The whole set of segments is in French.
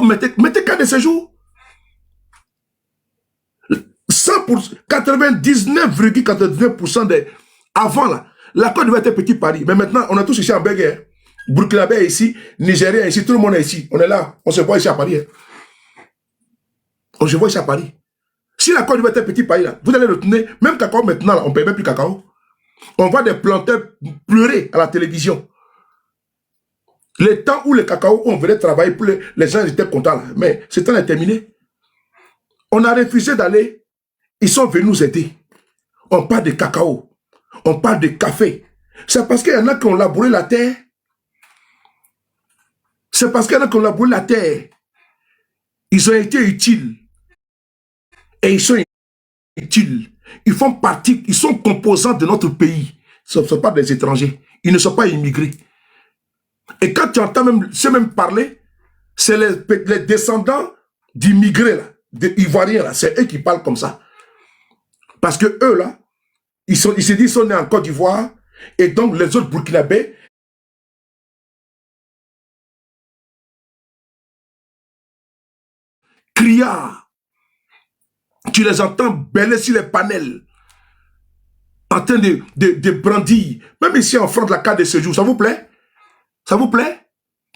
vous mettez carte de séjour. 99,99% des... Avant, là, la Côte d'Ivoire était petit Paris. Mais maintenant, on a tous ici en Belgique. Burkinabé est ici, Nigérien est ici, tout le monde est ici. On est là, on se voit ici à Paris. On se voit ici à Paris. Si la Côte d'Ivoire était petit Paris, là, vous allez retourner, même cacao maintenant, là, on ne paye même plus cacao. On voit des planteurs pleurer à la télévision. Les temps où le cacao, on venait travailler, pour les gens étaient contents, là. Mais ce temps est terminé. On a refusé d'aller. Ils sont venus nous aider. On parle de cacao. On parle de café. C'est parce qu'il y en a qui ont labouré la terre. C'est parce qu'il y en a qui ont labouré la terre. Ils ont été utiles. Et ils sont utiles. Ils font partie, ils sont composants de notre pays. Ce ne sont pas des étrangers. Ils ne sont pas immigrés. Et quand tu entends même parler, c'est les descendants d'immigrés, là, des Ivoiriens, là, c'est eux qui parlent comme ça. Parce que eux, là, ils se disent qu'ils sont nés en Côte d'Ivoire, et donc les autres Burkinabés, criards, tu les entends bêler sur les panels, en train de brandir, même ici en France, la carte de séjour, ça vous plaît? Ça vous plaît?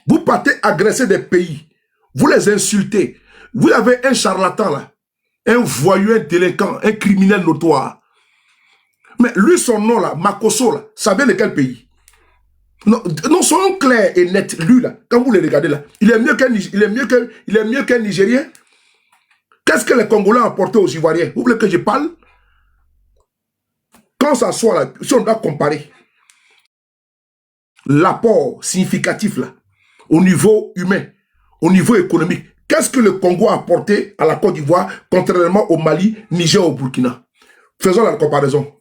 Vous partez agresser des pays, vous les insultez, vous avez un charlatan là, un voyou, un délinquant, un criminel notoire. Mais lui, son nom là, Makosso là, ça vient de quel pays? Non, son nom clair et net, lui là, quand vous le regardez là, il est mieux qu'un Nigérien. Qu'est-ce que les Congolais ont apporté aux Ivoiriens? Vous voulez que je parle? Quand ça soit là, si on doit comparer l'apport significatif là, au niveau humain, au niveau économique, qu'est-ce que le Congo a apporté à la Côte d'Ivoire, contrairement au Mali, Niger, au Burkina? Faisons la comparaison.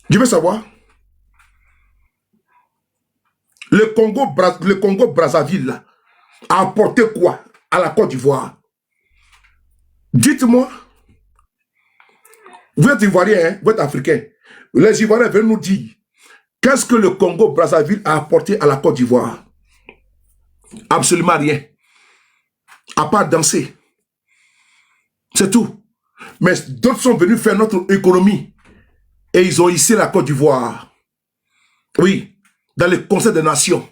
Je veux savoir. Le Congo Brazzaville là, a apporté quoi à la Côte d'Ivoire? Dites-moi. Vous êtes Ivoirien, hein? Vous êtes Africain. Les Ivoiriens veulent nous dire qu'est-ce que le Congo Brazzaville a apporté à la Côte d'Ivoire? Absolument rien. À part danser. C'est tout. Mais d'autres sont venus faire notre économie. Et ils ont hissé la Côte d'Ivoire. Oui. Dans le Conseil des Nations.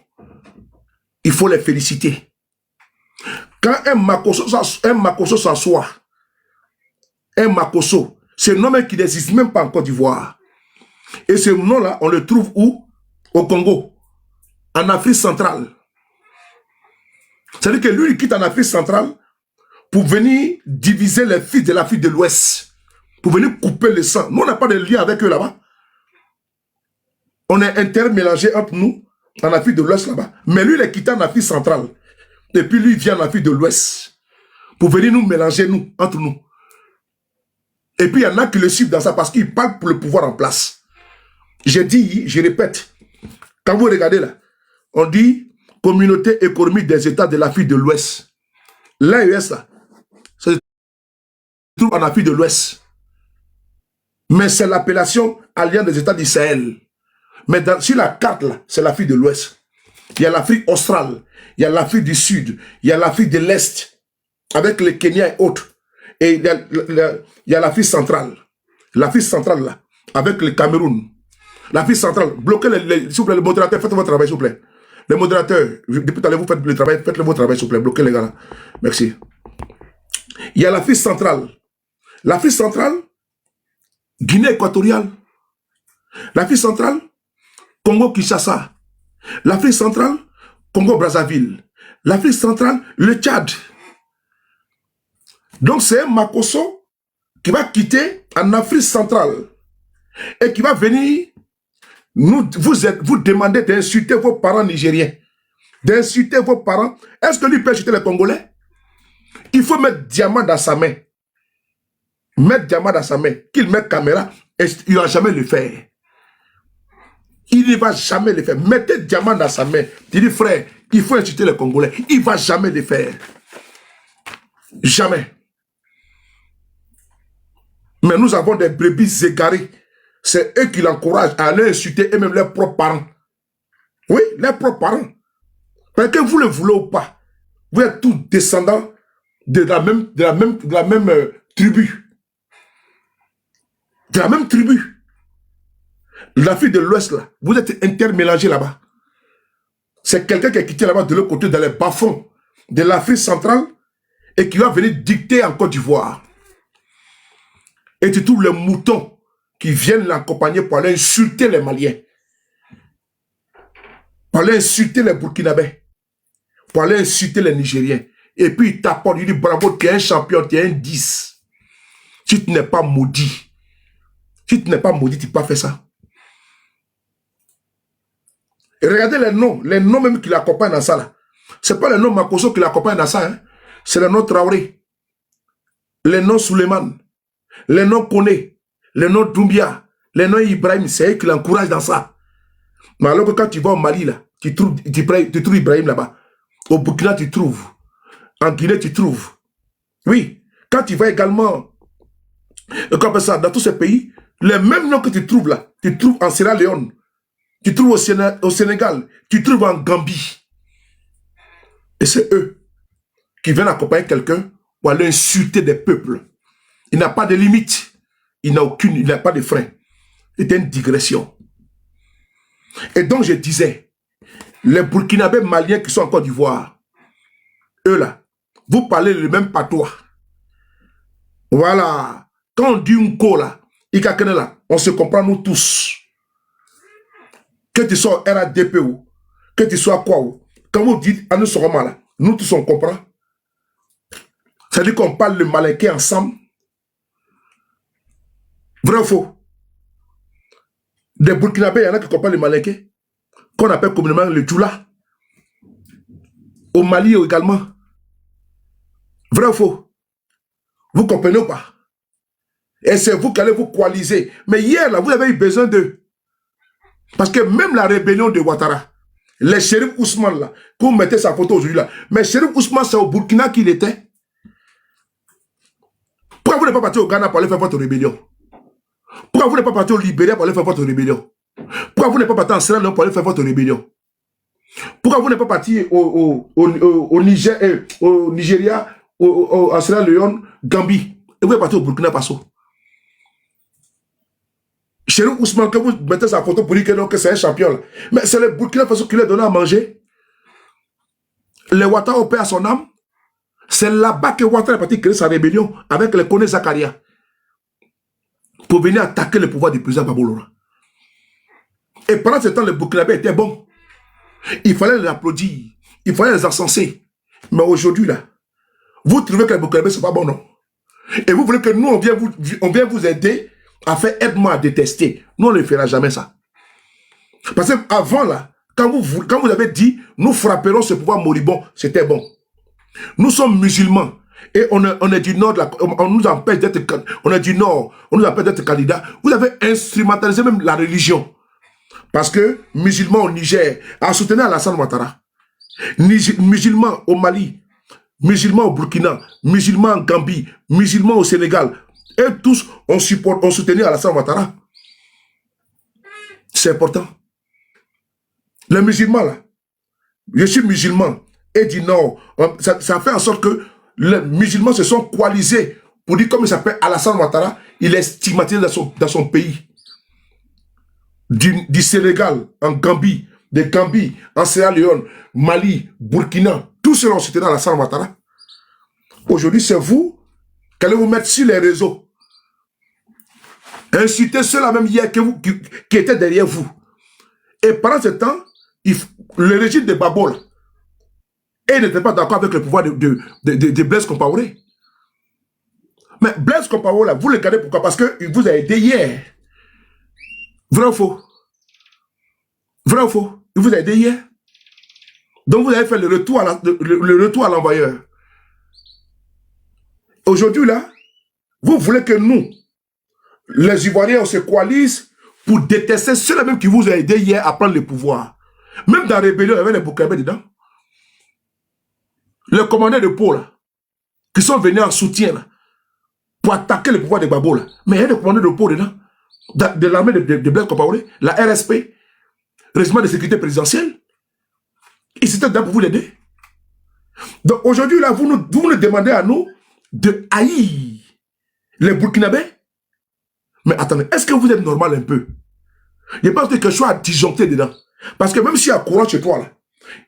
Il faut les féliciter. Quand un Makosso s'assoit, un Makosso, c'est un nom qui n'existe même pas en Côte d'Ivoire. Et ce nom-là, on le trouve où? Au Congo. En Afrique centrale. C'est-à-dire que lui, il quitte en Afrique centrale pour venir diviser les fils de l'Afrique de l'Ouest. Pour venir couper le sang. Nous, on n'a pas de lien avec eux là-bas. On est intermélangés entre nous, en Afrique de l'Ouest là-bas. Mais lui, il est quitté en Afrique centrale. Et puis lui, il vient en Afrique de l'Ouest. Pour venir nous mélanger, nous, entre nous. Et puis, il y en a qui le suivent dans ça parce qu'ils parlent pour le pouvoir en place. J'ai dit, je répète, quand vous regardez là, on dit Communauté économique des États de l'Afrique de l'Ouest. L'AES là, ça se trouve en Afrique de l'Ouest. Mais c'est l'appellation Alliance des États du Sahel. Mais sur la carte là, c'est l'Afrique de l'Ouest. Il y a l'Afrique australe, il y a l'Afrique du Sud, il y a l'Afrique de l'Est, avec le Kenya et autres. Et il y a l'Afrique centrale. L'Afrique centrale là, avec le Cameroun. L'Afrique centrale, bloquez s'il vous plaît, les modérateurs, faites votre travail, s'il vous plaît. Les modérateurs, depuis tout à l'heure, vous faites le travail, faites votre travail, s'il vous plaît, bloquez les gars là. Merci. Il y a l'Afrique centrale. L'Afrique centrale, Guinée équatoriale. L'Afrique centrale, Congo-Kinshasa. L'Afrique centrale, Congo-Brazzaville. L'Afrique centrale, le Tchad. Donc c'est un Makosso qui va quitter en Afrique centrale et qui va venir vous demander d'insulter vos parents nigériens, d'insulter vos parents. Est-ce que lui peut insulter les Congolais? Il faut mettre diamant dans sa main. Mettre diamant dans sa main, qu'il mette caméra, et il ne va jamais le faire. Il ne va jamais le faire. Mettez diamant dans sa main. Il dit, frère, il faut insulter les Congolais. Il ne va jamais le faire. Jamais. Mais nous avons des brebis égarées. C'est eux qui l'encouragent à aller insulter eux-mêmes leurs propres parents. Oui, leurs propres parents. Parce que vous le voulez ou pas, Vous êtes tous descendants de la même tribu. De la même tribu. L'Afrique de l'Ouest, là, vous êtes intermélangés là-bas. C'est quelqu'un qui est quitté là-bas de l'autre côté, dans les bas-fonds de l'Afrique centrale, et qui va venir dicter en Côte d'Ivoire. Et tu trouves les moutons qui viennent l'accompagner pour aller insulter les Maliens, pour aller insulter les Burkinabés, pour aller insulter les Nigériens. Et puis il t'apporte, il dit bravo, tu es un champion, tu es un 10. Si tu n'es pas maudit, si tu n'es pas maudit, tu ne peux pas faire ça. Et regardez les noms même qui l'accompagnent dans ça là. Ce n'est pas les noms Makoso qui l'accompagnent dans ça, hein. C'est les noms Traoré, les noms Suleiman, les noms Kone, les noms Doumbia, les noms Ibrahim, c'est eux qui l'encouragent dans ça. Mais alors que quand tu vas au Mali là, tu trouves Ibrahim là-bas. Au Burkina, tu trouves. En Guinée, tu trouves. Oui. Quand tu vas également, comme ça, dans tous ces pays, les mêmes noms que tu trouves là, tu trouves en Sierra Leone, tu trouves au Sénégal, tu trouves en Gambie. Et c'est eux qui viennent accompagner quelqu'un pour aller insulter des peuples. Il n'a pas de limite. Il n'a pas de frein. C'est une digression. Et donc je disais, les Burkinabés maliens qui sont en Côte d'Ivoire, eux là, vous parlez le même patois. Voilà. Quand on dit un ko là, là, on se comprend nous tous. Que tu sois RADP ou, que tu sois quoi ou, quand vous dites, à nous serons là, nous tous on comprend. C'est-à-dire qu'on parle le malinqué ensemble. Vrai ou faux? Des Burkinabés, il y en a qui comprennent le malinqué, qu'on appelle communément le Djoula. Au Mali également. Vrai ou faux? Vous comprenez ou pas? Et c'est vous qui allez vous coaliser. Mais hier, là, vous avez eu besoin d'eux. Parce que même la rébellion de Ouattara, les shérifs Ousmane, là, que vous mettez sa photo aujourd'hui, là, mais shérif Ousmane, c'est au Burkina qu'il était. Pourquoi vous n'êtes pas parti au Ghana pour aller faire votre rébellion? Pourquoi vous n'êtes pas parti au Libéria pour aller faire votre rébellion? Pourquoi vous n'êtes pas parti en Sierra Leone pour aller faire votre rébellion? Pourquoi vous n'êtes pas parti au Niger, au Nigeria, en Sierra Leone, Gambie, et vous êtes parti au Burkina Faso? Chérif Ousmane, que vous mettez sa photo pour dire que c'est un champion, là. Mais c'est le Burkina Faso qui lui a donné à manger. Le Ouattara au père à son âme. C'est là-bas que Ouattara est parti créer sa rébellion avec les Kone Zakaria pour venir attaquer le pouvoir du président Babou. Et pendant ce temps, les Burkinabés étaient bons. Il fallait les applaudir. Il fallait les encenser. Mais aujourd'hui, là, vous trouvez que les Burkinabés ne sont pas bons, non? Et vous voulez que nous, on vienne vous aider à faire aide-moi à détester. Nous, on ne fera jamais ça. Parce qu'avant, là, quand vous avez dit, nous frapperons ce pouvoir moribond, c'était bon. Nous sommes musulmans. Et on est du nord, on nous empêche d'être, on est du nord, on nous empêche d'être candidats. Vous avez instrumentalisé même la religion. Parce que musulmans au Niger, à soutenir Alassane Ouattara, musulmans au Mali, musulmans au Burkina, musulmans en Gambie, musulmans au Sénégal, et tous on soutenir Alassane Ouattara. C'est important. Les musulmans là, je suis musulman et du nord, ça fait en sorte que les musulmans se sont coalisés pour dire comme il s'appelle Alassane Ouattara, il est stigmatisé dans son pays. Du Sénégal, en Gambie, de Gambie, en Sierra Leone, Mali, Burkina, tous seront soutenus à Alassane Ouattara. Aujourd'hui, c'est vous qui allez vous mettre sur les réseaux. Insulter ceux-là même hier qui étaient derrière vous. Et pendant ce temps, le régime de Babol, et n'était pas d'accord avec le pouvoir de Blaise Compaoré. Mais Blaise Compaoré, vous le regardez pourquoi? Parce qu'il vous a aidé hier. Vrai ou faux? Vrai ou faux? Il vous a aidé hier. Donc vous avez fait le retour à l'envoyeur. Aujourd'hui, là, vous voulez que nous, les Ivoiriens, on se coalise pour détester ceux-là même qui vous ont aidé hier à prendre le pouvoir. Même dans la rébellion, il y avait les Burkinabés dedans. Les commandants de Pau, là, qui sont venus en soutien, là, pour attaquer le pouvoir de Gbagbo, là. Mais il y a des commandants de Pau dedans, de l'armée de Blaise Compaoré, la RSP, Régiment de sécurité présidentielle. Ils étaient dedans pour vous l'aider. Donc aujourd'hui, là, vous nous demandez à nous de haïr les Burkinabés. Mais attendez, est-ce que vous êtes normal un peu? Je pense que quelque chose à disjoncter dedans. Parce que même s'il y a courant chez toi, là,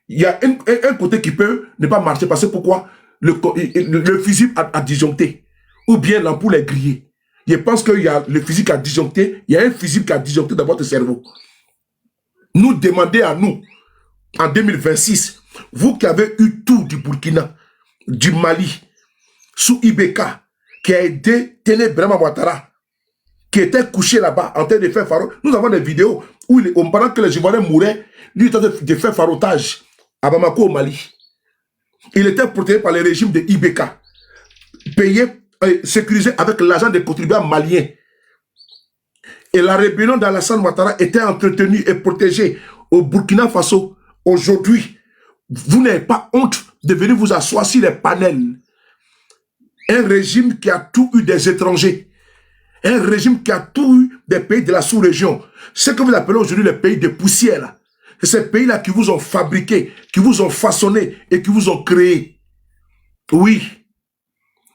il y a un côté qui peut ne pas marcher. Parce que pourquoi? Le fusible a disjoncté. Ou bien l'ampoule est grillée. Je pense qu'il y a le fusible qui a disjoncté. Il y a un fusible qui a disjoncté dans votre cerveau. Nous demandez à nous, en 2026, vous qui avez eu tout du Burkina, du Mali, sous Ibeka, qui a aidé Téné-Brahma Ouattara, qui était couché là-bas en train de faire pharo. Nous avons des vidéos où, pendant que les Ivoiriens mouraient, lui était en train de faire pharotage à Bamako au Mali. Il était protégé par le régime de Ibeka, payé, sécurisé avec l'argent des contribuables maliens. Et la rébellion d'Alassane Ouattara était entretenue et protégée au Burkina Faso. Aujourd'hui, vous n'avez pas honte de venir vous asseoir sur les panels. Un régime qui a tout eu des étrangers. Un régime qui a tout eu des pays de la sous-région. Ce que vous appelez aujourd'hui les pays de poussière. C'est ces pays-là qui vous ont fabriqué, qui vous ont façonné et qui vous ont créé. Oui.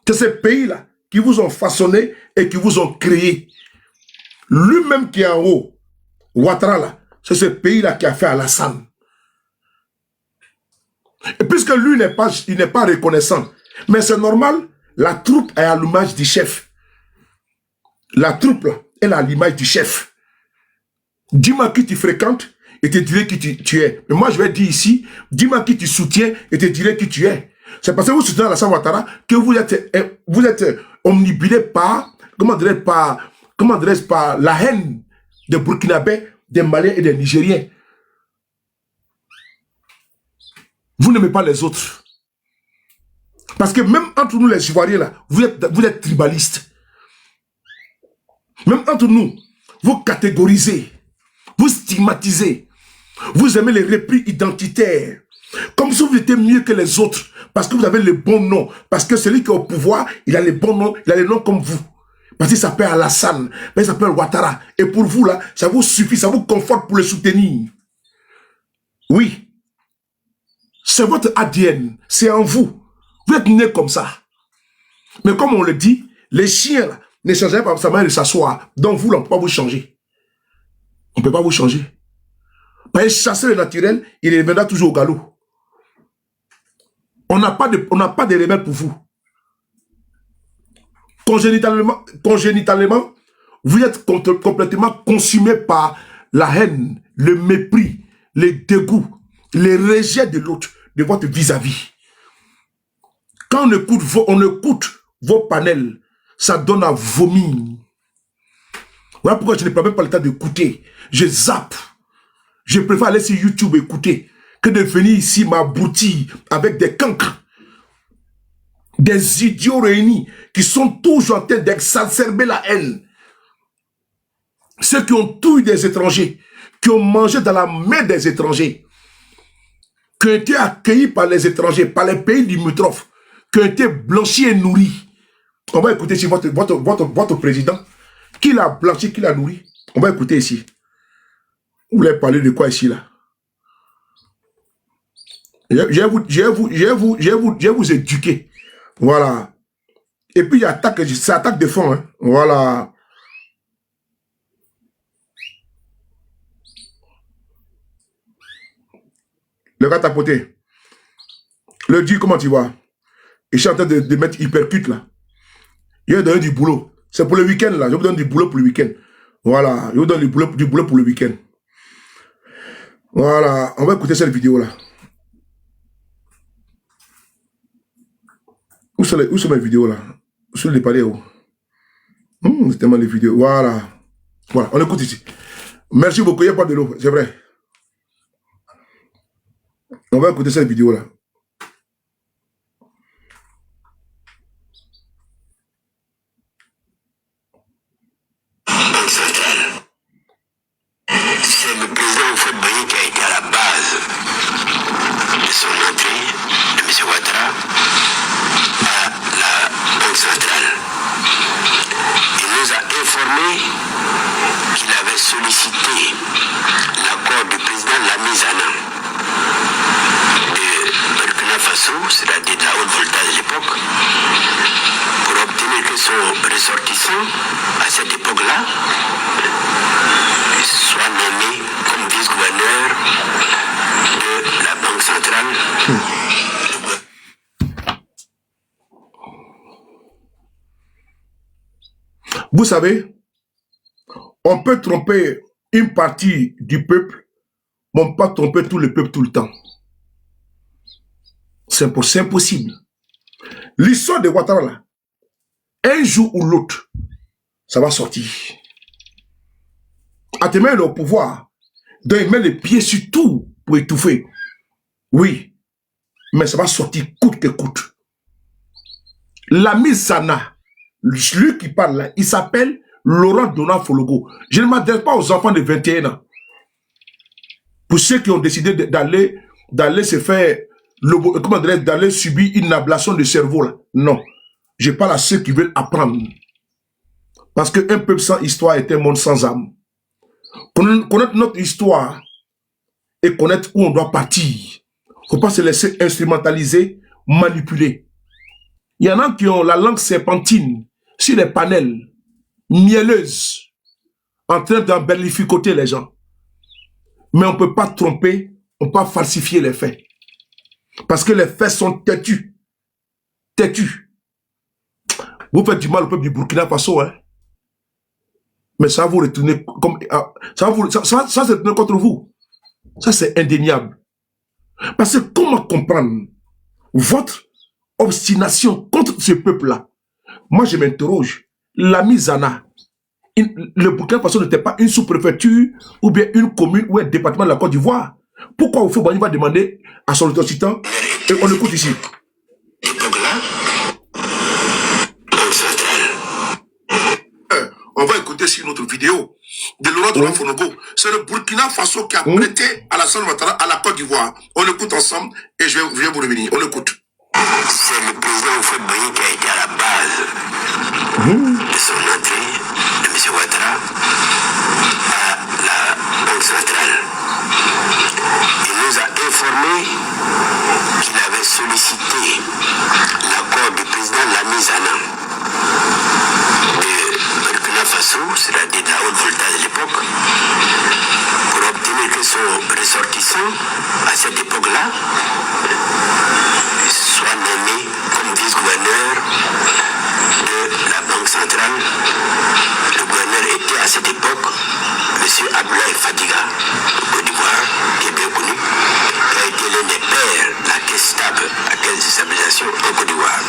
C'est ces pays-là qui vous ont façonné et qui vous ont créé. Lui-même qui est en haut, Ouattara là, c'est ce pays-là qui a fait Alassane. Et puisque lui il n'est pas reconnaissant, mais c'est normal, la troupe est à l'image du chef. La troupe là, elle est à l'image du chef. Dis-moi qui tu fréquentes et te dirai qui tu es. Mais moi je vais dire ici, dis-moi qui tu soutiens et te dirai qui tu es. C'est parce que vous soutenez Alassane Ouattara que vous êtes omnibulé par, comment dirais-je, par la haine des Burkinabés, des Maliens et des Nigériens. Vous n'aimez pas les autres. Parce que même entre nous les Ivoiriens là, vous êtes tribalistes. Même entre nous, vous catégorisez, vous stigmatisez, vous aimez les repris identitaires. Comme si vous étiez mieux que les autres, parce que vous avez le bon nom, parce que celui qui est au pouvoir, il a les bons noms, il a les noms comme vous. Parce qu'il s'appelle Alassane, il s'appelle Ouattara. Et pour vous là, ça vous suffit, ça vous conforte pour le soutenir. Oui. C'est votre ADN, c'est en vous. Vous êtes né comme ça. Mais comme on le dit, les chiens là, ne changeraient pas sa manière de s'asseoir. Donc vous, là, on ne peut pas vous changer. On ne peut pas vous changer. Parce que chasser le naturel, il reviendra toujours au galop. On n'a pas de remède pour vous. Congénitalement, vous êtes complètement consumé par la haine, le mépris, le dégoût, le rejet de l'autre, de votre vis-à-vis. Quand on écoute vos panels, ça donne à vomir. Voilà pourquoi je ne prends même pas le temps d'écouter. Je zappe. Je préfère aller sur YouTube écouter que de venir ici m'abrutir avec des cancres. Des idiots réunis qui sont toujours en train d'exacerber la haine. Ceux qui ont tout eu des étrangers, qui ont mangé dans la main des étrangers, qui ont été accueillis par les étrangers, par les pays limitrophes, qui ont été blanchis et nourris. On va écouter ici votre président. Qui l'a blanchi, qui l'a nourri? On va écouter ici. Vous voulez parler de quoi ici, là? Je vais vous éduquer. Voilà. Et puis, c'est attaque de fond. Hein. Voilà. Le gars tapoté. Le dit, comment tu vois? Et je suis en train de mettre hypercute, là. Je vais donner du boulot. C'est pour le week-end, là. Je vous donne du boulot pour le week-end. Voilà. Je vous donne du boulot pour le week-end. Voilà. On va écouter cette vidéo, là. Où sont mes vidéos là? Où sont les palais? C'est tellement les vidéos. Voilà. Voilà, on écoute ici. Merci beaucoup, il n'y a pas de l'eau, c'est vrai. On va écouter cette vidéo là. C'est le président Houphouët Boigny qui a été à la base de son entrée, de M. Ouattara, à la Banque centrale. Il nous a informé qu'il avait sollicité l'accord du président de la mise en œuvre de Burkina Faso, c'est-à-dire ressortissants à cette époque-là soit nommé comme vice-gouverneur de la Banque centrale. Vous savez, on peut tromper une partie du peuple, mais on ne peut pas tromper tout le peuple tout le temps. C'est impossible. L'histoire de Ouattara, là, un jour ou l'autre, ça va sortir. Athémé est au pouvoir, donc il met les pieds sur tout pour étouffer. Oui, mais ça va sortir coûte que coûte. L'ami Sana, lui qui parle là, il s'appelle Laurent Donald Fologo. Je ne m'adresse pas aux enfants de 21 ans. Pour ceux qui ont décidé d'aller se faire, d'aller subir une ablation de cerveau là. Non. Je parle à ceux qui veulent apprendre. Parce qu'un peuple sans histoire est un monde sans âme. Connaître notre histoire et connaître où on doit partir. Il ne faut pas se laisser instrumentaliser, manipuler. Il y en a qui ont la langue serpentine sur les panels, mielleuse, en train d'embellificoter les gens. Mais on ne peut pas tromper, on ne peut pas falsifier les faits. Parce que les faits sont têtus. Têtus. Vous faites du mal au peuple du Burkina Faso, hein. Mais ça va vous retourner comme... Ça se retourner contre vous. Ça, c'est indéniable. Parce que comment comprendre votre obstination contre ce peuple-là? Moi, je m'interroge. L'ami Zana, le Burkina Faso n'était pas une sous-préfecture ou bien une commune ou un département de la Côte d'Ivoire. Pourquoi Oufou-Boigny va demander à son ressortissant et on écoute ici. On va écouter sur notre vidéo de Laurent Donald Fologo. C'est le Burkina Faso qui a prêté à la Alassane Ouattara à la Côte d'Ivoire. On écoute ensemble et je vais vous revenir. On écoute. C'est le président Oufou-Boigny qui a été à la base de son entrée, de M. Ouattara, à la Banque centrale. Il nous a informé qu'il avait sollicité l'accord du président Lamine Zana de Burkina Faso, c'est-à-dire de la haute volta de l'époque, pour obtenir que son ressortissant, à cette époque-là, soit nommé comme vice-gouverneur de la Banque centrale. Le gouverneur était à cette époque M. Abdoulaye Fadiga, de Côte d'Ivoire, qui est bien connu, qui a été l'un des pères de la caisse stable, la caisse de stabilisation en Côte d'Ivoire.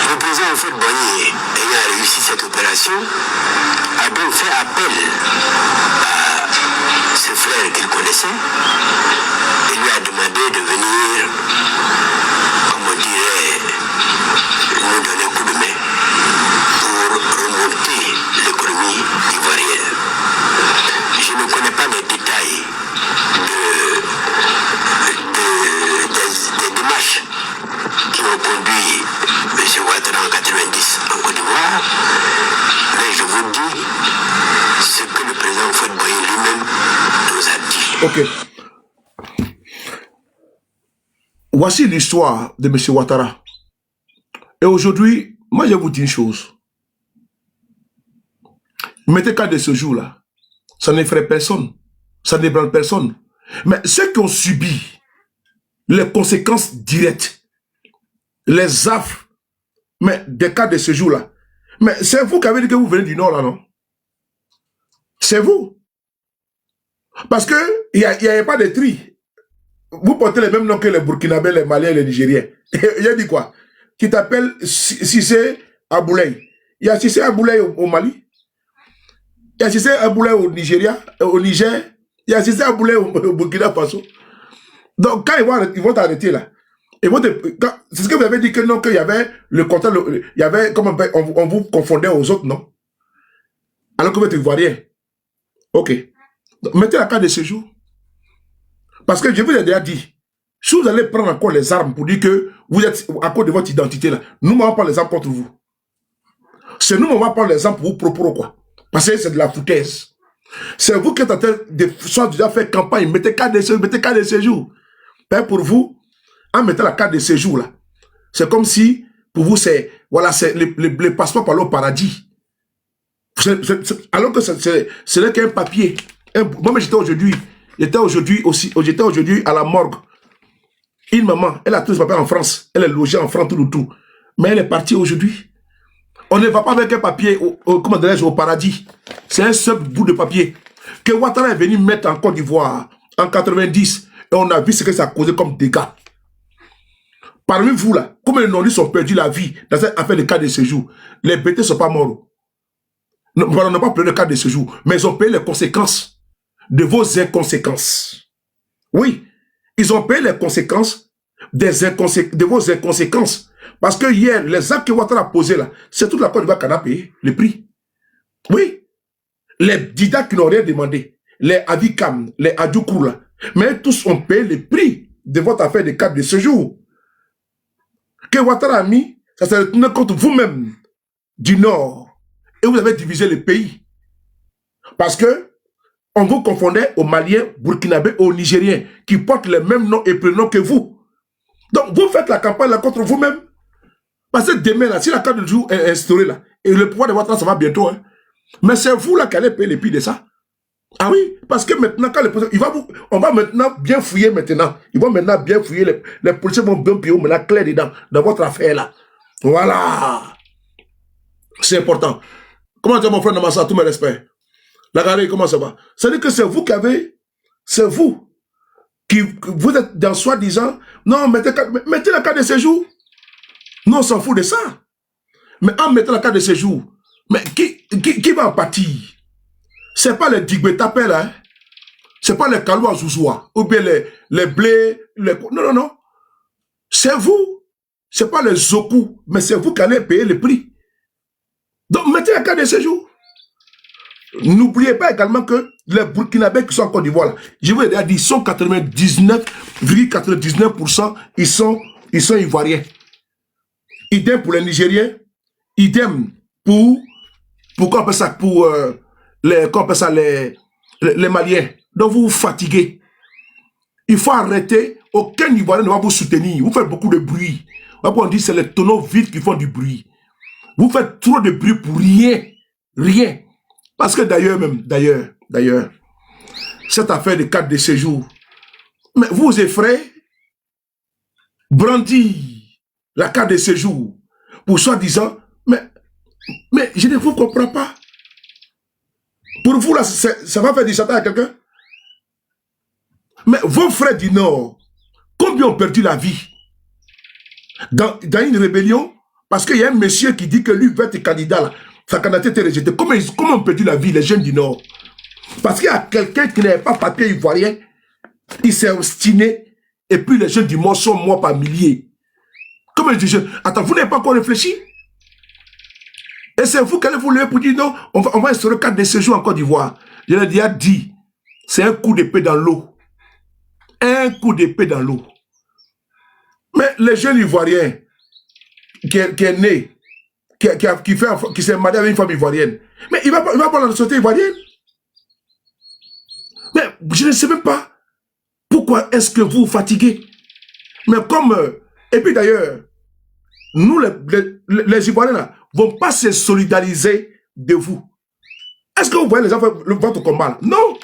Le président Oufou-Boigny, ayant réussi cette opération, a donc fait appel à ses frères qu'il connaissait et lui a demandé de venir, comme on dirait, nous donner un coup de main pour remonter l'économie ivoirienne. Je ne connais pas les détails des démarches qui ont conduit M. Ouattara en 90 en Côte d'Ivoire, mais je vous dis ce que le président Oufou-Boigny lui-même nous a dit. Ok. Voici l'histoire de M. Ouattara. Et aujourd'hui, moi je vous dis une chose. Mettez cas de ce jour-là, ça n'effraie personne, ça n'ébranle personne. Mais ceux qui ont subi les conséquences directes, les affres, mais des cas de ce jour-là, mais c'est vous qui avez dit que vous venez du Nord, là, non? C'est vous. Parce que il n'y avait pas de tri. Vous portez les mêmes noms que les Burkinabés, les Maliens et les Nigériens. Il a dit quoi? Qui t'appelle Sissé Aboulaye. Il y a Sissé Aboulaye au Mali. Il y a Sissé Aboulaye au Nigeria, au Niger. Il y a Sissé Aboulaye au Burkina Faso. Donc quand ils vont t'arrêter là, c'est ce que vous avez dit que non, qu'il y avait le contrat, il y avait, comment on vous confondait aux autres, non? Alors que vous êtes ivoirien. Ok. Donc, mettez la carte de séjour. Parce que je vous ai déjà dit, si vous allez prendre encore les armes pour dire que vous êtes à cause de votre identité là, nous ne pas les armes contre vous. C'est nous on va prendre les armes pour vous proposer quoi. Parce que c'est de la foutaise. C'est vous qui êtes en train de soit déjà faire campagne, mettez carte de séjour, mettez carte de séjour. Ben pour vous, en mettant la carte de séjour là, c'est comme si pour vous c'est voilà, c'est les passeports pour aller au paradis. Alors que ce n'est qu'un papier. Moi, j'étais aujourd'hui aussi, j'étais aujourd'hui à la morgue. Une maman, elle a tous ses papiers en France. Elle est logée en France, tout. Mais elle est partie aujourd'hui. On ne va pas avec un papier, comment dirais-je, au paradis. C'est un seul bout de papier que Ouattara est venu mettre en Côte d'Ivoire en 90. Et on a vu ce que ça a causé comme dégâts. Parmi vous, là, combien de non-dits ont perdu la vie dans cette affaire de cas de séjour? Les bêtés ne sont pas morts. On n'a pas payé le cas de séjour, mais ils ont payé les conséquences de vos inconséquences. Oui, ils ont payé les conséquences de vos inconséquences. Parce que hier, les actes que Ouattara a posés là, c'est toute la Côte d'Ivoire qui en a payé le prix. Oui, les Dida qui n'ont rien demandé, les Avikam, les Adjoukou là, mais tous ont payé le prix de votre affaire de cadre de séjour. Que Ouattara a mis, ça s'est retourné contre vous-même du Nord. Et vous avez divisé le pays. Parce que on vous confondait aux Maliens, Burkinabés, aux Nigériens, qui portent les mêmes noms et prénoms que vous. Donc vous faites la campagne là contre vous-même. Parce que demain, là, si la carte de jour est instaurée là, et le pouvoir de Ouattara, ça va bientôt, hein. Mais c'est vous là qui allez payer le prix de ça. Ah oui, parce que maintenant, quand on va maintenant bien fouiller maintenant. Ils vont maintenant bien fouiller, les policiers vont bien piller la clé dedans, dans votre affaire là. Voilà. C'est important. Comment dire mon frère Namassa, tous mes respects. La galerie, comment ça va? C'est-à-dire que c'est vous qui avez, c'est vous qui, vous êtes dans soi-disant, non, mettez la carte de séjour. Nous, on s'en fout de ça. Mais en mettant la carte de séjour, mais qui va en pâtir? C'est pas les Digbetapé là, hein? C'est pas les Kalou Zouzoua, ou bien les blés, non, non. C'est vous. C'est pas les Zoku, mais c'est vous qui allez payer le prix. Donc, mettez la carte de séjour. N'oubliez pas également que les Burkinabés qui sont en Côte d'Ivoire, je vous ai déjà dit, ils sont 99,99%, ils sont ivoiriens. Idem pour les Nigériens, idem pour qu'on appelle ça, pour les Maliens. Donc vous vous fatiguez. Il faut arrêter. Aucun Ivoirien ne va vous soutenir. Vous faites beaucoup de bruit. On dit que c'est les tonneaux vides qui font du bruit. Vous faites trop de bruit pour rien. Rien. Parce que d'ailleurs, cette affaire de carte de séjour, mais vous effrayez, brandir la carte de séjour pour soi-disant, mais je ne vous comprends pas. Pour vous, là, ça va faire du Satan à quelqu'un? Mais vos frères du Nord, combien ont perdu la vie dans une rébellion? Parce qu'il y a un monsieur qui dit que lui veut être candidat là. Sa candidature était rejetée. Comment ont perdu la vie, les jeunes du Nord? Parce qu'il y a quelqu'un qui n'avait pas papier ivoirien, il s'est obstiné, et puis les jeunes du Nord sont morts par milliers. Comment je dis, attends, vous n'avez pas encore réfléchi? Et c'est vous qui allez vous lever pour dire non, on va instaurer le cadre de séjour en Côte d'Ivoire. Je l'ai déjà dit, c'est un coup d'épée dans l'eau. Un coup d'épée dans l'eau. Mais les jeunes Ivoiriens qui est né, qui s'est marié avec une femme ivoirienne, mais il va pas la société ivoirienne. Mais je ne sais même pas pourquoi est-ce que vous vous fatiguez. Mais comme, et puis d'ailleurs, nous les Ivoiriens là, vont pas se solidariser de vous. Est-ce que vous voyez les gens faire votre combat là? Non.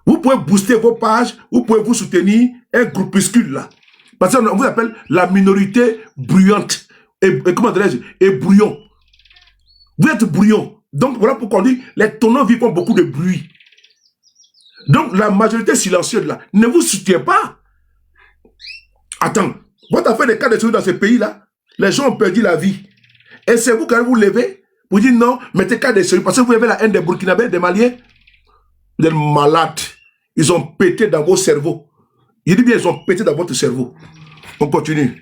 Vous pouvez booster vos pages, vous pouvez vous soutenir un groupuscule là. Parce qu'on vous appelle la minorité bruyante. Et comment dirais-je? Et brouillon. Vous êtes brouillon. Donc voilà pourquoi on dit les tonneaux font beaucoup de bruit. Donc la majorité silencieuse là ne vous soutient pas. Attends, votre affaire de cas de séjour dans ce pays là, les gens ont perdu la vie. Et c'est vous qui allez vous lever pour dire non, mettez cas de séjour parce que vous avez la haine des Burkinabés, des Maliens. Vous êtes malades. Ils ont pété dans vos cerveaux. Je dis bien, ils ont pété dans votre cerveau. On continue.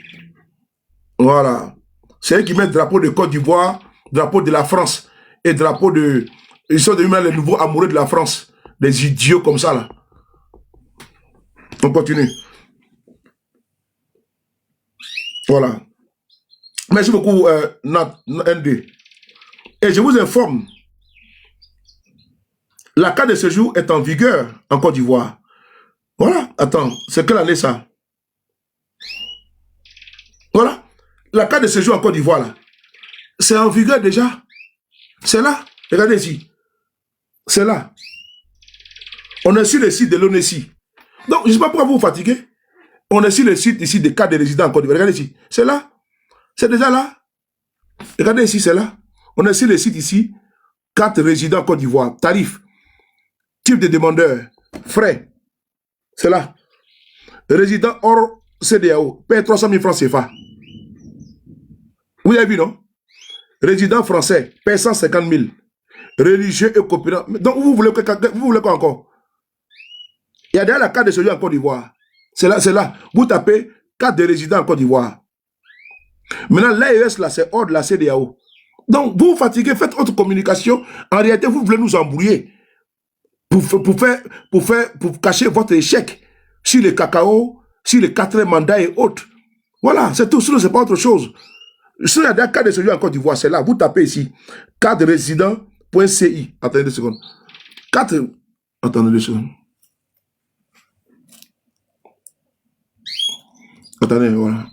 Voilà. C'est eux qui mettent drapeau de Côte d'Ivoire, drapeau de la France et drapeau de... Ils sont devenus les nouveaux amoureux de la France. Des idiots comme ça, là. On continue. Voilà. Merci beaucoup, ND. Et je vous informe, la carte de séjour est en vigueur en Côte d'Ivoire. Voilà. Attends, c'est quelle année ça? Voilà. la carte de séjour en Côte d'Ivoire, là, c'est en vigueur déjà. C'est là. Regardez ici. C'est là. On est sur le site de l'ONESI. Donc, je ne sais pas pourquoi vous vous fatiguez. On est sur le site ici des cartes de résidents en Côte d'Ivoire. Regardez ici. C'est là. C'est déjà là. Regardez ici, c'est là. On est sur le site ici. Carte résidents en Côte d'Ivoire. Tarif. Type de demandeur. Frais. C'est là. Résident hors CDAO. Paye 300 000 francs CFA. Vous avez vu, non? Résident français. Paye 150 000. Religieux et coopérant. Donc, vous voulez quoi encore? Il y a déjà la carte de séjour en Côte d'Ivoire. C'est là, c'est là. Vous tapez carte de résident en Côte d'Ivoire. Maintenant, l'AES, là, c'est hors de la CDAO. Donc, vous vous fatiguez, faites autre communication. En réalité, vous voulez nous embrouiller pour cacher votre échec sur le cacao, sur les 4 mandats et autres. Voilà, c'est tout. Sinon, c'est pas autre chose. Sinon, il y a des cas de séjour en Côte d'Ivoire, c'est là. Vous tapez ici, carte de résident.ci. Attendez 2 secondes. Attendez 2 secondes. Attendez, voilà.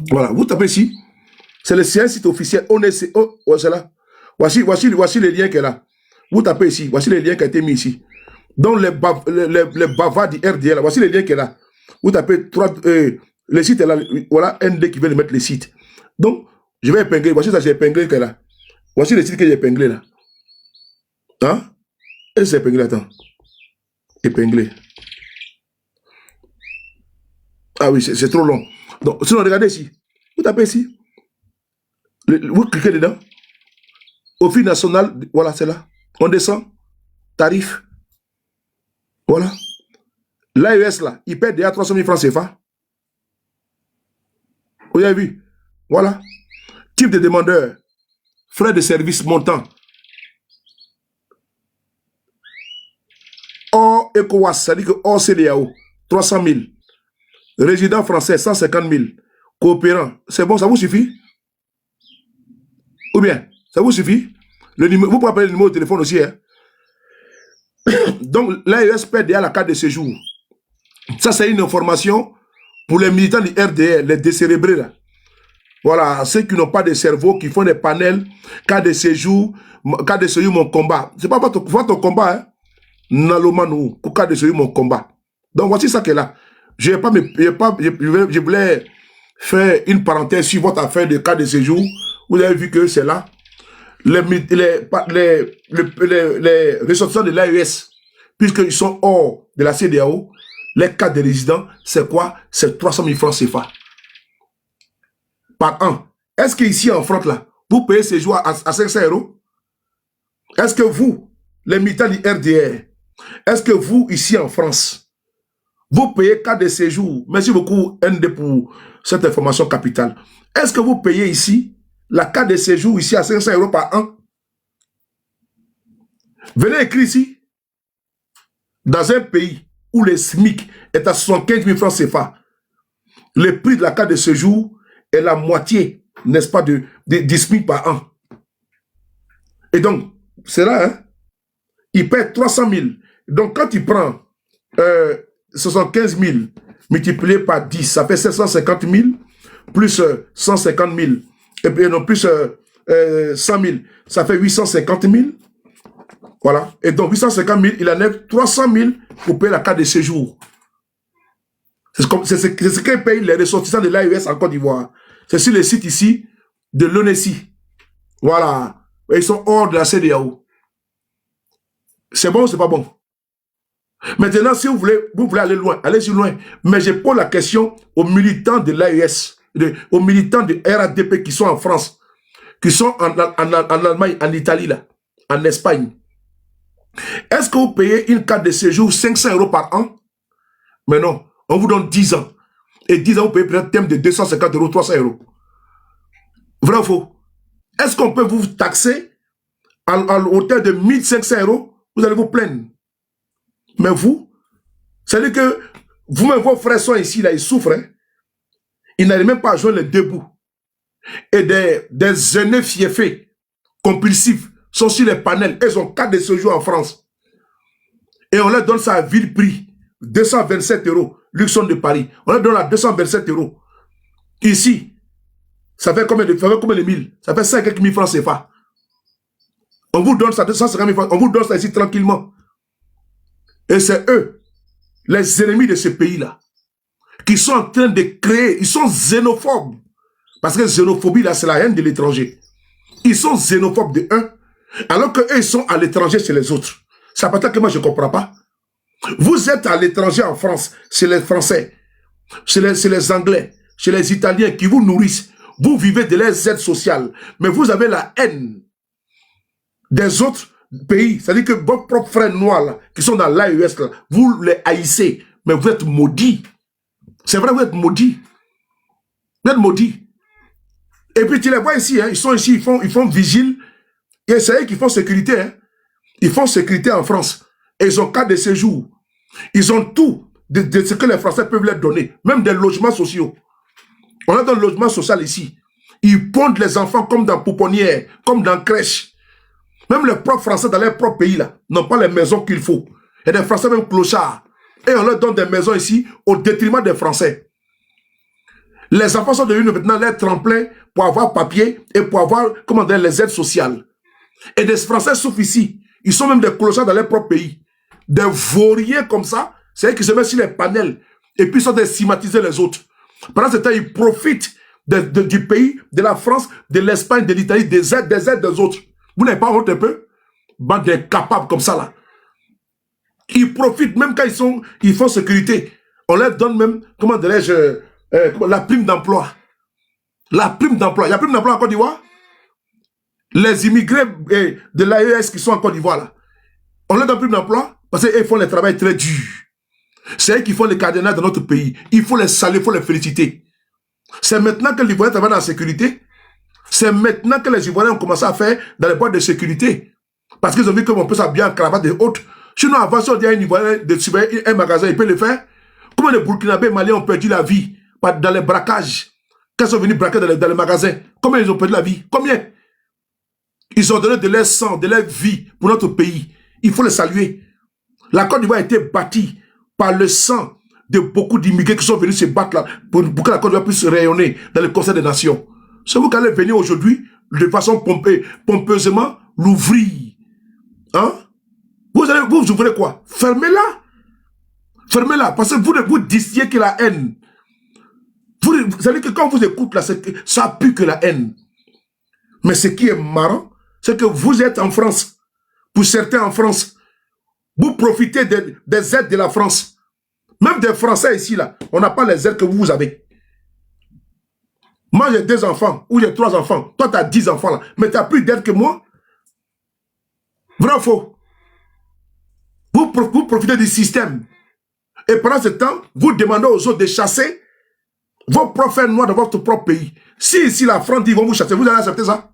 Voilà, vous tapez ici. C'est un site officiel. On est, oh, c'est là. Voici le lien qui est là. Vous tapez ici. Voici le lien qui a été mis ici. Donc, les bavards du RDL. Voici le lien qui est là. Vous tapez le site est là. Voilà, ND qui veut mettre le site. Donc, je vais épingler. Voici ça, j'ai épinglé qui est là. Voici le site que j'ai épinglé là. Hein? Et c'est épinglé, attends. Épinglé. Ah oui, c'est trop long. Donc, sinon, regardez ici. Vous tapez ici. Vous cliquez dedans. Office national, voilà, c'est là. On descend. Tarif. Voilà. L'AES, là, il paie déjà 300 000 francs CFA. Vous avez vu? Voilà. Type de demandeur. Frais de service montant. Hors ECOWAS, c'est-à-dire que hors CDAO, 300 000. Résident français, 150 000. Coopérant, c'est bon, ça vous suffit? Ou bien, ça vous suffit? Vous pouvez appeler le numéro de téléphone aussi. Hein? Donc, l'AES paie déjà la carte de séjour. Ça, c'est une information pour les militants du RDR, les décérébrés. Là. Voilà, ceux qui n'ont pas de cerveau, qui font des panels, carte de séjour, mon combat. Ce n'est pas votre combat. Hein? Nalomanou, carte de séjour, mon combat. Donc, voici ça qui est là. Je voulais faire une parenthèse sur votre affaire de carte de séjour. Vous avez vu que c'est là. Les ressortissants de l'AES, puisqu'ils sont hors de la CDAO, les cartes de résidents, c'est quoi? C'est 300 000 francs CFA. Par an. Est-ce qu'ici en France, là, vous payez ces jours à 500 €? Est-ce que vous, les militants du RDR, est-ce que vous, ici en France, vous payez carte de séjour? Merci beaucoup, ND, pour cette information capitale. Est-ce que vous payez ici la carte de séjour ici à 500 € par an? Venez écrire ici. Dans un pays où le SMIC est à 75 000 francs CFA, le prix de la carte de séjour est la moitié, n'est-ce pas, du SMIC par an. Et donc, c'est là, hein? Il paie 300 000. Donc, quand il prend 75 000 multiplié par 10, ça fait 750 000, plus 150 000, et puis non, plus 100 000, ça fait 850 000. Voilà. Et donc, 850 000, il enlève 300 000 pour payer la carte de séjour. C'est ce que payent les ressortissants de l'AES en Côte d'Ivoire. C'est sur le site ici de l'ONESI. Voilà. Et ils sont hors de la CDAO. C'est bon ou c'est pas bon? Maintenant, si vous voulez aller loin, allez-y loin. Mais je pose la question aux militants de l'AES, aux militants de RADP qui sont en France, qui sont en Allemagne, en Italie, là, en Espagne. Est-ce que vous payez une carte de séjour 500 € par an? Mais non, on vous donne 10 ans. Et 10 ans, vous payez peut-être un thème de 250 €, 300 €. Vrai ou faux? Est-ce qu'on peut vous taxer à hauteur de 1500 €? Vous allez vous plaindre. Mais vous, c'est-à-dire que vous-même, vos frères sont ici, là, ils souffrent. Hein? Ils n'arrivent même pas à joindre les deux bouts. Et des aînés fiefés, compulsifs, sont sur les panels. Ils ont 4 de séjour en France. Et on leur donne ça à vil prix. 227 €. Luxon de Paris. On leur donne à 227 €. Ici, Ça fait combien de mille? Ça fait 5 quelques mille francs CFA. On vous donne ça, 250 000 francs. On vous donne ça ici tranquillement. Et c'est eux, les ennemis de ce pays-là, qui sont en train de créer, ils sont xénophobes. Parce que xénophobie, là, c'est la haine de l'étranger. Ils sont xénophobes de un, alors qu'eux, ils sont à l'étranger chez les autres. C'est pas que moi, je ne comprends pas. Vous êtes à l'étranger en France, chez les Français, chez les Anglais, chez les Italiens qui vous nourrissent. Vous vivez de leurs aides sociales, mais vous avez la haine des autres pays. C'est-à-dire que vos propres frères noirs, là, qui sont dans l'AES, vous les haïssez, mais vous êtes maudits. C'est vrai, vous êtes maudits. Vous êtes maudits. Et puis tu les vois ici, hein, ils sont ici, ils font vigile. Et c'est eux qui font sécurité. Hein. Ils font sécurité en France. Et ils ont carte de séjour. Ils ont tout de ce que les Français peuvent leur donner. Même des logements sociaux. On a un logement social ici. Ils pondent les enfants comme dans pouponnière, comme dans crèche. Même les propres Français dans leur propre pays là n'ont pas les maisons qu'il faut. Il y a des Français même clochards. Et on leur donne des maisons ici au détriment des Français. Les enfants sont devenus maintenant les tremplins pour avoir papier et pour avoir, comment dire, les aides sociales. Et des Français souffrent ici. Ils sont même des clochards dans leur propre pays. Des vauriens comme ça, c'est eux qui se mettent sur les panels et puis ils sont de stigmatiser les autres. Pendant ce temps, ils profitent du pays, de la France, de l'Espagne, de l'Italie, des aides des autres. Vous n'avez pas honte un peu? Bande d'incapables comme ça là. Ils profitent même quand ils font sécurité. On leur donne même, comment dirais-je, la prime d'emploi. La prime d'emploi. Il y a prime d'emploi en Côte d'Ivoire. Les immigrés de l'AES qui sont en Côte d'Ivoire là. On leur donne prime d'emploi parce qu'ils font le travail très dur. C'est eux qui font les cardinals dans notre pays. Il faut les saluer, il faut les féliciter. C'est maintenant que les Ivoiriens travaillent dans la sécurité. C'est maintenant que les Ivoiriens ont commencé à faire dans les boîtes de sécurité. Parce qu'ils ont vu qu'on peut s'habiller en cravate et autres. Sinon, avant, si on dit à un Ivoirien de surveiller un magasin, il peut le faire. Comment les Burkinabés et Maliens ont perdu la vie dans les braquages? Quand ils sont venus braquer dans les magasins, combien ils ont perdu la vie? Combien? Ils ont donné de leur sang, de leur vie pour notre pays. Il faut les saluer. La Côte d'Ivoire a été bâtie par le sang de beaucoup d'immigrés qui sont venus se battre là pour que la Côte d'Ivoire puisse rayonner dans le Conseil des Nations. C'est vous qui allez venir aujourd'hui de façon pompeusement l'ouvrir. Hein? Vous ouvrez quoi? Fermez-la. Fermez-la. Parce que vous disiez que la haine. Vous savez que quand vous écoutez là, ça pue que la haine. Mais ce qui est marrant, c'est que vous êtes en France. Pour certains en France, vous profitez des aides de la France. Même des Français ici, là, on n'a pas les aides que vous avez. Moi, j'ai 2 enfants, ou j'ai 3 enfants. Toi, tu as 10 enfants, là. Mais tu as plus d'aide que moi. Vrai ou faux? Vous profitez du système. Et pendant ce temps, vous demandez aux autres de chasser vos prophètes noirs dans votre propre pays. Si ici, la France dit qu'ils vont vous chasser, vous allez accepter ça?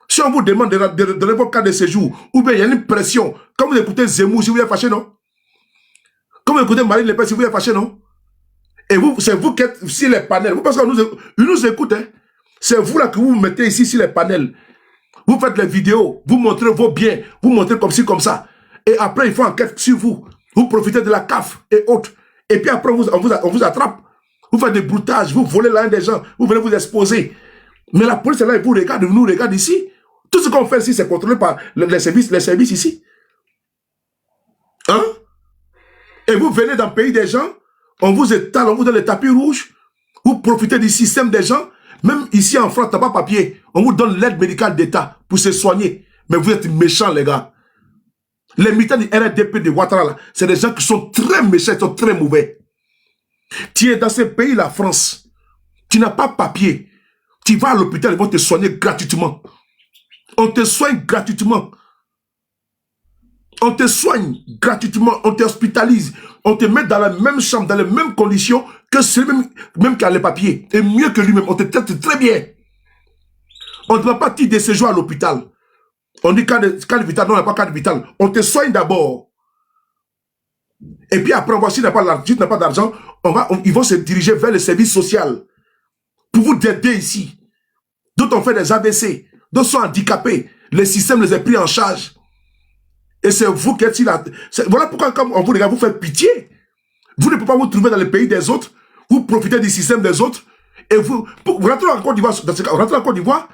Si on vous demande de donner vos cas de séjour, ou bien il y a une pression, quand vous écoutez Zemmour, si vous êtes fâché, non? Quand vous écoutez Marine Le Pen, si vous êtes fâché, non? Et vous, c'est vous qui êtes sur les panels. Vous pensez qu'ils nous écoutent, hein? C'est vous là que vous vous mettez ici sur les panels. Vous faites les vidéos, vous montrez vos biens, vous montrez comme ci, comme ça. Et après, ils font enquête sur vous. Vous profitez de la CAF et autres. Et puis après, on vous attrape. Vous faites des broutages, vous volez l'argent des gens, vous venez vous exposer. Mais la police est là, ils vous regardent, nous regarde ici. Tout ce qu'on fait ici, c'est contrôlé par les services ici. Hein? Et vous venez dans le pays des gens, on vous étale, on vous donne les tapis rouges, vous profitez du système des gens. Même ici en France, tu n'as pas papier. On vous donne l'aide médicale d'État pour se soigner. Mais vous êtes méchants, les gars. Les militants du RDP de Ouattara, c'est des gens qui sont très méchants, ils sont très mauvais. Tu es dans ce pays, la France. Tu n'as pas papier. Tu vas à l'hôpital, ils vont te soigner gratuitement. On te soigne gratuitement. On te soigne gratuitement, on t'hospitalise, on te met dans la même chambre, dans les mêmes conditions que celui même qui a les papiers. Et mieux que lui-même, on te traite très bien. On ne doit pas tirer des séjours à l'hôpital. On dit cas de vital, non, on n'a pas cas de vital. On te soigne d'abord. Et puis après, on voit si tu n'as pas d'argent, ils vont se diriger vers le service social pour vous aider ici. D'autres ont fait des AVC, d'autres sont handicapés. Le système les a pris en charge. Et c'est vous qui êtes là. Voilà pourquoi, quand on vous regarde, vous faites pitié. Vous ne pouvez pas vous trouver dans le pays des autres. Vous profitez du système des autres. Et vous rentrez en Côte d'Ivoire, dans ce cas, rentrez en Côte d'Ivoire,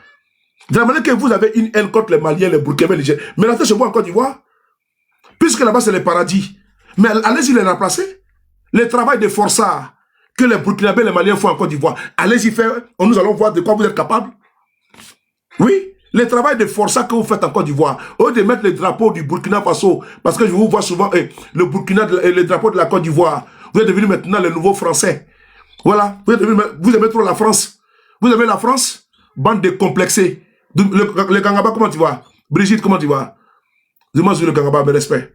de la manière que vous avez une haine contre les Maliens, les Burkinabés, les Nigériens, mais rentrez chez vous en Côte d'Ivoire, puisque là-bas c'est le paradis. Mais allez-y les remplacer. Le travail de forçat que les Burkinabés, les Maliens font en Côte d'Ivoire, allez-y faire, nous allons voir de quoi vous êtes capables. Oui, le travail de forçat que vous faites en Côte d'Ivoire, au lieu de mettre le drapeau du Burkina Faso, parce que je vous vois souvent le Burkina, le drapeau de la Côte d'Ivoire, vous êtes devenu maintenant le nouveau français. Voilà, vous aimez trop la France. Vous aimez la France? Bande de complexés. Le Kangaba, comment tu vas? Brigitte, comment tu vas? Dis-moi sur le Kangaba, mes respects.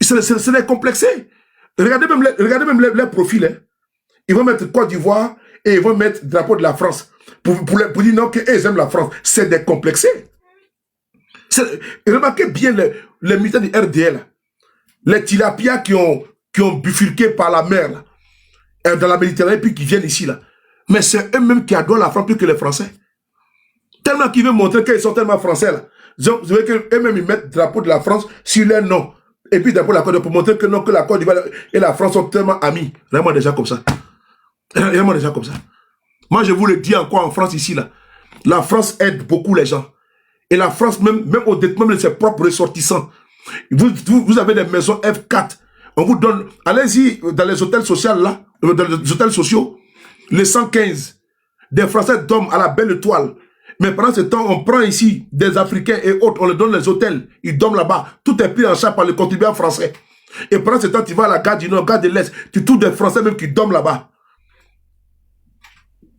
C'est les complexés. Regardez même les profils. Hein. Ils vont mettre Côte d'Ivoire et ils vont mettre le drapeau de la France. Pour dire non, qu'ils aiment la France. C'est des complexés. Remarquez bien les militaires du RDL. Les tilapias qui ont bifurqué par la mer. Là. Dans la Méditerranée, puis qui viennent ici, là. Mais c'est eux-mêmes qui adorent la France plus que les Français. Tellement qu'ils veulent montrer qu'ils sont tellement français, là. Vous voyez qu'eux-mêmes, ils mettent le drapeau de la France sur leur nom. Et puis, le drapeau de la Côte d'Ivoire, pour montrer que non, que la Côte d'Ivoire et la France sont tellement amis. Vraiment déjà comme ça. Vraiment déjà comme ça. Moi, je vous le dis encore en France, ici, là. La France aide beaucoup les gens. Et la France, même au détriment de ses propres ressortissants. Vous avez des maisons F4. On vous donne, allez-y dans les hôtels sociaux là, dans les hôtels sociaux, les 115, des Français dorment à la belle étoile. Mais pendant ce temps, on prend ici des Africains et autres, on leur donne les hôtels, ils dorment là-bas. Tout est pris en charge par les contribuables français. Et pendant ce temps, tu vas à la gare du Nord, gare de l'Est, tu trouves des Français même qui dorment là-bas.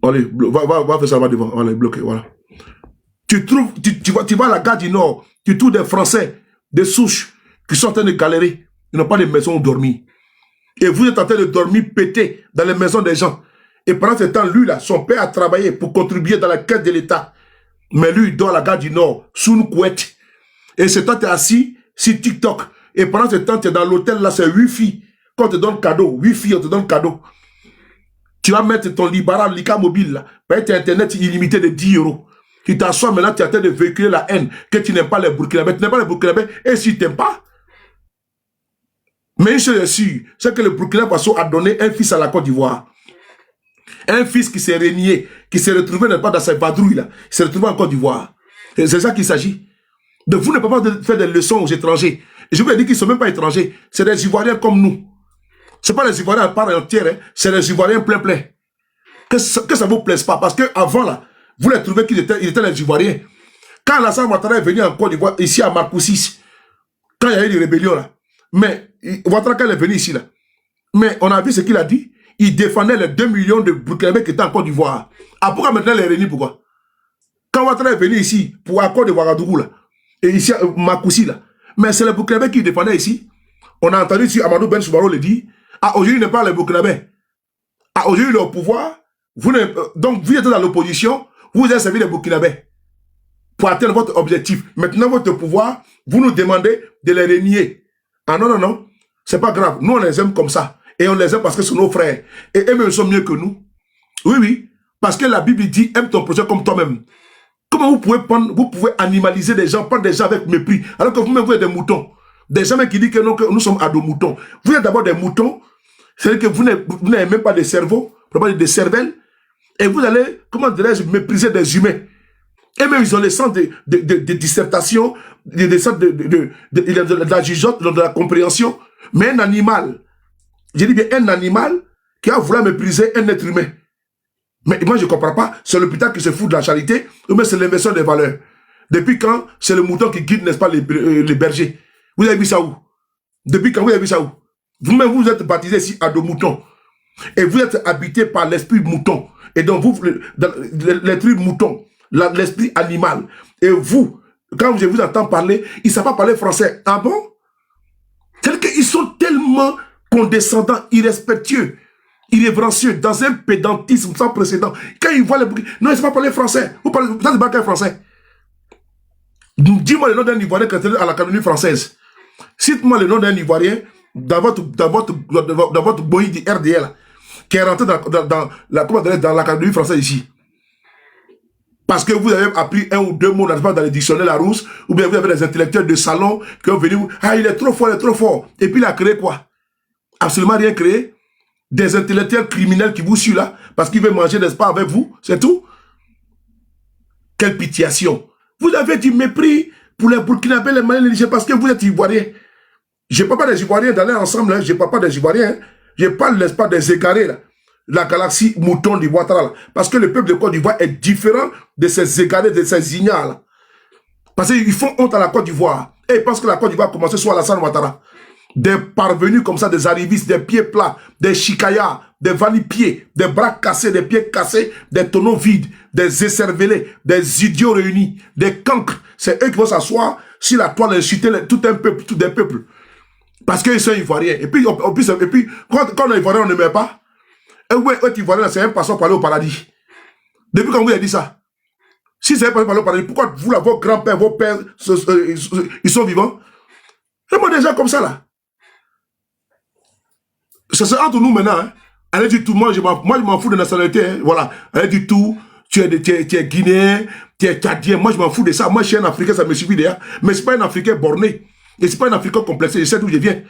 Allez, va faire ça là devant, on va les bloquer, voilà. Tu vas à la gare du Nord, tu trouves des Français, des souches, qui sont en train de galérer. Ils n'ont pas de maison où dormir. Et vous êtes en train de dormir pété dans les maisons des gens. Et pendant ce temps, lui, là, son père a travaillé pour contribuer dans la caisse de l'État. Mais lui, il dort à la gare du Nord, sous une couette. Et ce temps, tu es assis sur TikTok. Et pendant ce temps, tu es dans l'hôtel, là, c'est Wi-Fi. Quand on te donne cadeau, Wi-Fi, on te donne cadeau. Tu vas mettre ton Libara, Lika mobile, là. Tu as Internet illimité de 10 €. Tu t'assois maintenant, tu es en train de véhiculer la haine, que tu n'aimes pas les Burkinabés. Tu n'aimes pas les Burkinabés, et si tu n'aimes pas. Mais une chose est sûre, c'est que le Burkina Faso a donné un fils à la Côte d'Ivoire. Un fils qui s'est régné, qui s'est retrouvé dans sa vadrouille, là. Il s'est retrouvé en Côte d'Ivoire. C'est ça qu'il s'agit. Donc vous ne pouvez pas faire des leçons aux étrangers. Et je vous ai dit qu'ils ne sont même pas étrangers. C'est des Ivoiriens comme nous. Ce ne sont pas les Ivoiriens à part entière, hein. C'est les Ivoiriens plein. Que ça ne vous plaise pas. Parce qu'avant, là, vous les trouvez qu'ils étaient les Ivoiriens. Quand Alassane Ouattara est venu en Côte d'Ivoire, ici à Marcoussis, quand il y a eu des rébellions, là, mais Ouattara, quand il est venu ici, là, mais on a vu ce qu'il a dit. Il défendait les 2 millions de Burkinabés qui étaient en Côte d'Ivoire. Ah, pourquoi maintenant les réunit, pourquoi? Quand Ouattara est venu ici, pour la Côte de Ouagadougou, là, et ici à Makoussi, là, mais c'est les Burkinabés qui défendaient ici. On a entendu si Amadou Ben Soubaro le dit. Ah, aujourd'hui, il n'est pas les Burkinabés. Ah, aujourd'hui, il est au pouvoir. Donc, vous êtes dans l'opposition, vous avez servi les Burkinabés pour atteindre votre objectif. Maintenant, votre pouvoir, vous nous demandez de les régner. Ah non, c'est pas grave. Nous, on les aime comme ça. Et on les aime parce que c'est nos frères. Et eux-mêmes sont mieux que nous. Oui. Parce que la Bible dit, aime ton prochain comme toi-même. Comment vous pouvez animaliser des gens, prendre des gens avec mépris, alors que vous-même, vous êtes des moutons. Des gens qui disent que nous sommes à dos moutons. Vous êtes d'abord des moutons. C'est-à-dire que vous n'avez même pas de cerveau, probablement des cervelles. Et vous allez, comment dirais-je, mépriser des humains. Et même, ils ont les sens de dissertation, des sens de la jugeote, de la compréhension. Mais un animal, je dis bien un animal qui a voulu mépriser un être humain. Mais moi, je ne comprends pas. C'est l'hôpital qui se fout de la charité, ou bien c'est l'inversion des valeurs. Depuis quand c'est le mouton qui guide, n'est-ce pas, les bergers? Vous avez vu ça où? Depuis quand vous avez vu ça où? Vous-même, vous êtes baptisé ici à dos moutons. Et vous êtes habité par l'esprit mouton. Et donc, vous, l'esprit mouton, l'esprit animal. Et vous, quand je vous entends parler, ils ne savent pas parler français. Ah bon? C'est-à-dire qu'ils sont tellement condescendants, irrespectueux, irrévérencieux, dans un pédantisme sans précédent. Quand ils voient les... Non, ils ne savent pas parler français. Vous ne savez pas quel français. Dis-moi le nom d'un Ivoirien qui est à l'Académie française. Cite-moi le nom d'un Ivoirien dans votre boï du RDL qui est rentré dans l'Académie française ici. Parce que vous avez appris un ou deux mots dans les dictionnaires Larousse, ou bien vous avez des intellectuels de salon qui ont venu, ah, il est trop fort. Et puis il a créé quoi? Absolument rien créé. Des intellectuels criminels qui vous suivent là, parce qu'il veut manger, n'est-ce pas, avec vous, c'est tout. Quelle pitiation. Vous avez du mépris pour les Burkinabés, les Maliens, les Nigériens, parce que vous êtes Ivoiriens. Je ne parle pas des Ivoiriens d'aller ensemble, hein. Je ne parle pas des Ivoiriens. Hein. Je parle, n'est-ce pas, des égarés, là. La galaxie mouton du Ouattara. Parce que le peuple de Côte d'Ivoire est différent de ces égarés, de ces ignares, là. Parce qu'ils font honte à la Côte d'Ivoire. Et ils pensent que la Côte d'Ivoire a commencé sur Alassane Ouattara. Des parvenus comme ça, des arrivistes, des pieds plats, des chicayas, des valipieds, des bras cassés, des pieds cassés, des tonneaux vides, des écervelés, des idiots réunis, des cancres. C'est eux qui vont s'asseoir sur la toile et insulter tout un peuple, tout des peuples. Parce qu'ils sont ivoiriens. Et puis, quand on est ivoirien, on ne meurt pas. Et ouais, ivoirien, c'est un passeur pour aller au paradis. Depuis quand vous avez dit ça? Si c'est un passeur pour aller au paradis, pourquoi vous, là, vos grands-pères, vos pères, ils sont vivants? Et moi, des gens comme ça, là. Ça c'est entre nous maintenant. Hein. Allez du tout, moi je m'en fous de nationalité. Hein. Voilà. Allez du tout, tu es guinéen, tu es tchadien. Moi je m'en fous de ça. Moi je suis un Africain, ça me suffit déjà. Mais c'est pas un Africain borné. Et c'est pas un Africain complexé. Je sais d'où je viens.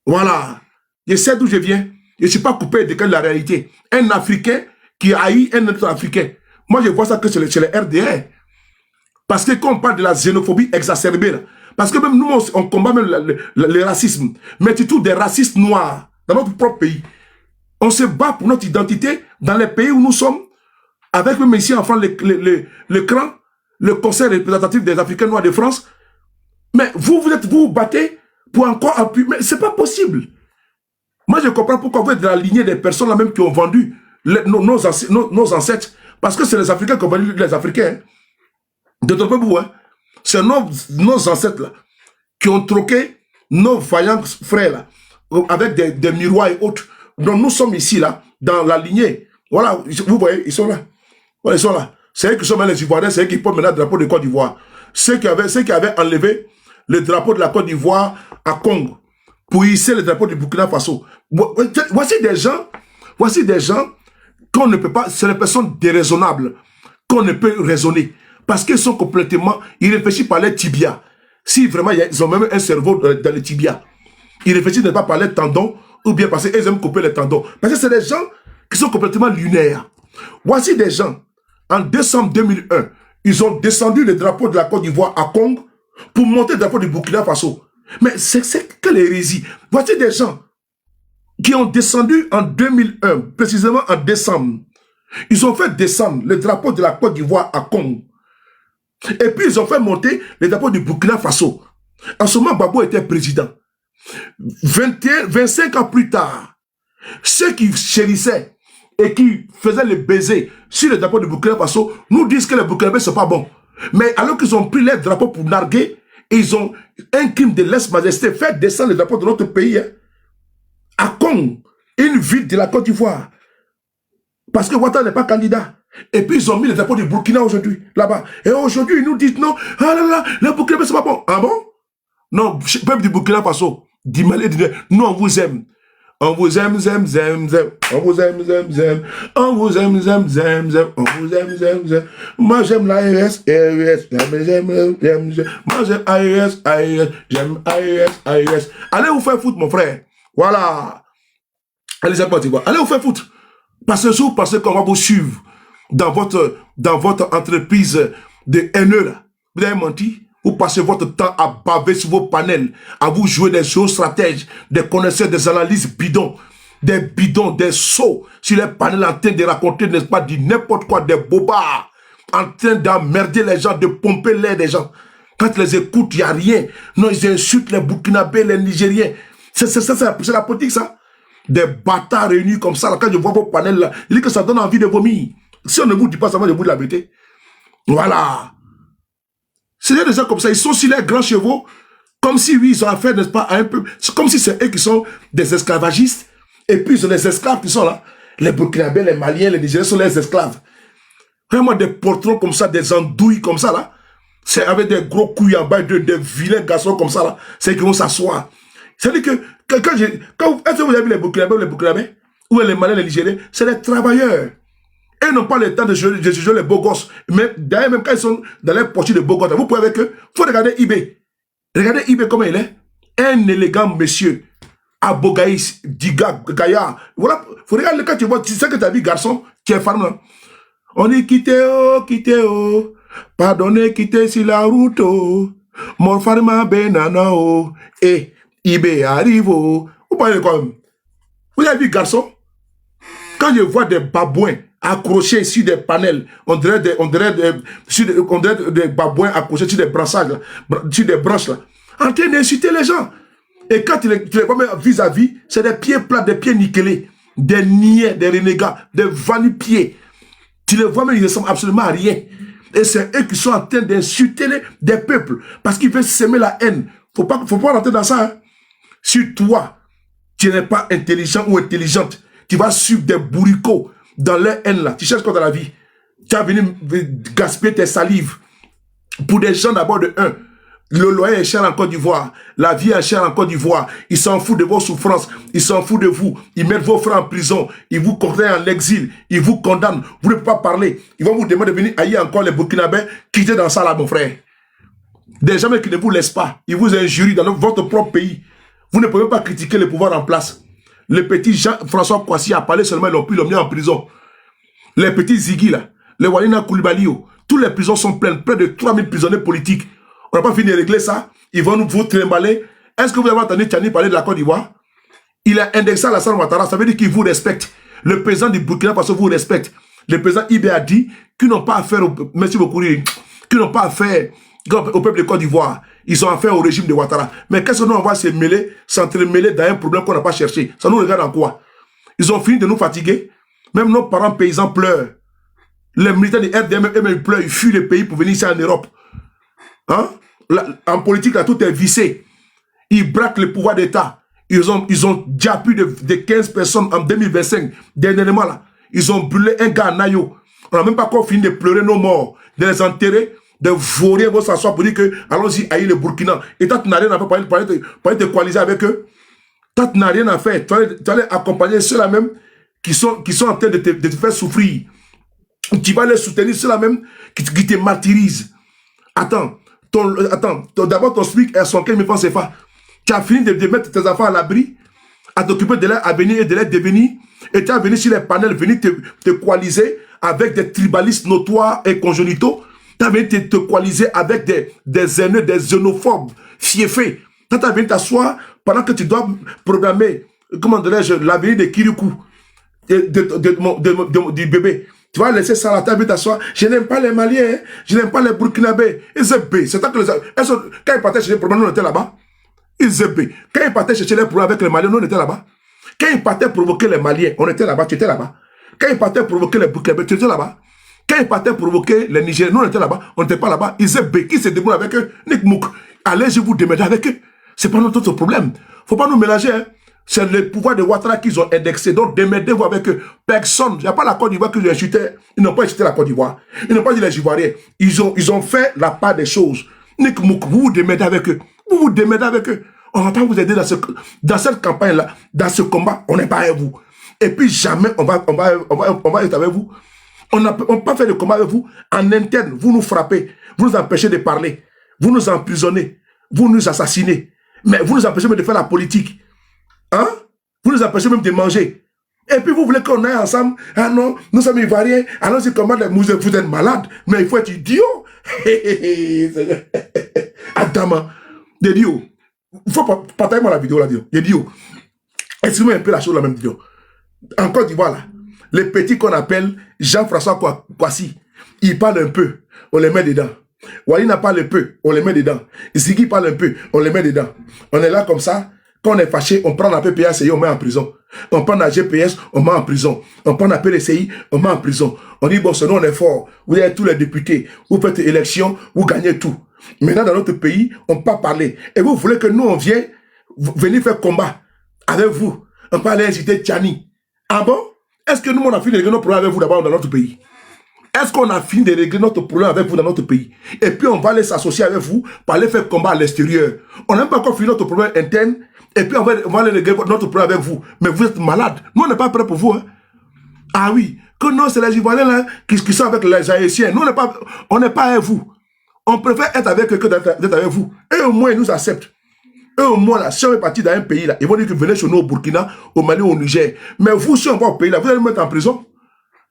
Voilà. Je sais d'où je viens. Je ne suis pas coupé de la réalité. Un Africain qui haït un autre Africain. Moi je vois ça que chez les RDR. Parce que quand on parle de la xénophobie exacerbée, là, parce que même nous on combat même le racisme. Mais c'est tout des racistes noirs. Dans notre propre pays. On se bat pour notre identité dans les pays où nous sommes, avec même ici en France, le CRAN, le Conseil représentatif des Africains Noirs de France. Mais vous vous battez pour encore appuyer. Mais c'est pas possible. Moi, je comprends pourquoi vous êtes dans la lignée des personnes là même qui ont vendu nos ancêtres. Parce que c'est les Africains qui ont vendu les Africains. Hein. Détrompez-vous, hein. C'est nos ancêtres là qui ont troqué nos vaillants frères là. Avec des miroirs et autres. Donc nous sommes ici, là, dans la lignée. Voilà, vous voyez, ils sont là. Voilà, ils sont là. C'est eux qui sont les Ivoiriens, c'est eux qui portent maintenant le drapeau de Côte d'Ivoire. Ceux qui avaient enlevé le drapeau de la Côte d'Ivoire à Congo pour hisser le drapeau du Burkina Faso. Voici des gens qu'on ne peut pas, c'est les personnes déraisonnables qu'on ne peut raisonner. Parce qu'ils sont complètement, ils réfléchissent par les tibias. Si vraiment, ils ont même un cerveau dans les tibias. Ils réfléchissent ne pas par les tendons ou bien parce qu'ils aiment couper les tendons. Parce que c'est des gens qui sont complètement lunaires. Voici des gens, en décembre 2001, ils ont descendu le drapeau de la Côte d'Ivoire à Congo pour monter le drapeau du Burkina Faso. Mais c'est quelle hérésie. Voici des gens qui ont descendu en 2001, précisément en décembre. Ils ont fait descendre le drapeau de la Côte d'Ivoire à Congo. Et puis ils ont fait monter le drapeau du Burkina Faso. En ce moment, Gbagbo était président. 25 ans plus tard, ceux qui chérissaient et qui faisaient le baiser sur le drapeau de Burkina Faso nous disent que les Burkinabés ne sont pas bons. Mais alors qu'ils ont pris les drapeaux pour narguer, ils ont un crime de lèse-majesté, fait descendre le drapeau de notre pays hein, à Congo, une ville de la Côte d'Ivoire. Parce que Ouattara n'est pas candidat. Et puis ils ont mis le drapeau du Burkina aujourd'hui, là-bas. Et aujourd'hui, ils nous disent non, ah là là, les Burkinabés ne sont pas bons. Ah bon? Non, peuple du Burkina Faso. Nous on vous aime. On vous aime, zem, zem, zem. On vous aime, zem, zem. On vous aime, zem, zem, zem. On vous aime, zem, zem. Moi j'aime l'AES, AES. J'aime. Moi j'aime AES, AES. J'aime AES, AES. Allez vous faire foutre, mon frère. Voilà. Allez, allez vous faire foutre. Parce qu'on va vous suivre dans votre entreprise de haineux là. Vous avez menti. Vous passez votre temps à baver sur vos panels, à vous jouer des géostratèges, des connaisseurs, des analyses bidons, des sots sur les panels en train de raconter, n'est-ce pas, du n'importe quoi, des bobards, en train d'emmerder les gens, de pomper l'air des gens. Quand ils les écoutent, il n'y a rien. Non, ils insultent les Burkinabés, les Nigériens. C'est la politique, ça. Des bâtards réunis comme ça, là, quand je vois vos panels, là, je dis que ça donne envie de vomir. Si on ne vous dit pas ça, va de vous de la bêter. Voilà. C'est des gens comme ça, ils sont sur les grands chevaux, comme si, oui, ils ont affaire, n'est-ce pas, à un peu. C'est comme si c'est eux qui sont des esclavagistes, et puis ils ont des esclaves qui sont là. Les Burkinabés, les Maliens, les Nigériens sont les esclaves. Vraiment des portrons comme ça, des andouilles comme ça, là. C'est avec des gros couilles en bas, des vilains garçons comme ça, là. C'est qui vont s'asseoir. C'est-à-dire que, est-ce que vous avez vu les Burkinabés, ou les Maliens, les Nigériens, c'est des travailleurs. Ils n'ont pas le temps de jouer les beaux gosses. Mais d'ailleurs, même quand ils sont dans les poches de beaux gosses, vous pouvez avec eux, il faut regarder eBay. Regardez eBay comment il est. Un élégant monsieur, Abogaïs, Diga, Gaïa. Voilà, il faut regarder quand tu vois, tu sais que tu as vu garçon, Tu es fan, non? On dit quittez, oh, pardonnez, quittez sur la route, oh, mon farma benana, oh, et Ibe arrive, oh. Vous parlez comme. Vous avez vu, garçon? Quand je vois des babouins accrochés sur des panels, on dirait des babouins accrochés sur des branchages, là, sur des branches, là, en train d'insulter les gens. Et quand tu les vois vis-à-vis, c'est des pieds plats, des pieds nickelés, des niais, des renégats, des vanu-pieds. Tu les vois, mais ils ne ressemblent absolument à rien. Et c'est eux qui sont en train d'insulter des peuples parce qu'ils veulent s'aimer la haine. Faut pas rentrer dans ça. Hein. Si toi, tu n'es pas intelligent ou intelligente, tu vas suivre des bourricots dans leur haine là. Tu cherches quoi dans la vie? Tu vas venir gaspiller tes salives pour des gens d'abord de un. Le loyer est cher en Côte d'Ivoire. La vie est chère en Côte d'Ivoire. Ils s'en foutent de vos souffrances. Ils s'en foutent de vous. Ils mettent vos frères en prison. Ils vous condamnent en exil. Ils vous condamnent. Vous ne pouvez pas parler. Ils vont vous demander de venir ailleurs encore les Burkinabés. Quittez dans ça là, mon frère. Des gens qui ne vous laissent pas. Ils vous injurient dans votre propre pays. Vous ne pouvez pas critiquer le pouvoir en place. Le petit Jean-François Kouassi a parlé seulement, ils l'ont pu l'emmener en prison. Les petits Ziggy là, les Walina Koulibaly, tous les prisons sont pleines. Près de 3000 prisonniers politiques. On n'a pas fini de régler ça. Ils vont nous vous trimballer. Est-ce que vous avez entendu Tchani parler de la Côte d'Ivoire? Il a indexé Alassane Ouattara. Ça veut dire qu'il vous respecte. Le président du Burkina Faso vous respecte. Le président Ibe a dit qu'ils n'ont pas affaire merci beaucoup, qu'ils n'ont pas affaire au peuple de Côte d'Ivoire. Ils ont affaire au régime de Ouattara. Mais qu'est-ce que nous on va se mêler, s'entremêler dans un problème qu'on n'a pas cherché? Ça nous regarde en quoi? Ils ont fini de nous fatiguer. Même nos parents paysans pleurent. Les militaires de RDM ils pleurent. Ils fuient le pays pour venir ici en Europe. Hein? En politique, là, tout est vissé. Ils braquent le pouvoir d'État. Ils ont déjà plus de 15 personnes en 2025. Dernièrement, là, ils ont brûlé un gars à Nayo. On n'a même pas encore fini de pleurer nos morts, de les enterrer, de vauriens vont s'asseoir pour dire que allons-y, aïe le Burkina. Et toi, tu n'as rien à faire pour aller te coaliser avec eux. Toi, tu n'as rien à faire. Tu vas aller accompagner ceux-là même qui sont en train de te faire souffrir. Tu vas les soutenir, ceux-là même qui te martyrisent. Attends, d'abord ton SMIC est à 75 000 francs CFA. Tu as fini de mettre tes enfants à l'abri, à t'occuper de leur avenir et de leur devenir, et tu as venu sur les panels, venir te coaliser avec des tribalistes notoires et congénitaux. Tu as venu te coaliser avec des haineux, des xénophobes, fiefés. Tu as venu t'asseoir pendant que tu dois programmer, comment dirais-je, l'avenir de Kirikou, du bébé. Tu vas laisser ça là, tu as vu t'asseoir. Je n'aime pas les Maliens, hein. Je n'aime pas les Burkinabés. Ils étaient c'est tant que quand ils partaient chercher les problèmes, nous on était là-bas. Ils étaient quand ils partaient chercher les problèmes avec les Maliens, nous on était là-bas. Quand ils partaient provoquer les Maliens, on était là-bas, tu étais là-bas. Quand ils partaient provoquer les Burkinabés, tu étais là-bas. Quand ils partaient provoquer les Nigériens, nous on était là-bas, on n'était pas là-bas. Ils étaient qui se débrouillent avec eux, Nick Mouk. Allez, je vous démêler avec eux. C'est pas notre problème. Faut pas nous mélanger, hein. C'est le pouvoir de Ouattara qu'ils ont indexé. Donc, démerdez-vous avec eux. Personne. Il n'y a pas la Côte d'Ivoire qu'ils ont insulté. Ils n'ont pas insulté la Côte d'Ivoire. Ils n'ont pas dit les Ivoiriens. Ils ont fait la part des choses. Nick Mouk, vous vous démerdez avec eux. Vous vous démerdez avec eux. On va pas vous aider dans cette campagne-là, dans ce combat. On n'est pas avec vous. Et puis, jamais on va être avec vous. On n'a pas fait de combat avec vous. En interne, vous nous frappez. Vous nous empêchez de parler. Vous nous emprisonnez. Vous nous assassinez. Mais vous nous empêchez même de faire la politique. Hein? Vous nous empêchez même de manger. Et puis vous voulez qu'on aille ensemble. Ah non, nous sommes Ivoiriens. Allons-y combattre. Vous êtes malades. Mais il faut être idiot. Adama. Idiot. Il faut partager moi la vidéo là. Idiot. Exprimez un peu la chose dans la même vidéo. En Côte d'Ivoire là, les petits qu'on appelle Jean-François Kouassi, ils parlent un peu. On les met dedans. Walina parle un peu. On les met dedans. Ziggy parle un peu. On les met dedans. On est là comme ça. Quand on est fâché, on prend la PPACI, on met en prison. On prend la GPS, on met en prison. On prend la PLCI, on met en prison. On dit, bon, ce nom, on est fort. Vous êtes tous les députés. Vous faites élection, vous gagnez tout. Maintenant, dans notre pays, on ne peut pas parler. Et vous voulez que nous, on vienne venir faire combat avec vous. On peut aller inciter Tchani. Ah bon? Est-ce que nous, on a fini de régler nos problèmes avec vous d'abord dans notre pays? Est-ce qu'on a fini de régler notre problème avec vous dans notre pays? Et puis, on va aller s'associer avec vous pour aller faire combat à l'extérieur. On n'a pas encore fini notre problème interne. Et puis, on va aller régler notre problème avec vous. Mais vous êtes malade. Nous, on n'est pas prêts pour vous. Hein? Ah oui. Que non, c'est les Ivoiriens là, qui sont avec les Haïtiens. Nous, on n'est pas avec vous. On préfère être avec eux que d'être avec vous. Eux, au moins, ils nous acceptent. Eux, au moins, là, si on est parti dans un pays, là, ils vont dire que venez chez nous au Burkina, au Mali, au Niger. Mais vous, si on va au pays, là, vous allez nous mettre en prison.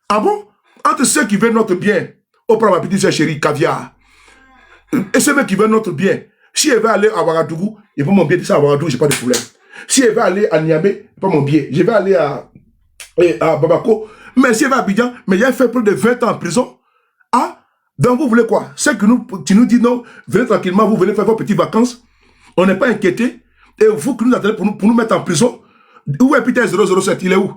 Ah bon? Entre ceux qui veulent notre bien, au prend ma petite soeur chérie, caviar, et ceux qui veulent notre bien, si elle veut aller à Ouagadougou, il faut mon bien, ça à Ouagadougou, j'ai pas de problème. Si elle veut aller à Niamey, pas mon bien. Je vais aller à Bamako, mais si elle va à Abidjan, mais il a fait plus de 20 ans en prison. Ah, donc vous voulez quoi? C'est que tu nous dis non, venez tranquillement, vous venez faire vos petites vacances, on n'est pas inquiété, et vous qui nous attendez pour nous mettre en prison. Où est Peter 007? Il est où?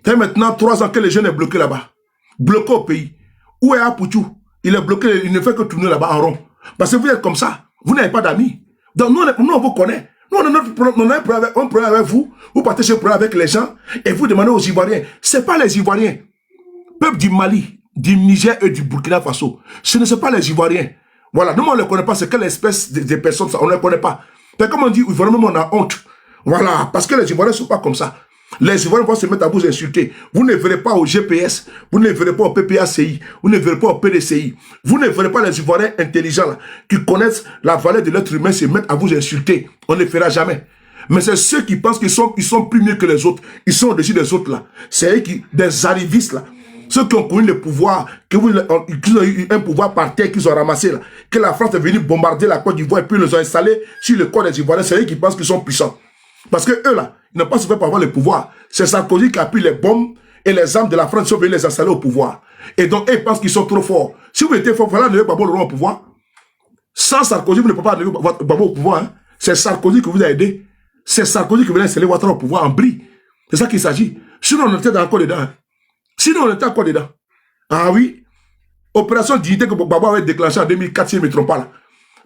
Ça fait maintenant 3 ans que les jeunes est bloqué là-bas. Bloqué au pays. Où est Apouchou? Il est bloqué, il ne fait que tourner là-bas en rond. Parce que vous êtes comme ça, vous n'avez pas d'amis. Donc nous, on vous connaît. Nous, on a un problème avec vous. Vous partagez ce problème avec les gens et vous demandez aux Ivoiriens. Ce n'est pas les Ivoiriens. Peuple du Mali, du Niger et du Burkina Faso. Ce ne sont pas les Ivoiriens. Voilà, nous, on ne les connaît pas. C'est quelle espèce de personnes ça? On ne les connaît pas. Mais comme on dit, vraiment, on a honte. Voilà, parce que les Ivoiriens ne sont pas comme ça. Les Ivoiriens vont se mettre à vous insulter. Vous ne verrez pas au GPS, vous ne verrez pas au PPACI, vous ne verrez pas au PDCI. Vous ne verrez pas les Ivoiriens intelligents là, qui connaissent la valeur de l'être humain se mettre à vous insulter. On ne le fera jamais. Mais c'est ceux qui pensent qu'ils sont plus mieux que les autres. Ils sont au-dessus des autres là. C'est eux qui, des arrivistes là. Ceux qui ont connu le pouvoir, qui ont eu un pouvoir par terre qu'ils ont ramassé là. Que la France est venue bombarder la Côte d'Ivoire et puis ils les ont installés sur le corps des Ivoiriens. C'est eux qui pensent qu'ils sont puissants. Parce que eux là, ils n'ont pas souffert pour avoir le pouvoir. C'est Sarkozy qui a pris les bombes et les armes de la France sont venus les installer au pouvoir. Et donc, eux, ils pensent qu'ils sont trop forts. Si vous étiez fort, voilà, ne pas le au pouvoir. Sans Sarkozy, vous ne pouvez pas arriver au pouvoir. Hein. C'est Sarkozy qui vous a aidé. C'est Sarkozy qui venait installer Ouattara au pouvoir en brie. C'est ça qu'il s'agit. Sinon, on était encore dedans. Hein. Sinon, on était encore dedans. Ah oui. Opération Dignité que Baba avait déclenchée en 2004, si je ne me trompe pas. Là.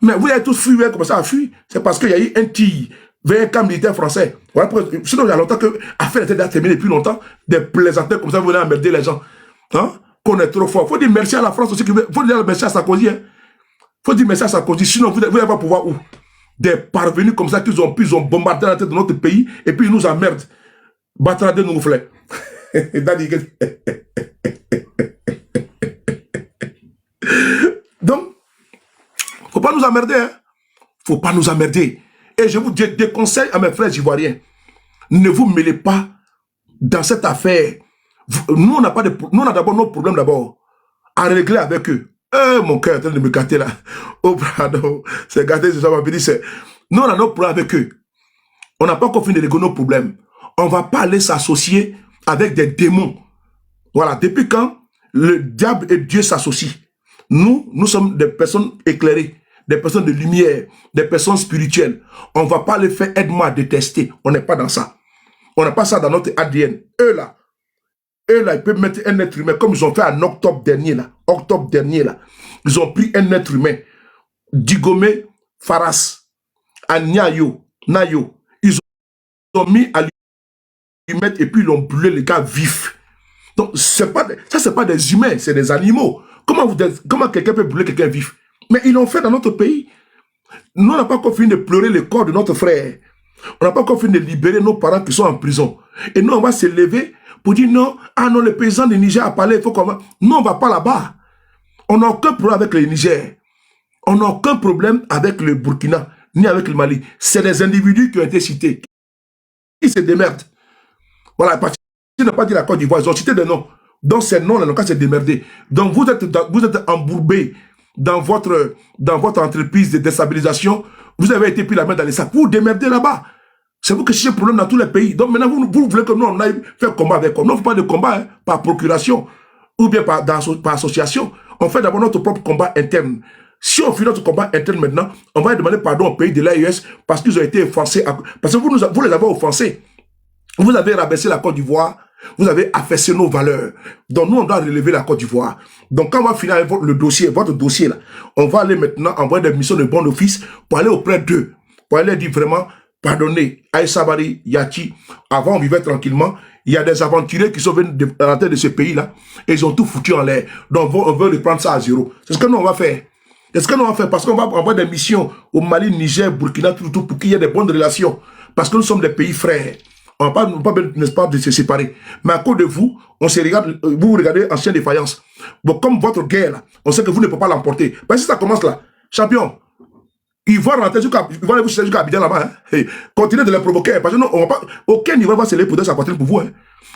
Mais vous avez tous fui, vous avez commencé à fuir. C'est parce qu'il y a eu un tir vers un camp militaire français. Voilà, sinon, il y a longtemps que l'affaire était déjà terminée depuis longtemps. Des plaisanteurs comme ça, vous venez emmerder les gens. Hein? Qu'on est trop fort. Il faut dire merci à la France aussi. Il faut dire merci à Sarkozy. Il faut dire merci à Sarkozy. Sinon, vous n'allez pas pouvoir où? Des parvenus comme ça qu'ils ont pu, ils ont bombardé la tête de notre pays et puis ils nous emmerdent. Battra de nous fleurs. Donc, faut pas nous emmerder. Hein? Faut pas nous emmerder. Et je vous déconseille à mes frères ivoiriens, ne vous mêlez pas dans cette affaire. Nous, on a d'abord nos problèmes d'abord à régler avec eux. Mon cœur est en train de me gâter là. Oh, pardon, c'est gâté, c'est ça, ma vie. Nous, on a nos problèmes avec eux. On n'a pas encore fini de régler nos problèmes. On ne va pas aller s'associer avec des démons. Voilà, depuis quand le diable et Dieu s'associent? Nous sommes des personnes éclairées, des personnes de lumière, des personnes spirituelles. On ne va pas les faire aide-moi à détester. On n'est pas dans ça. On n'a pas ça dans notre ADN. Eux là, ils peuvent mettre un être humain comme ils ont fait en octobre dernier là. Ils ont pris un être humain, Digomé Faras, à Nayo. Ils ont mis à lui mettre et puis ils l'ont brûlé les gars vifs. Donc ça c'est pas des humains, c'est des animaux. Comment quelqu'un peut brûler quelqu'un vif? Mais ils l'ont fait dans notre pays. Nous, on n'a pas encore fini de pleurer le corps de notre frère. On n'a pas encore fini de libérer nos parents qui sont en prison. Et nous, on va se lever pour dire non, ah non, le paysan du Niger a parlé, il faut qu'on va... Non, on ne va pas là-bas. On n'a aucun problème avec le Niger. On n'a aucun problème avec le Burkina, ni avec le Mali. C'est des individus qui ont été cités. Ils se démerdent. Voilà, parce qu'ils n'ont pas dit la Côte d'Ivoire, ils ont cité des noms. Donc ces noms-là n'ont qu'à se démerder. Donc vous êtes embourbés dans votre entreprise de déstabilisation. Vous avez été pris la main dans les sacs. Vous démerdez là-bas. C'est vous qui cherchez problème dans tous les pays. Donc maintenant, vous voulez que nous, on aille faire combat avec eux. Non, on ne fait pas de combat hein, par procuration ou bien par association. On fait d'abord notre propre combat interne. Si on finit notre combat interne maintenant, on va demander pardon au pays de l'AES parce qu'ils ont été offensés. Parce que vous les avez offensés. Vous avez rabaissé la Côte d'Ivoire. Vous avez affaissé nos valeurs. Donc nous, on doit relever la Côte d'Ivoire. Donc quand on va finir avec votre dossier là, on va aller maintenant envoyer des missions de bon office pour aller auprès d'eux. Pour aller dire vraiment, pardonnez, Aïssa Bari, Yati, avant on vivait tranquillement. Il y a des aventuriers qui sont venus à la tête de ce pays-là et ils ont tout foutu en l'air. Donc on veut reprendre ça à zéro. C'est ce que nous on va faire. C'est ce que nous on va faire parce qu'on va envoyer des missions au Mali, Niger, Burkina, tout pour qu'il y ait des bonnes relations. Parce que nous sommes des pays frères. On n'a pas, n'est-ce pas, de se séparer. Mais à cause de vous, on se regarde, vous regardez en chien de défaillance. Bon, comme votre guerre, là, on sait que vous ne pouvez pas l'emporter. Parce que si ça commence là, champion, Ils vont rentrer jusqu'à Abidjan là-bas. Hein. Hey, continuez de les provoquer. Parce que nous, on va pas, aucun niveau va se lever pour donner sa poitrine pour vous. Hein.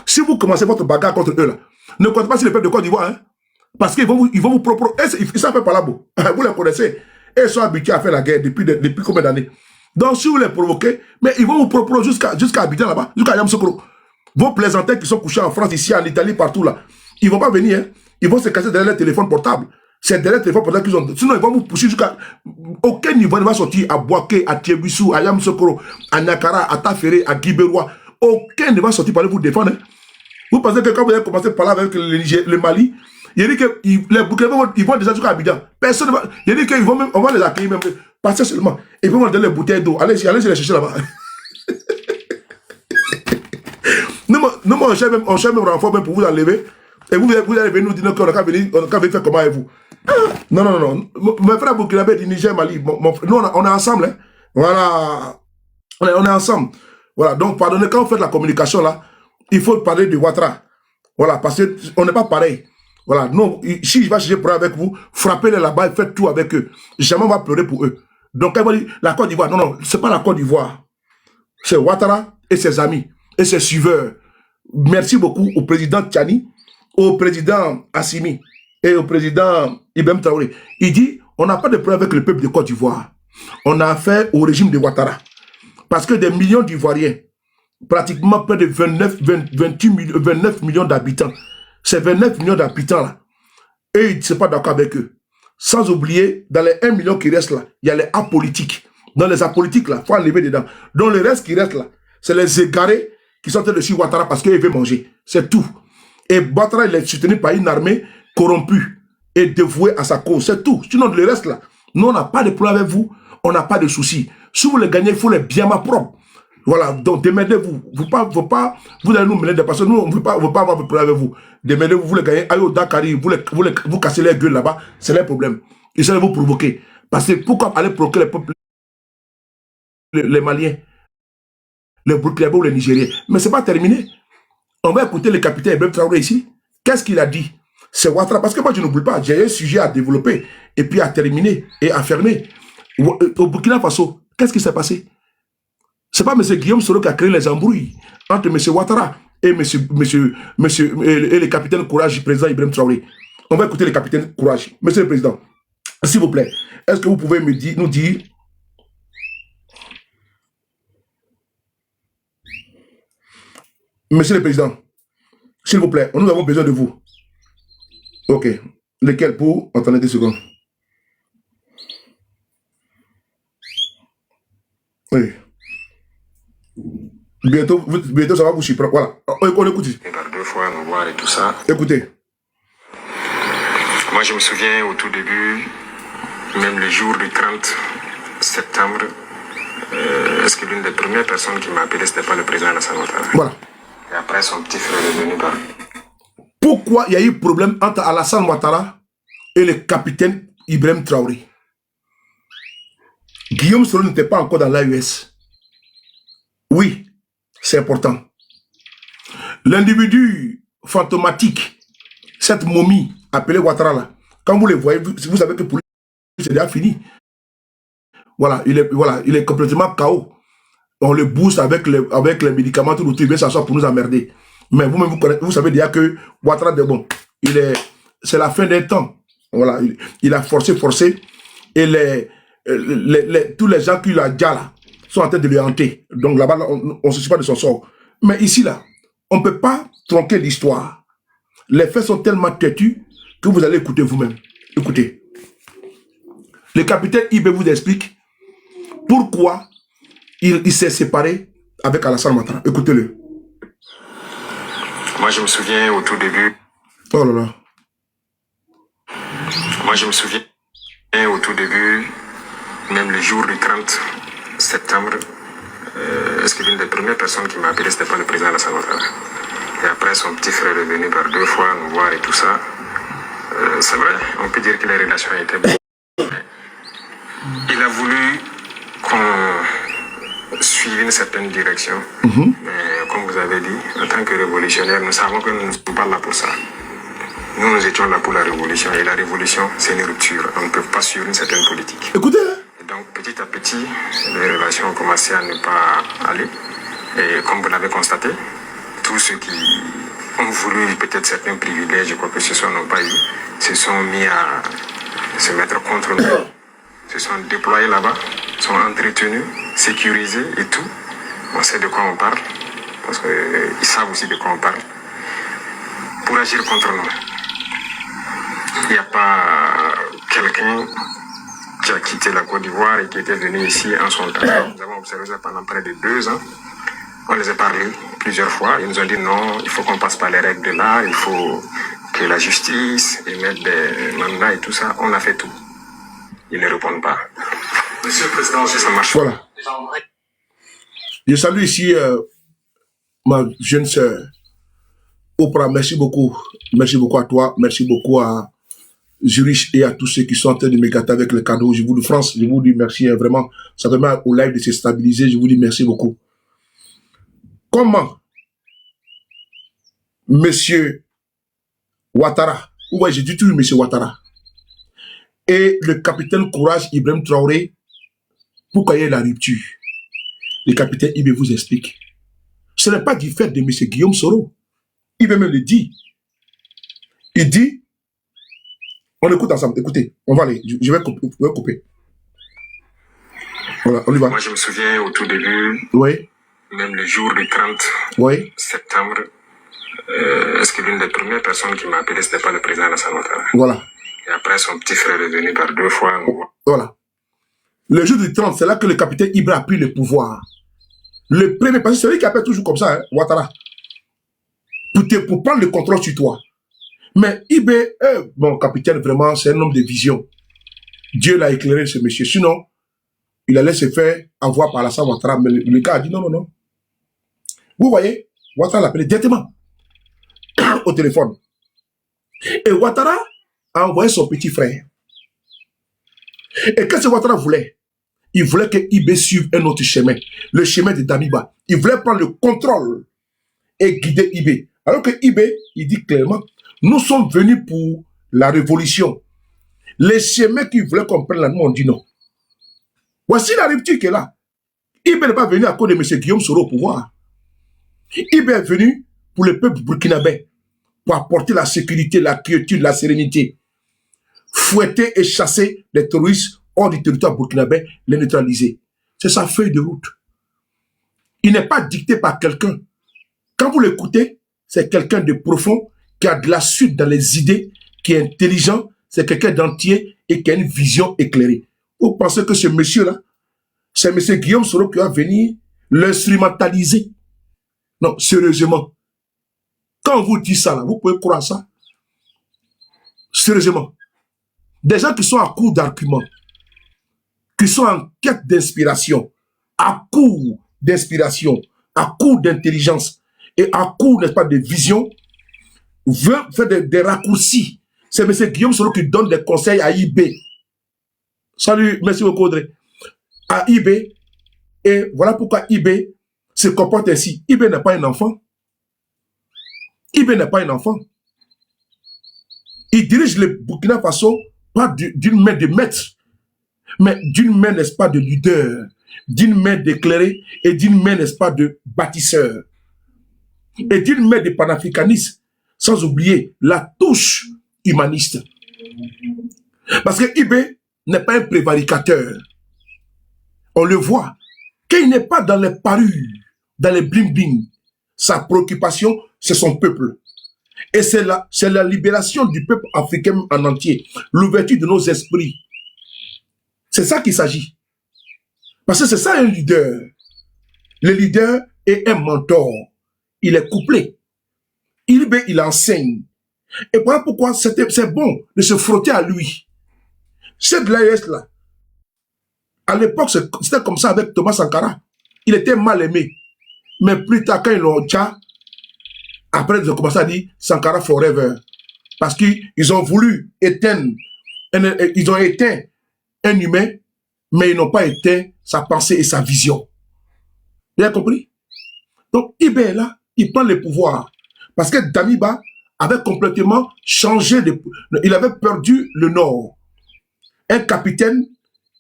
Si vous commencez votre bagarre contre eux, là, ne comptez pas sur le peuple de Côte d'Ivoire. Hein. Parce qu'ils vont vous proposer. Ils savent pas là beau. Vous les connaissez. Et ils sont habitués à faire la guerre depuis combien d'années. Donc si vous les provoquez, mais ils vont vous proposer jusqu'à Abidjan là-bas, jusqu'à Yamoussoukro. Vos plaisantins qui sont couchés en France, ici, en Italie, partout là, ils vont pas venir. Hein. Ils vont se casser derrière les téléphones portables. C'est derrière les téléphones portables qu'ils ont. Sinon, ils vont vous pousser jusqu'à. Aucun niveau ne va sortir à Boaké, à Thiébissou, à Yamoussoukro, à Niakara, à Taféré, à Guibérois. Aucun ne va sortir pour aller vous défendre. Hein. Vous pensez que quand vous avez commencé par là avec le Mali, il a dit que les Burkinabés ils vont déjà jusqu'à Abidjan. Personne ne va. Il a dit qu'on va même, on va les accueillir même. Passer seulement. Et puis on va donner les bouteilles d'eau. Allez les chercher là-bas. nous, on cherche même renfort même pour vous enlever. Et vous allez venir nous dire qu'on a qu'à venir faire comment avec vous. Non. Mes frères burkinabés du Niger, Mali, nous on est ensemble. Hein. Voilà. On est ensemble. Voilà. Donc, pardonnez, quand vous faites la communication là, il faut parler de Ouattara. Voilà. Parce qu'on n'est pas pareil. Voilà. Non, si je vais chercher pour avec vous, frappez-les là-bas et faites tout avec eux. Jamais on va pleurer pour eux. Donc, quand ils vont dire la Côte d'Ivoire, non, c'est pas la Côte d'Ivoire. C'est Ouattara et ses amis et ses suiveurs. Merci beaucoup au président Tchani, au président Assimi et au président Ibrahim Traoré. Il dit, on n'a pas de problème avec le peuple de Côte d'Ivoire. On a affaire au régime de Ouattara. Parce que des millions d'Ivoiriens, pratiquement près de 29 millions d'habitants, ces 29 millions d'habitants là, et ils ne sont pas d'accord avec eux. Sans oublier, dans les 1 million qui restent là, il y a les apolitiques. Dans les apolitiques là, il faut enlever dedans. Donc le reste qui reste là, c'est les égarés qui sont de suivre Ouattara parce qu'ils veulent manger. C'est tout. Et Ouattara, il est soutenu par une armée corrompue et dévouée à sa cause. C'est tout. Sinon, le reste là, nous, on n'a pas de problème avec vous. On n'a pas de soucis. Si vous les gagnez, il faut les bien ma propre. Voilà, donc démerdez-vous. Vous allez nous mêler parce que nous, on ne veut pas avoir de problème avec vous. Démerdez-vous, vous les gagnez. Allez au Dakari, vous cassez les gueules là-bas, c'est leur problème. Ils allaient vous provoquer. Parce que pourquoi aller provoquer les peuples, les Maliens, les Burkinabés ou les Nigériens? Mais ce n'est pas terminé. On va écouter le capitaine Ibrahim Traoré ici. Qu'est-ce qu'il a dit? C'est Ouattara. Parce que moi, je n'oublie pas, j'ai un sujet à développer et puis à terminer et à fermer. Au Burkina Faso, qu'est-ce qui s'est passé? Ce n'est pas M. Guillaume Soro qui a créé les embrouilles entre M. Ouattara et le capitaine Courage, président Ibrahim Traoré. On va écouter le capitaine Courage. Monsieur le Président, s'il vous plaît, est-ce que vous pouvez nous dire Monsieur le Président, s'il vous plaît, nous avons besoin de vous. Ok. Lequel pour? Attendez 2 secondes. Oui. Bientôt, ça va vous chiffrer. Voilà. On écoute. Par 2 fois, nous voir et tout ça. Écoutez. Moi, je me souviens au tout début, même le jour du 30 septembre, est-ce que l'une des premières personnes qui m'a appelé, ce n'était pas le président Alassane Ouattara? Voilà. Et après, son petit frère est venu par... Pourquoi il y a eu problème entre Alassane Ouattara et le capitaine Ibrahim Traoré? Guillaume Soro n'était pas encore dans l'AES. Oui, c'est important. L'individu fantomatique, cette momie appelée Ouattara là, quand vous le voyez, vous savez que pour lui, c'est déjà fini. Voilà, il est complètement KO. On le booste avec les médicaments, tout le truc, ça sort pour nous emmerder. Mais vous-même, vous savez déjà que Ouattara, bon, c'est la fin des temps. Voilà, il a forcé. Et tous les gens qui l'ont déjà là, sont en train de le hanter. Donc là-bas, on ne se suit pas de son sort. Mais ici, là, on ne peut pas tronquer l'histoire. Les faits sont tellement têtus que vous allez écouter vous-même. Écoutez. Le capitaine Ibé vous explique pourquoi il s'est séparé avec Alassane Ouattara. Écoutez-le. Moi, je me souviens au tout début. Oh là là. Moi, je me souviens au tout début, même le jour du 30 septembre, est-ce que l'une des premières personnes qui m'a appelé, ce n'était pas le président Alassane Ouattara? Et après, son petit frère est venu par 2 fois nous voir et tout ça. C'est vrai, on peut dire que les relations étaient bonnes. Il a voulu qu'on suive une certaine direction. Mais comme vous avez dit, en tant que révolutionnaire, nous savons que nous ne sommes pas là pour ça. Nous étions là pour la révolution. Et la révolution, c'est une rupture. On ne peut pas suivre une certaine politique. Écoutez. Et Donc petit à petit, les relations ont commencé à ne pas aller. Et comme vous l'avez constaté, tous ceux qui ont voulu peut-être certains privilèges, quoi que ce soit, n'ont pas eu, se sont mis à se mettre contre nous, se sont déployés là-bas, sont entretenus, sécurisés et tout. On sait de quoi on parle, parce qu'ils savent aussi de quoi on parle, pour agir contre nous. Il n'y a pas quelqu'un qui a quitté la Côte d'Ivoire et qui était venu ici en son temps. Nous avons observé ça pendant près de 2 ans. On les a parlé plusieurs fois. Ils nous ont dit non, il faut qu'on passe par les règles de l'art, il faut que la justice émette des mandats et tout ça. On a fait tout. Ils ne répondent pas. Monsieur le Président, ça marche. Voilà. Je salue ici ma jeune sœur. Oprah, merci beaucoup. Merci beaucoup à toi. Merci beaucoup à Zurich et à tous ceux qui sont en train de me gâter avec le cadeau. Je vous dis France, je vous dis merci vraiment. Ça permet au live de se stabiliser. Je vous dis merci beaucoup. Comment Monsieur Ouattara, ouais, j'ai dit tout Monsieur Ouattara, et le capitaine Courage Ibrahim Traoré, pourquoi il y a la rupture? Le capitaine Ibé vous explique. Ce n'est pas du fait de Monsieur Guillaume Soro. Ibé me le dit. Il dit, on écoute ensemble, écoutez, on va aller, je vais couper. Voilà, on y va. Moi, je me souviens au tout début, oui. Même le jour du 30 oui. septembre, est-ce que l'une des premières personnes qui m'a appelé, ce n'était pas le président Alassane Ouattara? Voilà. Et après, son petit frère est venu par 2 fois. Voilà. Le jour du 30, c'est là que le capitaine Ibra a pris le pouvoir. Le premier, parce que c'est lui qui appelle toujours comme ça, hein, Ouattara, pour prendre le contrôle sur toi. Mais Ibé, bon, capitaine, vraiment, c'est un homme de vision. Dieu l'a éclairé, ce monsieur. Sinon, il allait se faire avoir par Alassane Ouattara. Mais le gars a dit non, non, non. Vous voyez, Ouattara l'a appelé directement au téléphone. Et Ouattara a envoyé son petit frère. Et qu'est-ce que Ouattara voulait? Il voulait que Ibé suive un autre chemin, le chemin de Damiba. Il voulait prendre le contrôle et guider Ibé. Alors que Ibé, il dit clairement, nous sommes venus pour la révolution. Les chemins qu'il voulait qu'on prenne là, nous on dit non. Voici la rupture qui est là. Ibé n'est pas venu à cause de M. Guillaume Soro au pouvoir. Ibé est venu pour le peuple burkinabé, pour apporter la sécurité, la quiétude, la sérénité. Fouetter et chasser les terroristes hors du territoire burkinabé, les neutraliser. C'est sa feuille de route. Il n'est pas dicté par quelqu'un. Quand vous l'écoutez, c'est quelqu'un de profond, qui a de la suite dans les idées, qui est intelligent, c'est quelqu'un d'entier et qui a une vision éclairée. Vous pensez que ce monsieur-là, c'est M. Guillaume Soro qui va venir l'instrumentaliser? Non, sérieusement. Quand on vous dit ça, là, vous pouvez croire ça? Sérieusement. Des gens qui sont à court d'arguments, qui sont en quête d'inspiration, à court d'inspiration, à court d'intelligence et à court, n'est-ce pas, de vision, veut faire des raccourcis. C'est M. Guillaume Soro qui donne des conseils à IB. Salut, merci beaucoup Audrey. À IB, et voilà pourquoi IB se comporte ainsi. IB n'est pas un enfant. IB n'est pas un enfant. Il dirige le Burkina Faso pas d'une main de maître, mais d'une main, n'est-ce pas, de leader, d'une main d'éclairé et d'une main, n'est-ce pas, de bâtisseur. Et d'une main de panafricaniste, sans oublier la touche humaniste. Parce que IB n'est pas un prévaricateur. On le voit. Qu'il n'est pas dans les parures, dans les bling-bling. Sa préoccupation, c'est son peuple. Et c'est la libération du peuple africain en entier. L'ouverture de nos esprits. C'est ça qu'il s'agit. Parce que c'est ça un leader. Le leader est un mentor. Il est couplé. Il enseigne. Et voilà pourquoi c'est bon de se frotter à lui. Cette l'AES là, à l'époque, c'était comme ça avec Thomas Sankara. Il était mal aimé. Mais plus tard, quand ils l'ont tcha, après, ils ont commencé à dire Sankara forever. Parce qu'ils ont voulu éteindre, ils ont éteint un humain, mais ils n'ont pas éteint sa pensée et sa vision. Vous avez compris? Donc, Ibé est là, il prend le pouvoir. Parce que Damiba avait complètement changé, il avait perdu le nord. Un capitaine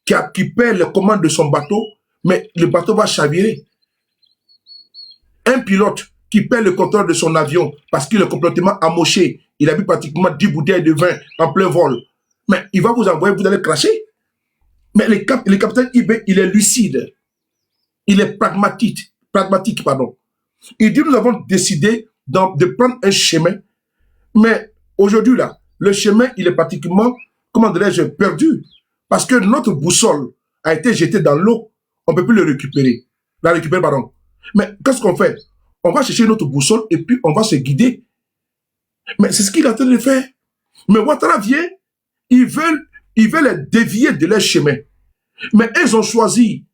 qui perd les commandes de son bateau, mais le bateau va chavirer. Un pilote qui perd le contrôle de son avion parce qu'il est complètement amoché, il a bu pratiquement 10 bouteilles de vin en plein vol, mais il va vous envoyer, vous allez cracher. Mais le capitaine IB, il est lucide, il est pragmatique, pardon. Il dit, nous avons décidé de prendre un chemin, mais aujourd'hui, là, le chemin, il est pratiquement, comment dirais-je, perdu. Parce que notre boussole a été jetée dans l'eau. On ne peut plus la récupérer. Mais qu'est-ce qu'on fait? On va chercher notre boussole et puis on va se guider. Mais c'est ce qu'il est en train de faire. Mais Ouattara vient, ils veulent les dévier de leur chemin. Mais ils ont choisi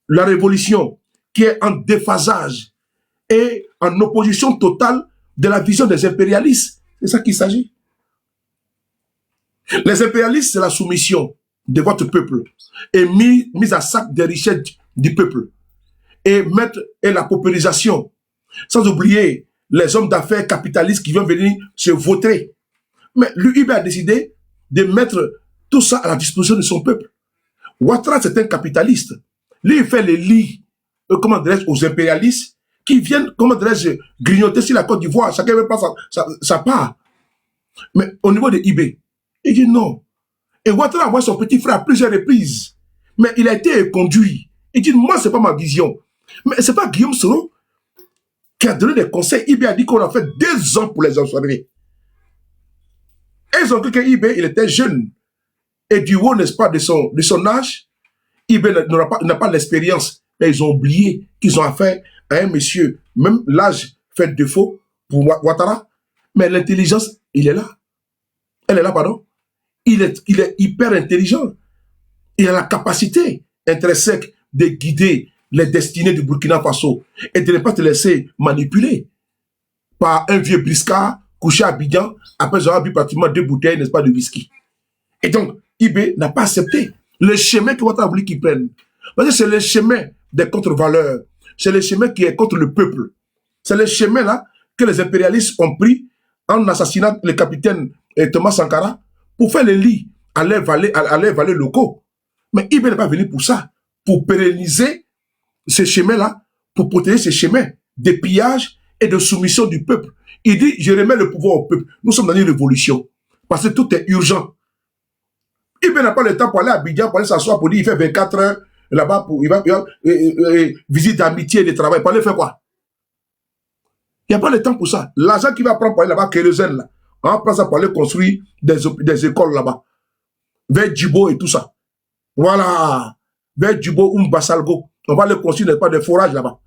la révolution qui est en déphasage et en opposition totale de la vision des impérialistes. C'est ça qu'il s'agit. Les impérialistes, c'est la soumission de votre peuple et mise à sac des richesses du peuple et la paupérisation. Sans oublier les hommes d'affaires capitalistes qui vont venir se vautrer. Mais l'UIB a décidé de mettre tout ça à la disposition de son peuple. Ouattara, c'est un capitaliste. Lui, il fait les lits, comment dirais-je, aux impérialistes qui viennent, comment dirais-je, grignoter sur la Côte d'Ivoire. Chacun veut pas sa part. Mais au niveau de IB, il dit non. Et Ouattara voit son petit frère à plusieurs reprises. Mais il a été conduit. Il dit, moi, c'est pas ma vision. Mais c'est pas Guillaume Soro qui a donné des conseils. IB a dit qu'on a fait 2 ans pour les observer. Et ils ont cru que IB, il était jeune. Et du haut, n'est-ce pas, de son âge, IB n'a pas l'expérience. Mais ils ont oublié qu'ils ont affaire à un monsieur. Même l'âge fait défaut pour Ouattara. Mais l'intelligence, il est là. Elle est là, pardon. Il est hyper intelligent. Il a la capacité intrinsèque de guider les destinées du Burkina Faso et de ne pas te laisser manipuler par un vieux briscard couché à Abidjan après avoir bu pratiquement 2 bouteilles, n'est-ce pas, de whisky. Et donc, IB n'a pas accepté le chemin que Ouattara voulu qu'il prenne. Parce que c'est le chemin des contre-valeurs. C'est le chemin qui est contre le peuple. C'est le chemin là que les impérialistes ont pris en assassinant le capitaine Thomas Sankara pour faire le lit à leurs valets locaux. Mais IB n'est pas venu pour ça, pour pérenniser ce chemin-là, pour protéger ce chemin de pillage et de soumission du peuple. Il dit, je remets le pouvoir au peuple. Nous sommes dans une révolution, parce que tout est urgent. IB n'a pas le temps pour aller à Abidjan, pour aller s'asseoir, pour dire, il fait 24 heures là-bas, il va visite d'amitié et de travail. Pour aller faire quoi? Il n'y a pas le temps pour ça. L'argent qu'il va prendre pour aller là-bas, kérosène, là, on va prendre ça pour aller construire des écoles là-bas. Vers Djibo et tout ça. Voilà. Vers Djibo ou Bassalgo. On va aller construire des forages là-bas.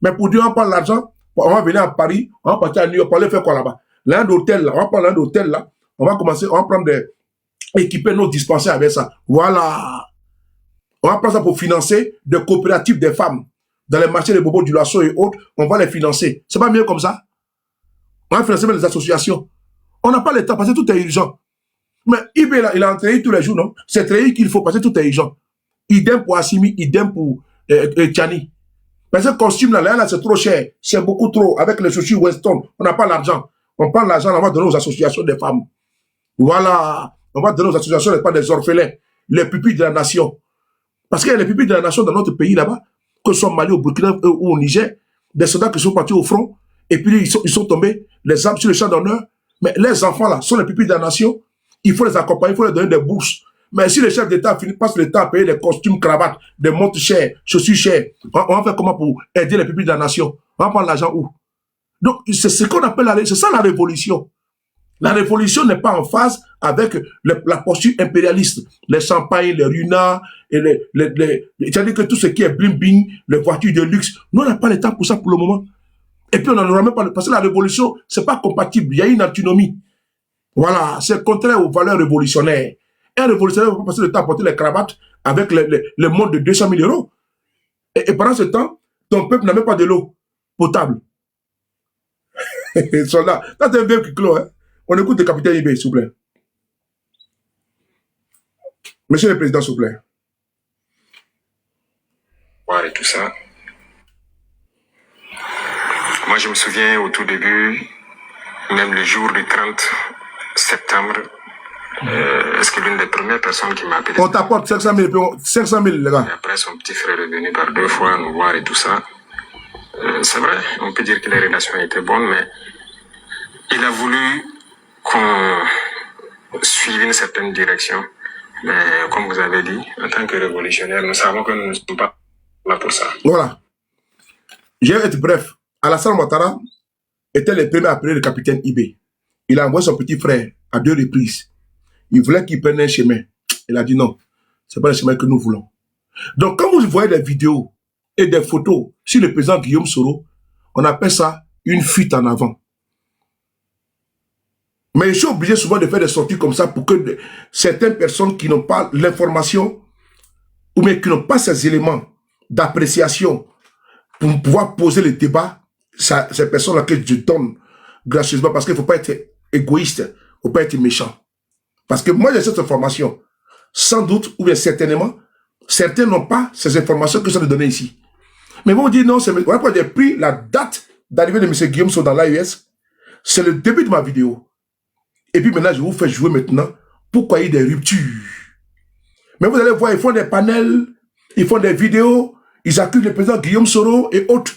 Mais pour dire, on prend l'argent, on va venir à Paris, on va partir à New York, pour aller faire quoi là-bas? L'un d'hôtel là, on va prendre l'un d'hôtel là, on va commencer, on va prendre équiper nos dispensaires avec ça. Voilà. On va prendre ça pour financer des coopératives des femmes. Dans les marchés de Bobo du Lasso et autres, on va les financer. C'est pas mieux comme ça? On va financer même les associations. On n'a pas le temps parce que tout est urgent. Mais IB, il a entraîné tous les jours, non? C'est trahi qu'il faut parce que tout est urgent. Idem pour Assimi, idem pour Tchani. Mais ce costume-là, là, c'est trop cher. C'est beaucoup trop. Avec les chaussures Weston, on n'a pas l'argent. On prend l'argent, on va donner aux associations des femmes. Voilà. On va donner aux associations, pas des orphelins, les pupilles de la nation. Parce qu'il y a les pupilles de la nation dans notre pays là-bas, que ce soit au Mali, au Burkina ou au Niger, des soldats qui sont partis au front, et puis ils sont tombés, les armes sur le champ d'honneur. Mais les enfants là sont les pupilles de la nation. Il faut les accompagner, il faut leur donner des bourses. Mais si le chef d'État passe le temps à payer des costumes, cravates, des montres chères, chaussures chères, on va faire comment pour aider les pupilles de la nation? On va prendre l'argent où? Donc, c'est ce qu'on appelle c'est ça la révolution. La révolution n'est pas en phase avec la posture impérialiste. Les champagnes, les runas, et c'est-à-dire que tout ce qui est bling-bling, les voitures de luxe, nous, on n'a pas le temps pour ça pour le moment. Et puis, on n'en aura même pas, parce que la révolution, c'est pas compatible. Il y a une antinomie. Voilà, c'est contraire aux valeurs révolutionnaires. Et un révolutionnaire ne va pas passer le temps à porter les cravates avec le monde de 200 000 euros. Et pendant ce temps, ton peuple n'a même pas de l'eau potable. Soldat, ça c'est un vieux qui clôt, hein. On écoute le capitaine Ibé, s'il vous plaît. Monsieur le Président, s'il vous plaît. Et tout ça. Moi, je me souviens au tout début, même le jour du 30 septembre, Est-ce que l'une des premières personnes qui m'a appelé... On t'apporte 500 000, les gars. Et après, son petit frère est venu par 2 fois nous voir et tout ça. C'est vrai, on peut dire que les relations étaient bonnes, mais il a voulu qu'on suive une certaine direction. Mais comme vous avez dit, en tant que révolutionnaire, nous savons que nous ne sommes pas là pour ça. Voilà. Je vais être bref. Alassane Ouattara était le premier à appeler le capitaine Ibé. Il a envoyé son petit frère à 2 reprises. Il voulait qu'il prenne un chemin. Il a dit non, ce n'est pas le chemin que nous voulons. Donc, quand vous voyez des vidéos et des photos sur le président Guillaume Soro, on appelle ça une fuite en avant. Mais je suis obligé souvent de faire des sorties comme ça pour que certaines personnes qui n'ont pas l'information ou bien qui n'ont pas ces éléments d'appréciation pour pouvoir poser le débat, ces personnes-là que je donne gracieusement, parce qu'il ne faut pas être égoïste, il ne faut pas être méchant. Parce que moi, j'ai cette information. Sans doute, ou bien certainement, certains n'ont pas ces informations que je vais donner ici. Mais bon, on dit non, voilà pourquoi j'ai pris la date d'arrivée de M. Guillaume Soro dans l'AES. C'est le début de ma vidéo. Et puis maintenant, je vous fais jouer maintenant pourquoi il y a des ruptures. Mais vous allez voir, ils font des panels, ils font des vidéos, ils accusent le président Guillaume Soro et autres.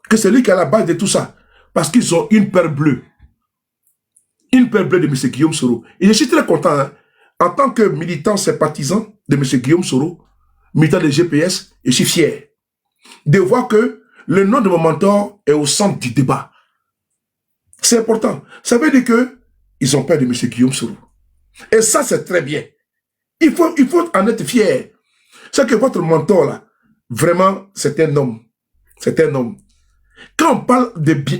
Que c'est lui qui est à la base de tout ça. Parce qu'ils ont une paire bleue. Une paire bleue de M. Guillaume Soro. Et je suis très content, hein, en tant que militant sympathisant de M. Guillaume Soro, militant de GPS, et je suis fier de voir que le nom de mon mentor est au centre du débat. C'est important. Ça veut dire que ils ont peur de M. Guillaume Soro. Et ça, c'est très bien. Il faut en être fier. C'est que votre mentor, là, vraiment, c'est un homme. C'est un homme. Quand on parle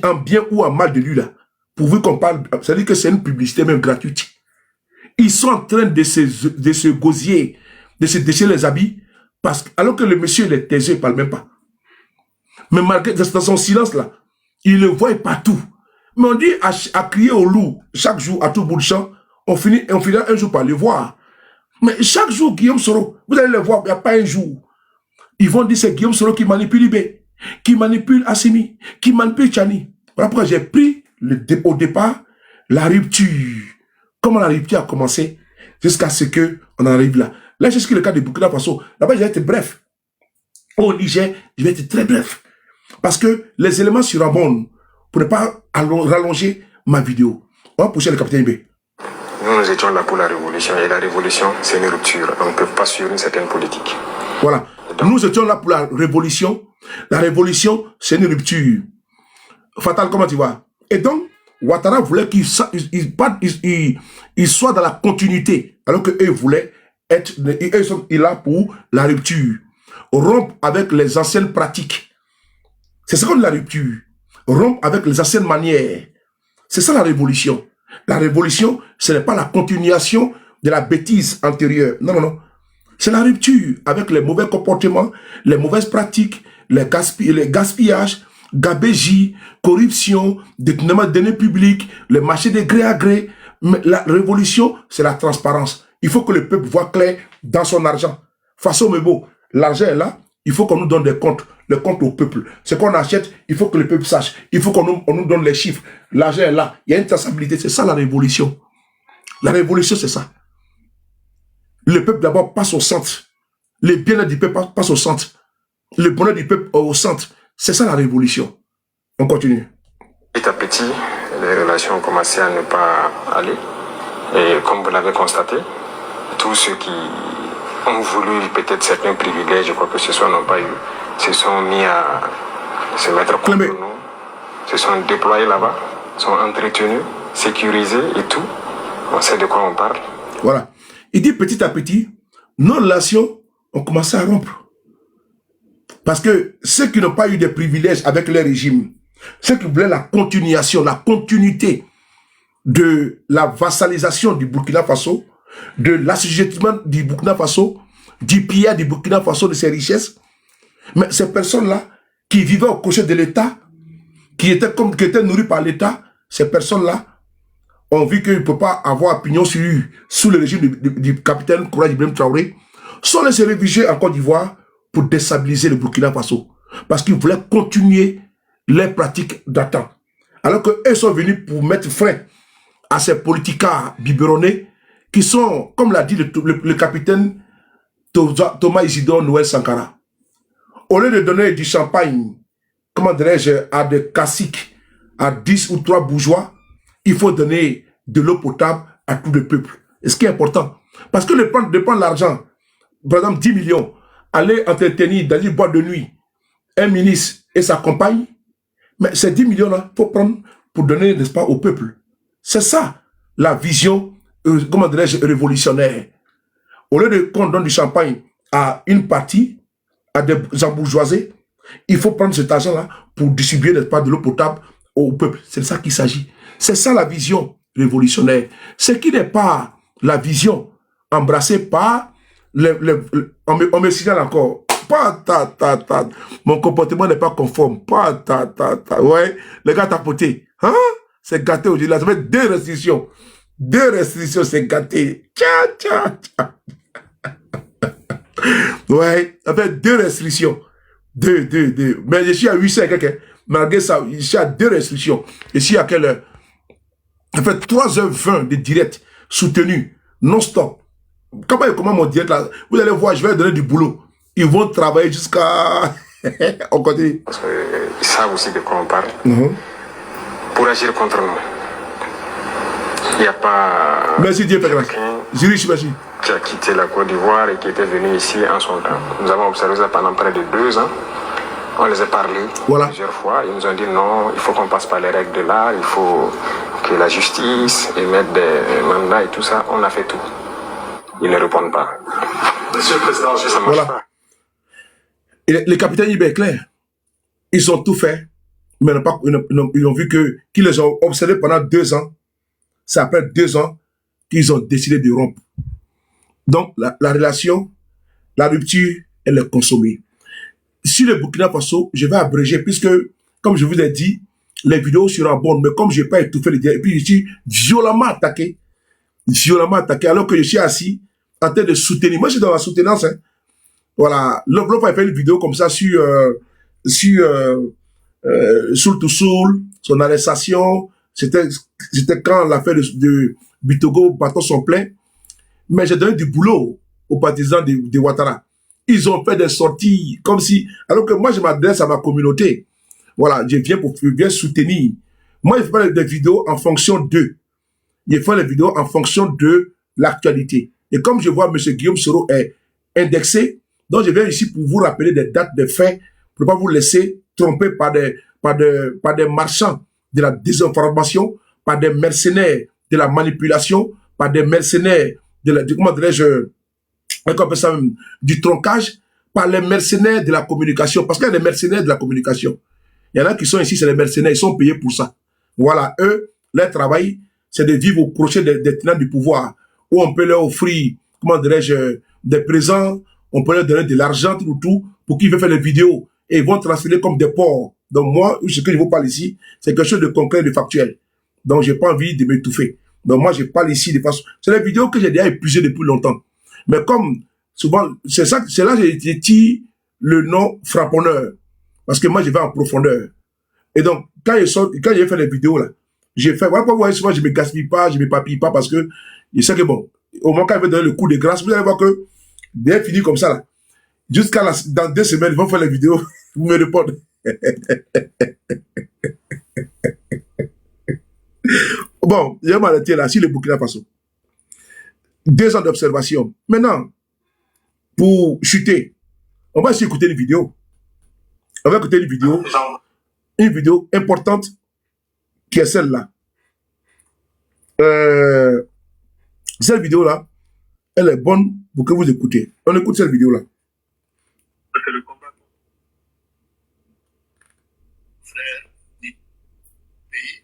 en bien ou en mal de lui, là, pourvu qu'on parle, ça veut dire que c'est une publicité même gratuite. Ils sont en train de se gosier, de se déchirer les habits, alors que le monsieur, il est taiseux, il ne parle même pas. Mais malgré dans son silence, là, il le voit partout. Mais on dit à crier au loup chaque jour, à tout bout de champ, on finit un jour par le voir. Mais chaque jour, Guillaume Soro, vous allez le voir, il n'y a pas un jour. Ils vont dire c'est Guillaume Soro qui manipule Ibé, qui manipule Assimi, qui manipule Tchani. Voilà pourquoi j'ai pris au départ la rupture. Comment la rupture a commencé jusqu'à ce qu'on arrive là. Là, c'est ce qui est le cas de Burkina Faso. Là-bas, je vais être bref. Au Niger, je vais être très bref. Parce que les éléments surabondent pour ne pas rallonger ma vidéo. On va pousser le capitaine Ibé. Nous étions là pour la révolution. Et la révolution, c'est une rupture. On ne peut pas suivre une certaine politique. Voilà. Nous étions là pour la révolution. La révolution, c'est une rupture. Fatal, comment tu vois? Et donc, Ouattara voulait qu'il soit dans la continuité. Alors qu'eux voulaient être... Ils sont là pour la rupture. Rompre avec les anciennes pratiques. C'est ce qu'on dit la rupture. Rompre avec les anciennes manières. C'est ça la révolution. La révolution, ce n'est pas la continuation de la bêtise antérieure. Non, non, non. C'est la rupture avec les mauvais comportements, les mauvaises pratiques, les gaspillages, gabégie, corruption, détournement de deniers publics, le marché de gré à gré. Mais la révolution, c'est la transparence. Il faut que le peuple voit clair dans son argent. Façon Mebo, l'argent est là, il faut qu'on nous donne des comptes, le compte au peuple. Ce qu'on achète, il faut que le peuple sache. Il faut qu'on nous donne les chiffres. L'argent est là, il y a une traçabilité. C'est ça la révolution. La révolution, c'est ça. Le peuple d'abord passe au centre. Les biens du peuple passent au centre. Le bonheur du peuple au centre. C'est ça la révolution. On continue. Petit à petit, les relations ont commencé à ne pas aller. Et comme vous l'avez constaté, tous ceux qui ont voulu peut-être certains privilèges, quoi que ce soit, n'ont pas eu, se sont mis à se mettre contre nous, se sont déployés là-bas, sont entretenus, sécurisés et tout. On sait de quoi on parle. Voilà. Il dit petit à petit, nos relations ont commencé à rompre. Parce que ceux qui n'ont pas eu de privilèges avec le régime, ceux qui voulaient la continuation, la continuité de la vassalisation du Burkina Faso, de l'assujettissement du Burkina Faso, du pillage du Burkina Faso de ses richesses, mais ces personnes-là qui vivaient au crochet de l'État, qui étaient nourries par l'État, ces personnes-là ont vu qu'ils ne peuvent pas avoir opinion sous le régime du capitaine Koura Ibrahim Traoré, sont laissés se réfugier en Côte d'Ivoire pour déstabiliser le Burkina Faso. Parce qu'ils voulaient continuer les pratiques d'antan. Alors qu'eux sont venus pour mettre frein à ces politicards biberonnés qui sont, comme l'a dit le capitaine Thomas Isidore Noël Sankara, au lieu de donner du champagne, comment dirais-je, à des caciques, à 10 ou 3 bourgeois, il faut donner de l'eau potable à tout le peuple. Et ce qui est important, parce que de prendre l'argent, par exemple 10 millions, aller entretenir dans une boîte de nuit un ministre et sa compagne, mais ces 10 millions-là, il faut prendre pour donner, n'est-ce pas, au peuple. C'est ça, la vision, comment dirais-je, révolutionnaire. Au lieu qu'on donne du champagne à une partie, à des embourgeoisés, il faut prendre cet argent-là pour distribuer, n'est-ce pas, de l'eau potable au peuple. C'est de ça qu'il s'agit. C'est ça la vision révolutionnaire. Ce qui n'est pas la vision embrassée par on me signale encore. Pas mon comportement n'est pas conforme. Pas ouais, les gars tapotés. Hein? C'est gâté aujourd'hui. Là, ça fait 2 restrictions. 2 restrictions, c'est gâté. Ouais, ça fait 2 restrictions. 2. Mais je suis à 800 et quelqu'un. Malgré ça, je suis à 2 restrictions. Je suis à quelle heure? Ça fait 3h20 de direct soutenu, non-stop. Comment mon direct là? Vous allez voir, je vais donner du boulot. Ils vont travailler jusqu'à... On continue. Parce qu'ils savent aussi de quoi on parle. Pour agir contre nous. Il n'y a pas... Merci Dieu, Père. Zurich, merci. Qui a quitté la Côte d'Ivoire et qui était venu ici en son temps. Nous avons observé ça pendant près de 2 ans. On les a parlé plusieurs fois. Ils nous ont dit non, il faut qu'on passe par les règles de l'art, il faut que la justice émette des mandats et tout ça. On a fait tout. Ils ne répondent pas. Monsieur le Président, ça ne marche pas. Et les capitaines Ibé clair, ils ont tout fait, mais ils ont vu qu'ils les ont observés pendant 2 ans. C'est après 2 ans qu'ils ont décidé de rompre. Donc, la relation, la rupture, elle est consommée. Sur le Burkina Faso, je vais abréger, puisque, comme je vous ai dit, les vidéos seront bonnes, mais comme je n'ai pas étouffé les dialogues, et puis je suis violemment attaqué, alors que je suis assis, en train de soutenir. Moi, je suis dans la soutenance. Hein. Voilà. L'autre a fait une vidéo comme ça sur Soul to Soul, son arrestation. C'était quand l'affaire de Bitogo bateau son plein. Mais j'ai donné du boulot aux partisans de Ouattara. Ils ont fait des sorties comme si... Alors que moi, je m'adresse à ma communauté. Voilà, je viens soutenir. Moi, je fais des vidéos en fonction d'eux. Je fais des vidéos en fonction de l'actualité. Et comme je vois M. Guillaume Soro est indexé, donc je viens ici pour vous rappeler des dates, des faits, pour ne pas vous laisser tromper par des marchands de la désinformation, par des mercenaires de la manipulation, par des mercenaires comment dirais-je, on appelle ça même, du troncage, par les mercenaires de la communication. Parce qu'il y a des mercenaires de la communication. Il y en a qui sont ici, c'est des mercenaires, ils sont payés pour ça. Voilà, eux, leur travail, c'est de vivre au crochet des tenants du pouvoir, où on peut leur offrir, comment dirais-je, des présents, on peut leur donner de l'argent, tout, pour qu'ils veulent faire des vidéos, et ils vont transférer comme des porcs. Donc moi, ce que je vous parle ici, c'est quelque chose de concret, de factuel. Donc j'ai pas envie de m'étouffer. Donc moi, je parle ici de façon... C'est des vidéos que j'ai déjà épuisées depuis longtemps. Mais comme, souvent, c'est là que j'ai tiré le nom frapponneur. Parce que moi, je vais en profondeur. Et donc, quand j'ai fait les vidéos, là, j'ai fait... Voilà pourquoi, souvent, je ne me gaspille pas, je ne m'épapille pas, parce que je sais que, bon, au moment quand je vais donner le coup de grâce, vous allez voir que, dès fini comme ça, là, dans 2 semaines, ils vont faire les vidéos, vous me répondez. Bon, je vais m'arrêter là, sur le Burkina Faso. 2 ans d'observation. Maintenant, pour chuter, on va essayer d'écouter une vidéo. On va écouter une vidéo importante qui est celle-là. Cette vidéo-là, elle est bonne pour que vous écoutez. On écoute cette vidéo-là. C'est le combat. Frères du pays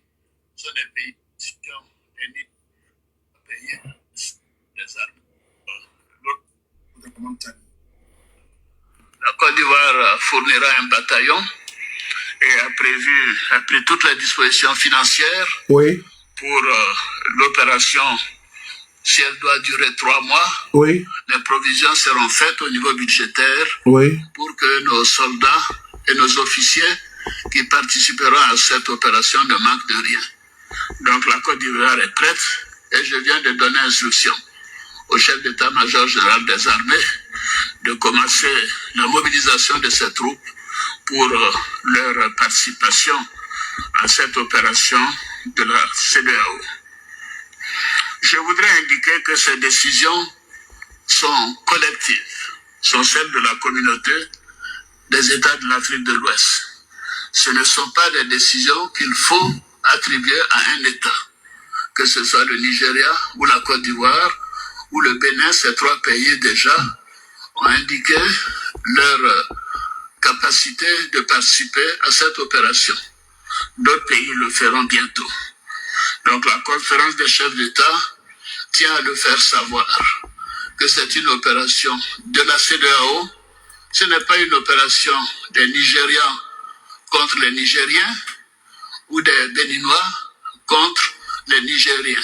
sont des pays qui ont payé des armes. La Côte d'Ivoire fournira un bataillon et a pris toutes les dispositions financières pour l'opération. Si elle doit durer 3 mois, les provisions seront faites au niveau budgétaire pour que nos soldats et nos officiers qui participeront à cette opération ne manquent de rien. Donc la Côte d'Ivoire est prête et je viens de donner instruction au chef d'état-major général des armées de commencer la mobilisation de ces troupes pour leur participation à cette opération de la CEDEAO. Je voudrais indiquer que ces décisions sont collectives, sont celles de la communauté des États de l'Afrique de l'Ouest. Ce ne sont pas des décisions qu'il faut attribuer à un État, que ce soit le Nigeria ou la Côte d'Ivoire ou le Bénin. Ces trois pays déjà ont indiqué leur capacité de participer à cette opération. D'autres pays le feront bientôt. Donc la conférence des chefs d'État tient à le faire savoir que c'est une opération de la CEDEAO. Ce n'est pas une opération des Nigérians contre les Nigériens ou des Béninois contre les Nigériens,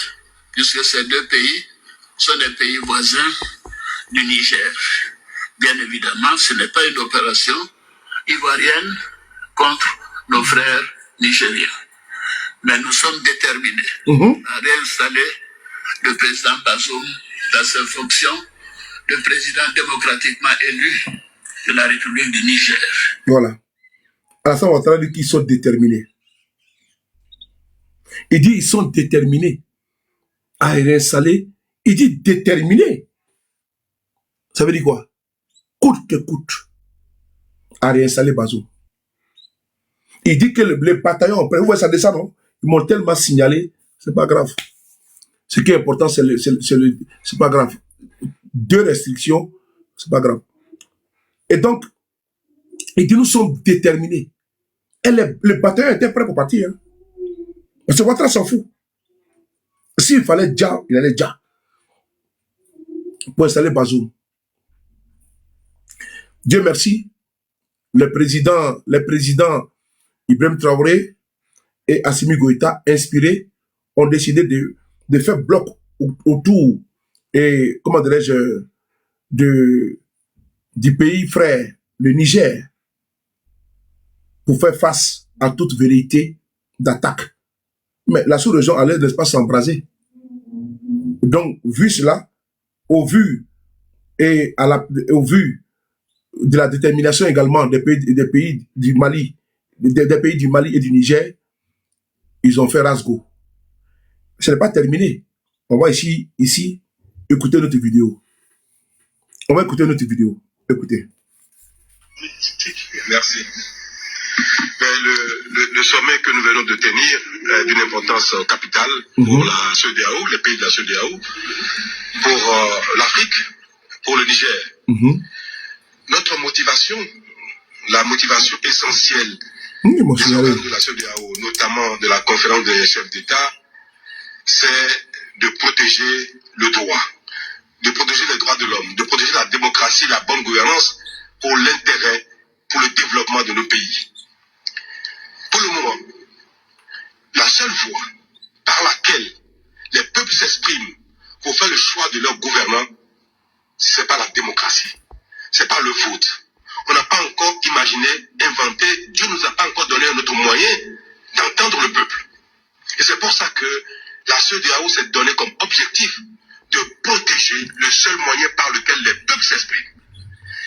puisque ces deux pays sont des pays voisins du Niger. Bien évidemment, ce n'est pas une opération ivoirienne contre nos frères nigériens. Mais nous sommes déterminés à réinstaller le président Bazoum dans ses fonctions de président démocratiquement élu de la République du Niger. Voilà. Alassane Ouattara dit qu'ils sont déterminés. Il dit ils sont déterminés à réinstaller. Il dit déterminés. Ça veut dire quoi? Coûte que coûte à réinstaller Bazoum. Il dit que les bataillons, vous voyez ça descend, non? Ils m'ont tellement signalé, c'est pas grave. Ce qui est important, c'est pas grave. 2 restrictions, c'est pas grave. Et donc, il dit nous sommes déterminés. Et les bataillons étaient prêts pour partir. Hein. Parce que Ouattara s'en fout. S'il fallait déjà, il allait déjà. Pour installer Bazoum. Dieu merci, les présidents Ibrahim Traoré et Assimi Goïta, inspirés, ont décidé de faire bloc autour, et comment dirais-je, du pays frère, le Niger, pour faire face à toute vérité d'attaque. Mais la sous-région allait, n'est-ce pas, s'embraser. Donc, vu cela, au vu de la détermination également des pays du Mali, des pays du Mali et du Niger, ils ont fait rasgo. Ce n'est pas terminé. On va ici écouter notre vidéo. On va écouter notre vidéo. Écoutez. Merci. Le sommet que nous venons de tenir est d'une importance capitale pour la CEDEAO, les pays de la CEDEAO, pour l'Afrique, pour le Niger. Notre motivation, la motivation essentielle des organes de la CEDEAO, notamment de la conférence des chefs d'État, c'est de protéger le droit, de protéger les droits de l'homme, de protéger la démocratie, la bonne gouvernance pour l'intérêt, pour le développement de nos pays. Pour le moment, la seule voie par laquelle les peuples s'expriment pour faire le choix de leur gouvernant, c'est pas la démocratie, c'est pas le vote. On n'a pas encore imaginé, inventé, Dieu nous a pas encore donné un autre moyen d'entendre le peuple. Et c'est pour ça que la CEDEAO s'est donné comme objectif de protéger le seul moyen par lequel les peuples s'expriment.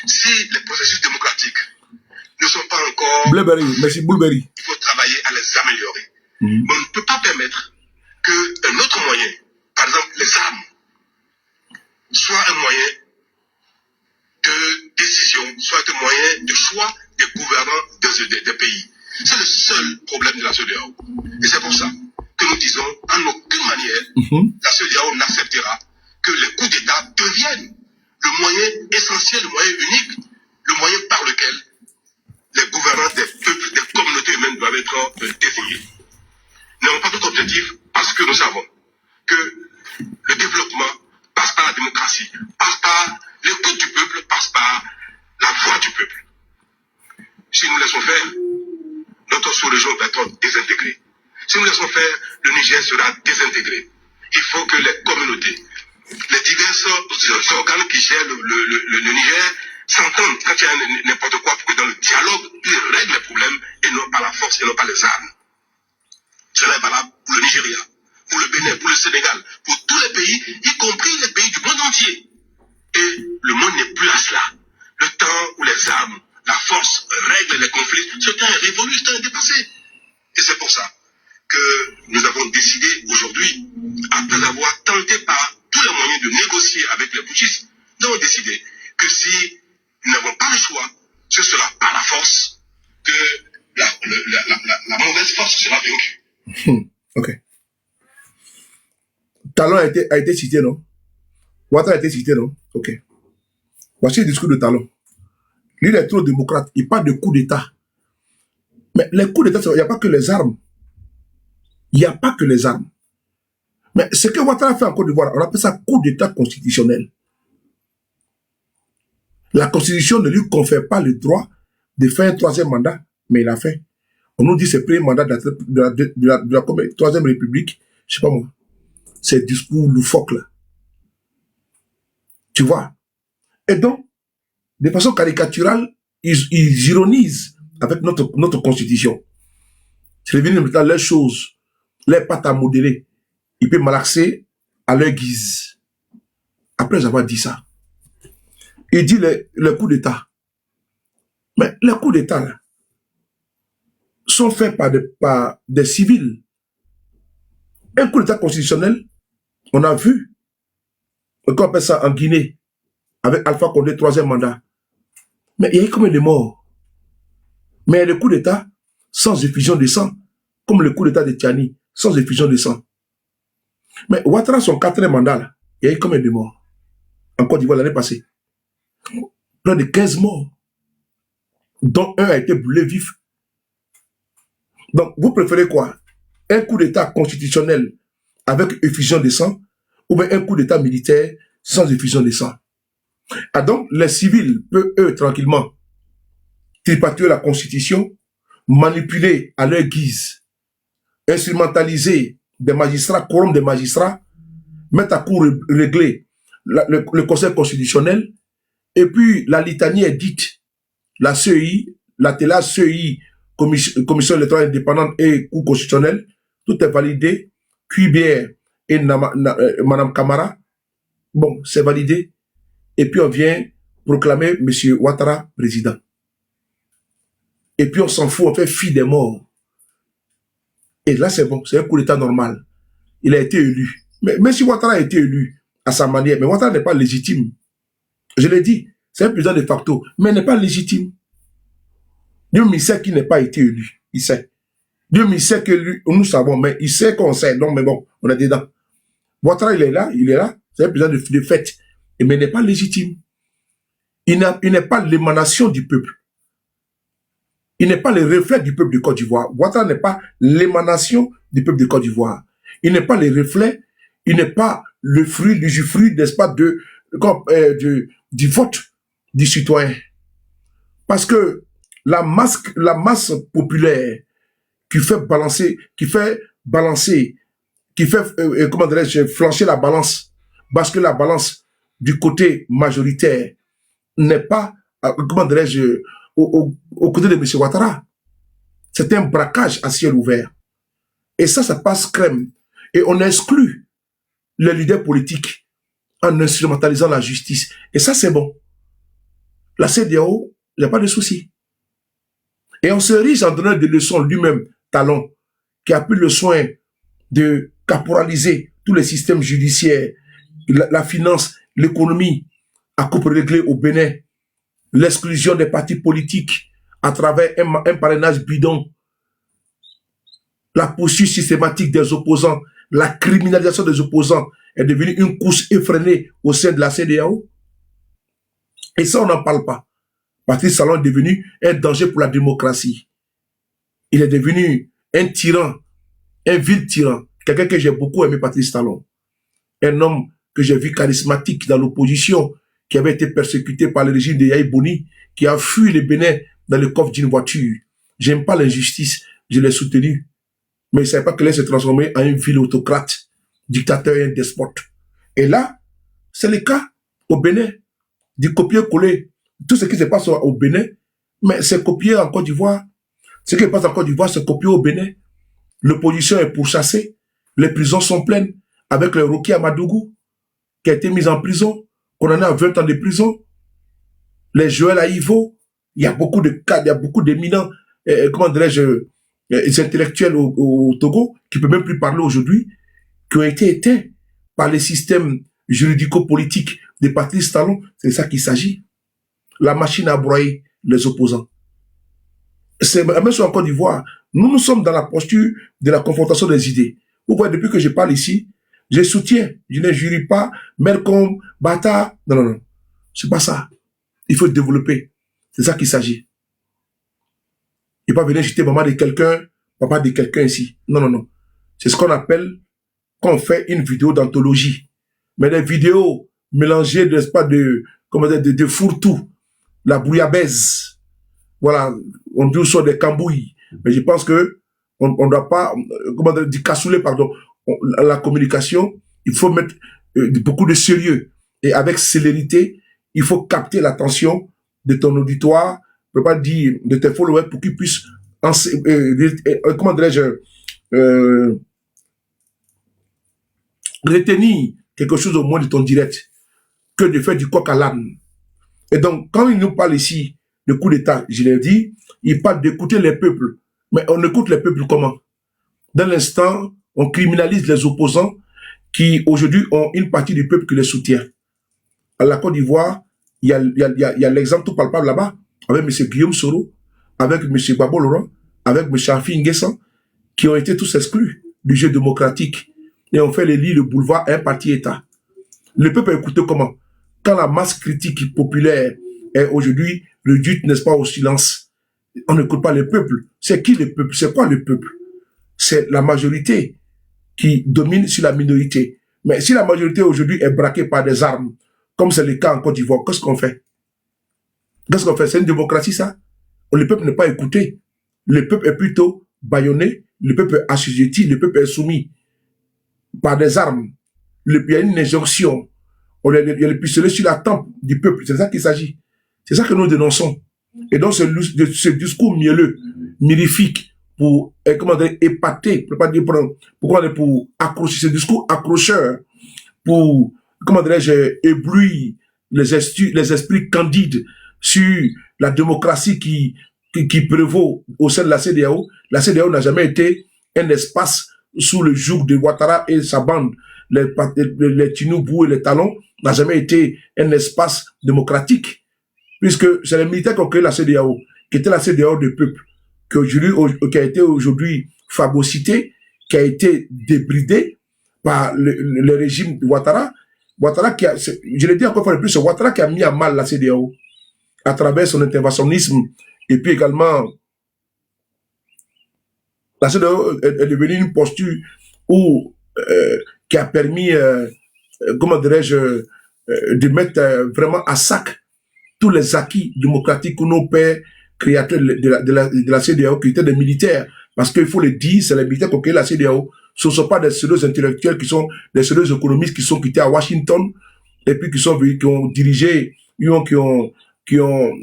Si les processus démocratiques ne sont pas encore... Merci, Boulberi. Il faut travailler à les améliorer. Mais on ne peut pas permettre qu'un autre moyen, par exemple les armes, soit un moyen de décision, soit un moyen de choix des gouvernants des pays. C'est le seul problème de la CEDEAO. Et c'est pour ça que nous disons, en aucune manière, la CEDEAO n'acceptera que les coups d'État deviennent le moyen essentiel, le moyen unique, le moyen par lequel les gouvernants des peuples, des communautés humaines doivent être désignés. Nous n'avons pas d'autre objectif parce que nous savons que le développement passe par la démocratie, passe par l'écoute du peuple, passe par la voix du peuple. Si nous laissons faire, notre sous-région va être désintégrée. Si nous laissons faire, le Niger sera désintégré. Il faut que les communautés, les divers organes qui gèrent le Niger s'entendent quand il y a n'importe quoi pour que dans le dialogue, ils règlent les problèmes et non par la force et non par les armes. Cela est valable pour le Nigeria, pour le Bénin, pour le Sénégal, pour tous les pays, y compris les pays du monde entier. Et le monde n'est plus à cela. Le temps où les armes, la force règlent les conflits, ce temps est révolu, ce temps est dépassé. Et c'est pour ça que nous avons décidé aujourd'hui, après avoir tenté par tous les moyens de négocier avec les putschistes, nous avons décidé que si nous n'avons pas le choix, ce sera par la force que la mauvaise force sera vaincue. Ok. Talon a été cité, non? Ouattara a été cité, non? Ok. Voici le discours de Talon. Lui, il est trop démocrate. Il parle de coup d'État. Mais les coups d'État, il n'y a pas que les armes. Il n'y a pas que les armes. Mais ce que Ouattara a fait en Côte d'Ivoire, on appelle ça coup d'État constitutionnel. La Constitution ne lui confère pas le droit de faire un troisième mandat, mais il l'a fait. On nous dit que c'est le premier mandat de la troisième République. Je ne sais pas moi. C'est discours loufoque là. Tu vois? Et donc, de façon caricaturale, ils ironisent avec notre Constitution. C'est devenu maintenant les choses, les pattes à modeler. Ils peuvent malaxer à leur guise. Après avoir dit ça, il dit le coup d'État. Mais les coups d'État là, sont faits par des civils. Un coup d'État constitutionnel, on a vu, on appelle ça en Guinée, avec Alpha Condé, troisième mandat. Mais il y a eu combien de morts? Mais le coup d'État, sans effusion de sang, comme le coup d'État de Tiani, sans effusion de sang. Mais Ouattara, son quatrième mandat, là, il y a eu combien de morts? En Côte d'Ivoire l'année passée. Près de 15 morts, dont un a été brûlé vif. Donc, vous préférez quoi? Un coup d'État constitutionnel avec effusion de sang, ou bien un coup d'État militaire sans effusion de sang? Ah donc, les civils peuvent, eux, tranquillement, tripatuer la Constitution, manipuler à leur guise, instrumentaliser des magistrats, corrompre des magistrats, mettre à court régler le Conseil constitutionnel, et puis la litanie est dite. La CEI, la TELA, CEI, Commission électorale indépendante et Cour constitutionnelle, tout est validé. QBR et Madame Camara, bon, c'est validé. Et puis on vient proclamer M. Ouattara président. Et puis on s'en fout, on fait fi des morts. Et là c'est bon, c'est un coup d'État normal. Il a été élu. Mais même si Ouattara a été élu à sa manière, mais Ouattara n'est pas légitime. Je l'ai dit, c'est un président de facto, mais il n'est pas légitime. Dieu me sait qu'il n'est pas été élu. Il sait. Dieu me sait que lui, nous savons, mais il sait qu'on sait. Donc, mais bon, on est dedans. Ouattara, il est là, c'est un président de fait, mais il n'est pas légitime. Il n'est pas l'émanation du peuple. Il n'est pas le reflet du peuple de Côte d'Ivoire. Ouattara n'est pas l'émanation du peuple de Côte d'Ivoire. Il n'est pas le reflet, il n'est pas le fruit, l'usufruit, n'est-ce pas, du vote du citoyen. Parce que la masse populaire qui fait comment dirais-je, flancher la balance, parce que la balance du côté majoritaire n'est pas, comment dirais-je, au côté de M. Ouattara. C'est un braquage à ciel ouvert. Et ça passe crème. Et on exclut les leaders politiques en instrumentalisant la justice. Et ça, c'est bon. La CEDEAO, il n'y a pas de souci. Et on se rige en donnant des leçons lui-même, Talon, qui a pris le soin de caporaliser tous les systèmes judiciaires, la finance, l'économie, à coupe réglée au Bénin, l'exclusion des partis politiques à travers un parrainage bidon, la poursuite systématique des opposants, la criminalisation des opposants est devenue une course effrénée au sein de la CEDEAO. Et ça, on n'en parle pas. Patrice Talon est devenu un danger pour la démocratie. Il est devenu un tyran, un vil tyran. Quelqu'un que j'ai beaucoup aimé, Patrice Talon. Un homme que j'ai vu charismatique dans l'opposition, qui avait été persécuté par le régime de Yahi Boni, qui a fui le Bénin dans le coffre d'une voiture. J'aime pas l'injustice, je l'ai soutenu. Mais il ne savait pas qu'il allait se transformer en un vil autocrate, dictateur et un despote. Et là, c'est le cas au Bénin, du copier-coller. Tout ce qui se passe au Bénin, mais c'est copié en Côte d'Ivoire. Ce qui se passe en Côte d'Ivoire, c'est copié au Bénin. L'opposition est pourchassée. Les prisons sont pleines. Avec le Roki Amadougou, qui a été mis en prison, condamné à 20 ans de prison. Les Joël Aïvo, il y a beaucoup de cas, il y a beaucoup d'éminents, comment dirais-je, intellectuels au Togo, qui ne peuvent même plus parler aujourd'hui, qui ont été éteints par les systèmes juridico-politiques de Patrice Talon. C'est ça qu'il s'agit. La machine à broyer les opposants. C'est même sur en Côte d'Ivoire, nous sommes dans la posture de la confrontation des idées. Vous voyez, depuis que je parle ici, je soutiens, je ne jurie pas Malcolm, Bata. Non, non, non. C'est pas ça. Il faut développer. C'est ça qu'il s'agit. Il ne faut pas venir jeter maman de quelqu'un, papa de quelqu'un ici. Non, non, non. C'est ce qu'on appelle, quand on fait une vidéo d'anthologie. Mais des vidéos mélangées, n'est-ce pas, de fourre-tout, la bouillabaisse. Voilà, on dit sur des cambouilles. Mais je pense que on ne doit pas, comment dire, du cassoulet, pardon. La communication, il faut mettre beaucoup de sérieux. Et avec célérité, il faut capter l'attention de ton auditoire, je ne peux pas dire de tes followers pour qu'ils puissent, comment dirais-je, retenir quelque chose au moins de ton direct, que de faire du coq à l'âne. Et donc, quand il nous parle ici de coup d'État, je l'ai dit, il parle d'écouter les peuples. Mais on écoute les peuples comment? Dans l'instant, on criminalise les opposants qui, aujourd'hui, ont une partie du peuple qui les soutient. À la Côte d'Ivoire, il y a l'exemple tout palpable là-bas, avec M. Guillaume Soro, avec M. Babo Laurent, avec M. Afi Nguessan, qui ont été tous exclus du jeu démocratique. Et on fait les lits, le boulevard à un parti État. Le peuple a écouté comment? Quand la masse critique populaire est aujourd'hui réduite, n'est-ce pas, au silence, on n'écoute pas le peuple. C'est qui le peuple? C'est quoi le peuple? C'est la majorité qui domine sur la minorité. Mais si la majorité aujourd'hui est braquée par des armes, comme c'est le cas en Côte d'Ivoire, qu'est-ce qu'on fait? Qu'est-ce qu'on fait? C'est une démocratie, ça? Le peuple n'est pas écouté. Le peuple est plutôt bâillonné, le peuple est assujetti, le peuple est soumis par des armes. Il y a une injonction. Il y a le pistolet sur la tempe du peuple. C'est ça qu'il s'agit. C'est ça que nous dénonçons. Et donc, ce discours mielleux, mirifique, pour, comment dire, épater, pour accrocher, ce discours accrocheur, pour, comment dirais-je, éblouir les esprits candides sur la démocratie qui prévaut au sein de la CEDEAO. La CEDEAO n'a jamais été un espace sous le joug de Ouattara et sa bande, les Tinubu et les Talons, n'a jamais été un espace démocratique, puisque c'est les militaires qui ont créé la CEDEAO, qui était la CEDEAO du peuple, qui a été aujourd'hui phagocytée, qui a été débridée par le régime de Ouattara. Ouattara qui a, je l'ai dit encore une fois de plus, c'est Ouattara qui a mis à mal la CEDEAO à travers son interventionnisme, et puis également la CEDEAO est devenue une posture qui a permis, comment dirais-je, de mettre vraiment à sac tous les acquis démocratiques que nos pères créateurs de la CEDEAO, qui étaient des militaires. Parce qu'il faut le dire, c'est les militaires qui ont créé la CEDEAO. Ce ne sont pas des pseudo intellectuels qui sont des pseudo économistes qui sont quittés à Washington et puis qui ont dirigé, qui ont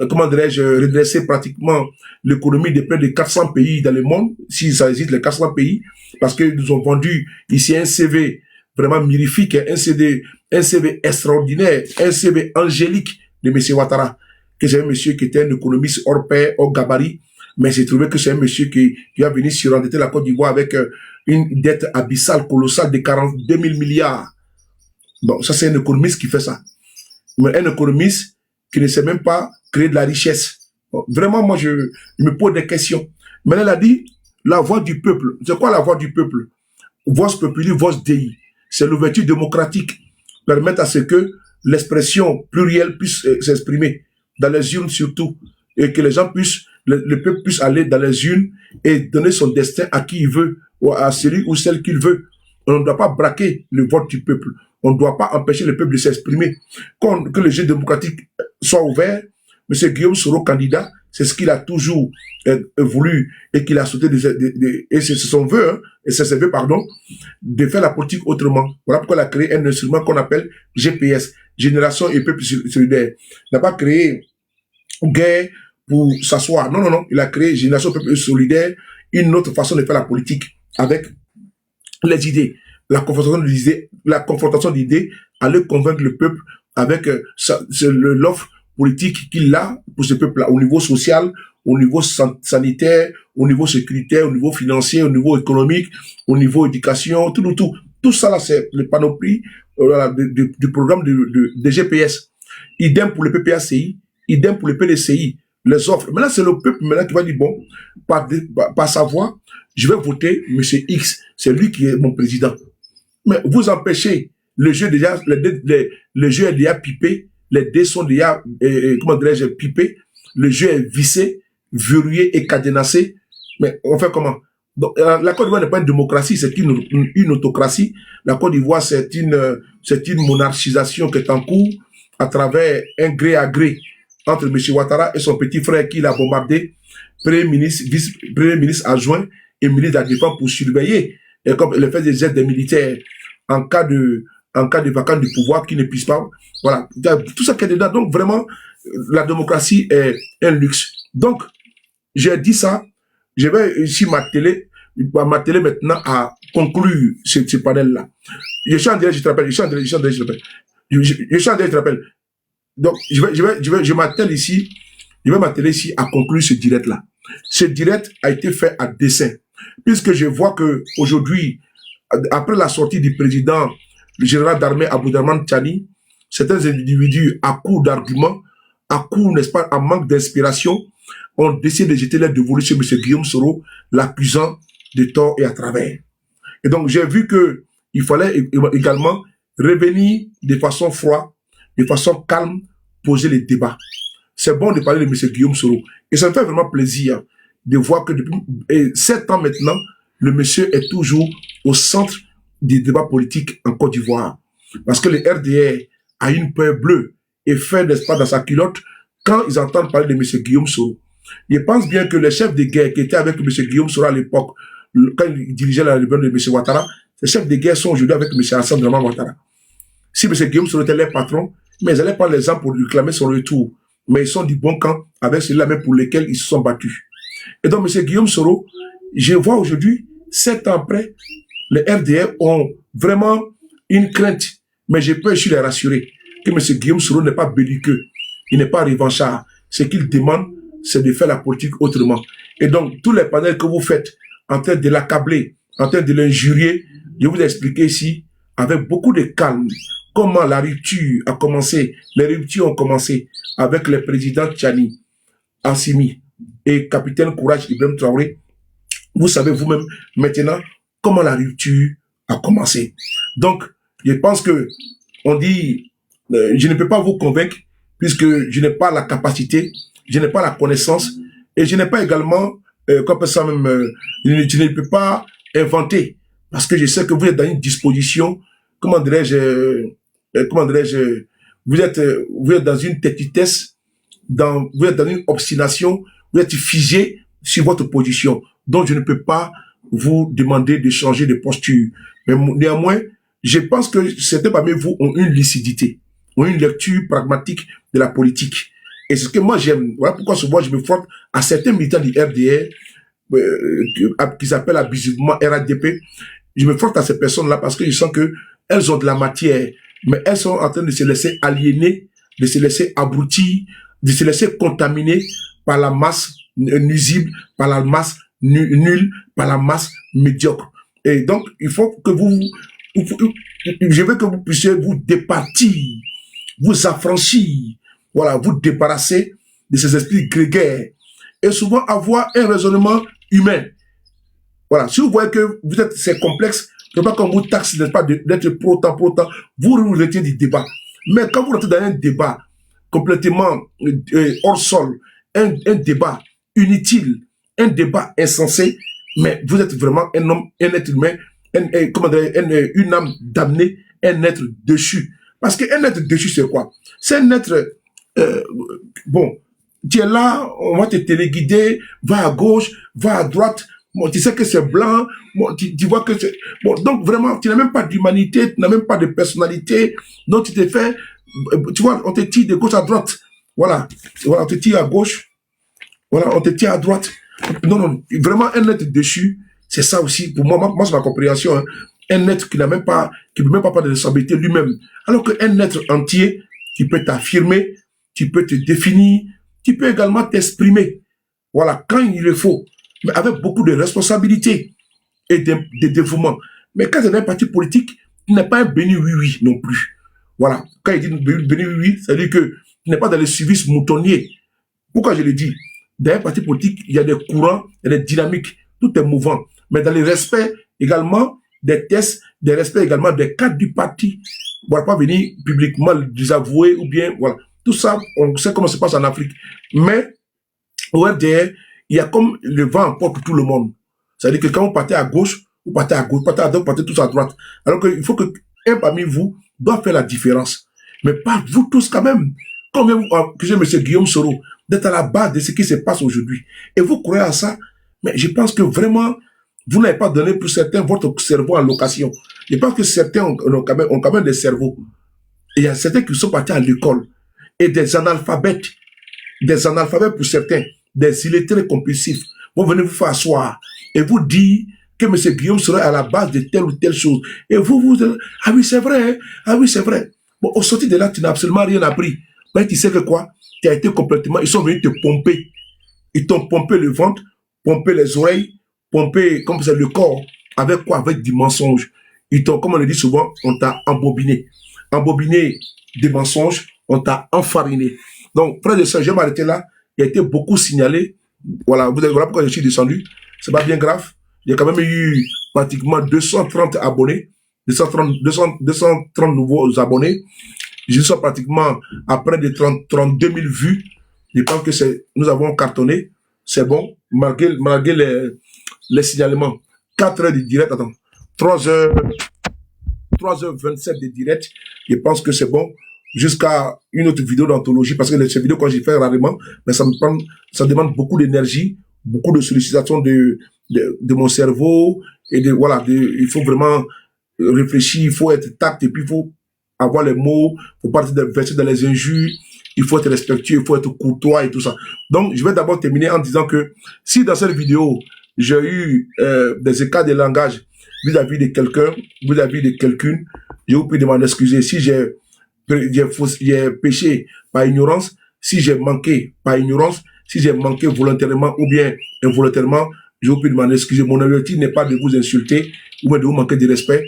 comment dirais-je, redressé pratiquement l'économie de près de 400 pays dans le monde, si ça existe les 400 pays, parce qu'ils nous ont vendu ici un CV vraiment mirifique, un CV extraordinaire, un CV angélique de M. Ouattara, que c'est un monsieur qui était un économiste hors pair, hors gabarit, mais j'ai trouvé que c'est un monsieur qui a venu surendetter la Côte d'Ivoire avec une dette abyssale, colossale de 42 000 milliards. Bon, ça c'est un économiste qui fait ça. Mais un économiste qui ne sait même pas créer de la richesse. Bon, vraiment, moi, je me pose des questions. Mais elle a dit, la voix du peuple. C'est quoi la voix du peuple? Voix populi, voix Dei. C'est l'ouverture démocratique. Permettre à ce que l'expression plurielle puisse s'exprimer. Dans les urnes surtout. Et que les gens puissent, le peuple puisse aller dans les urnes et donner son destin à qui il veut, ou à celui ou celle qu'il veut. On ne doit pas braquer le vote du peuple. On ne doit pas empêcher le peuple de s'exprimer. Que le jeu démocratique soit ouvert, M. Guillaume Soro, candidat, c'est ce qu'il a toujours voulu et qu'il a souhaité, et c'est son vœu, hein, et c'est ses vœux, pardon, de faire la politique autrement. Voilà pourquoi il a créé un instrument qu'on appelle GPS, Génération et Peuple Solidaire. Il n'a pas créé guerre pour s'asseoir. Non, non, non. Il a créé Génération Peuple Solidaire, une autre façon de faire la politique avec les idées. la confrontation d'idées, aller convaincre le peuple avec l'offre politique qu'il a pour ce peuple-là, au niveau social, au niveau sanitaire, au niveau sécuritaire, au niveau financier, au niveau économique, au niveau éducation, tout ça là, c'est le panoplie du programme de GPS. Idem pour le PPACI, idem pour le PDCI, les offres. Maintenant, c'est le peuple maintenant qui va dire, bon, par sa voix, je vais voter M. X, c'est lui qui est mon président. Mais vous empêchez, le jeu le jeu est déjà pipé, les dés sont déjà, comment dirais-je, pipés, le jeu est vissé, verrouillé et cadenassé. Mais on fait comment? Donc, la Côte d'Ivoire n'est pas une démocratie, c'est une autocratie. La Côte d'Ivoire, c'est une monarchisation qui est en cours à travers un gré à gré entre M. Ouattara et son petit frère qui l'a bombardé, Premier ministre adjoint et ministre de la Défense pour surveiller comme le fait des aides des militaires en cas de vacance du pouvoir qui ne puisse pas. Voilà, tout ça qui est dedans. Donc vraiment, la démocratie est un luxe. Donc, j'ai dit ça, je vais ici m'atteler maintenant à conclure ce panel-là. Je suis en direct, je te rappelle, je te rappelle. Donc, je m'attelle ici, je vais m'atteler ici à conclure ce direct-là. Ce direct a été fait à dessein, puisque je vois que aujourd'hui, après la sortie du président, le général d'armée Aboudraman Tchani, certains individus à court d'arguments, à court, n'est-ce pas, en manque d'inspiration, ont décidé de jeter l'aide de voler sur M. Guillaume Soro, l'accusant de tort et à travers. Et donc, j'ai vu que il fallait également revenir de façon froide, de façon calme, poser les débats. C'est bon de parler de M. Guillaume Soro. Et ça me fait vraiment plaisir de voir que depuis 7 ans maintenant, le monsieur est toujours au centre des débats politiques en Côte d'Ivoire. Parce que le RDR a une peur bleue et fait, n'est-ce pas, dans sa culotte quand ils entendent parler de M. Guillaume Soro. Je pense bien que les chefs de guerre qui étaient avec M. Guillaume Soro à l'époque, quand il dirigeait la rébellion de M. Ouattara, ces chefs de guerre sont aujourd'hui avec M. Hassan Draman Ouattara. Si M. Guillaume Soro était leur patron, mais ils n'allaient pas les gens pour lui réclamer son retour. Mais ils sont du bon camp avec ceux-là même pour lesquels ils se sont battus. Et donc, M. Guillaume Soro, je vois aujourd'hui, 7 ans après, les RDR ont vraiment une crainte. Mais je peux les rassurer que M. Guillaume Soro n'est pas belliqueux. Il n'est pas revanchard. Ce qu'il demande, c'est de faire la politique autrement. Et donc, tous les panels que vous faites, en train de l'accabler, en train de l'injurier, je vous ai expliqué ici, avec beaucoup de calme, comment la rupture a commencé. Les ruptures ont commencé avec le président Tchani, Assimi et capitaine Courage Ibrahim Traoré. Vous savez vous-même maintenant comment la rupture a commencé. Donc, je pense que on dit, je ne peux pas vous convaincre puisque je n'ai pas la capacité, je n'ai pas la connaissance et je n'ai pas également, je ne peux pas inventer parce que je sais que vous êtes dans une disposition, comment dirais-je, vous êtes dans une têtitesse, vous êtes dans une obstination, vous êtes figé sur votre position. Donc, je ne peux pas vous demander de changer de posture. Mais néanmoins, je pense que certains parmi vous ont une lucidité, ont une lecture pragmatique de la politique. Et c'est ce que moi j'aime. Voilà pourquoi souvent je me frotte à certains militants du RDR, qui s'appellent abusivement RADP. Je me frotte à ces personnes-là parce que je sens que elles ont de la matière, mais elles sont en train de se laisser aliéner, de se laisser abrutir, de se laisser contaminer par la masse nuisible, par la masse nulle, par la masse médiocre. Et donc, il faut que je veux que vous puissiez vous départir, vous affranchir, voilà, vous débarrasser de ces esprits grégaires et souvent avoir un raisonnement humain. Voilà, si vous voyez que vous êtes ces complexes, c'est pas comme vous taxe, n'est-ce pas, d'être pro-temps, vous retirez du débat. Mais quand vous rentrez dans un débat complètement hors sol, un débat inutile, un débat insensé, mais vous êtes vraiment un homme, un être humain, une âme damnée, un être déchu. Parce qu'un être déchu, c'est quoi? C'est un être, bon, tu es là, on va te téléguider, va à gauche, va à droite, bon, tu sais que c'est blanc, bon, tu vois que c'est... Bon, donc vraiment, tu n'as même pas d'humanité, tu n'as même pas de personnalité, donc tu te fais... Tu vois, on te tire de gauche à droite. Voilà, on te tire à gauche, voilà, on te tire à droite. Non, vraiment, un être déchu, c'est ça aussi, pour moi c'est ma compréhension, hein. Un être qui n'a même pas, qui ne peut même pas parler de s'embêter lui-même. Alors qu'un être entier qui peut t'affirmer, qui peut te définir, qui peut également t'exprimer. Voilà, quand il le faut, mais avec beaucoup de responsabilités et de dévouement. Mais quand c'est un parti politique, il n'est pas un béni oui-oui non plus. Voilà, quand il dit béni oui-oui, ça veut dire qu'il n'est pas dans le service moutonnier. Pourquoi je le dis? Dans un parti politique, il y a des courants, il y a des dynamiques, tout est mouvant. Mais dans le respect également des tests, des respects également des cadres du parti. On ne va pas venir publiquement le désavouer ou bien, voilà. Tout ça, on sait comment ça se passe en Afrique. Mais au RDR, il y a comme le vent emporte pour tout le monde. C'est-à-dire que quand vous partez à gauche, vous partez à gauche, partez à droite, vous partez tous à droite. Alors qu'il faut qu'un parmi vous doit faire la différence. Mais pas vous tous quand même. Comme que j'ai M. Guillaume Soro, d'être à la base de ce qui se passe aujourd'hui. Et vous croyez à ça? Mais je pense que vraiment, vous n'avez pas donné pour certains votre cerveau en location. Je pense que certains ont quand même des cerveaux. Et il y a certains qui sont partis à l'école. Et des analphabètes pour certains, des illettrés compulsifs, vont venir vous faire asseoir et vous dire que M. Guillaume serait à la base de telle ou telle chose. Et vous ah oui, c'est vrai, hein? Ah oui, c'est vrai. Bon, au sorti de là, tu n'as absolument rien appris. Mais tu sais que quoi? Tu as été complètement, ils sont venus te pomper. Ils t'ont pompé le ventre, pompé les oreilles, pompé, comme c'est le corps. Avec quoi? Avec du mensonge. Ils t'ont, comme on le dit souvent, on t'a embobiné. Embobiné des mensonges, on t'a enfariné. Donc, frère de sœur, je vais m'arrêter là. Il a été beaucoup signalé. Voilà, voilà pourquoi je suis descendu. C'est pas bien grave. Il y a quand même eu pratiquement 230 abonnés, 230 nouveaux abonnonnés. Je suis pratiquement à près de 32 000 vues. Je pense que nous avons cartonné. C'est bon, malgré les signalements. 4 heures de direct, attends, 3h27 de direct. Je pense que c'est bon. Jusqu'à une autre vidéo d'anthologie, parce que ces vidéos, quand j'y fais rarement, mais ça demande beaucoup d'énergie, beaucoup de sollicitation de mon cerveau, et il faut vraiment réfléchir, il faut être tact, et puis il faut avoir les mots, il faut pas verser dans les injures, il faut être respectueux, il faut être courtois et tout ça. Donc, je vais d'abord terminer en disant que si dans cette vidéo, j'ai eu des écarts de langage vis-à-vis de quelqu'un, vis-à-vis de quelqu'une, je vous prie de m'en excuser. Si j'ai péché par ignorance, si j'ai manqué par ignorance, si j'ai manqué volontairement ou bien involontairement, je vous prie de m'en excuser. Mon objectif n'est pas de vous insulter ou de vous manquer de respect.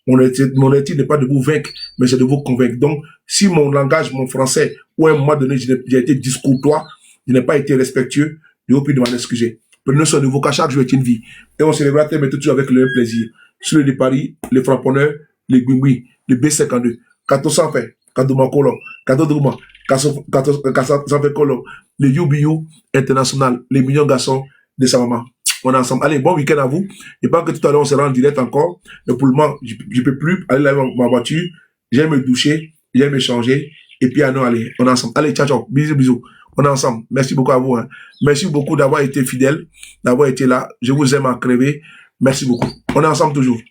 Mon objectif n'est pas de vous vaincre, mais c'est de vous convaincre. Donc, si mon langage, mon français, ou à un moment donné, j'ai été discourtois, je n'ai pas été respectueux, je vous prie de m'en excuser. Prenez soin de vous, car chaque jour est une vie. Et on célébrera mais toujours avec le même plaisir. Sur le de Paris, les frapponneurs, les guingui, les B52, 400 fait. Kado Makolo, Kado Douma, les UBU international, les millions garçons de sa maman. On est ensemble. Allez, bon week-end à vous. Je pense que tout à l'heure, on sera en direct encore. Mais pour le moment, je ne peux plus aller là ma voiture. J'aime me doucher, j'aime me changer. Et puis, allez, on est ensemble. Allez, ciao, ciao. Bisous, bisous. On est ensemble. Merci beaucoup à vous. Hein. Merci beaucoup d'avoir été fidèle, d'avoir été là. Je vous aime à crever. Merci beaucoup. On est ensemble toujours.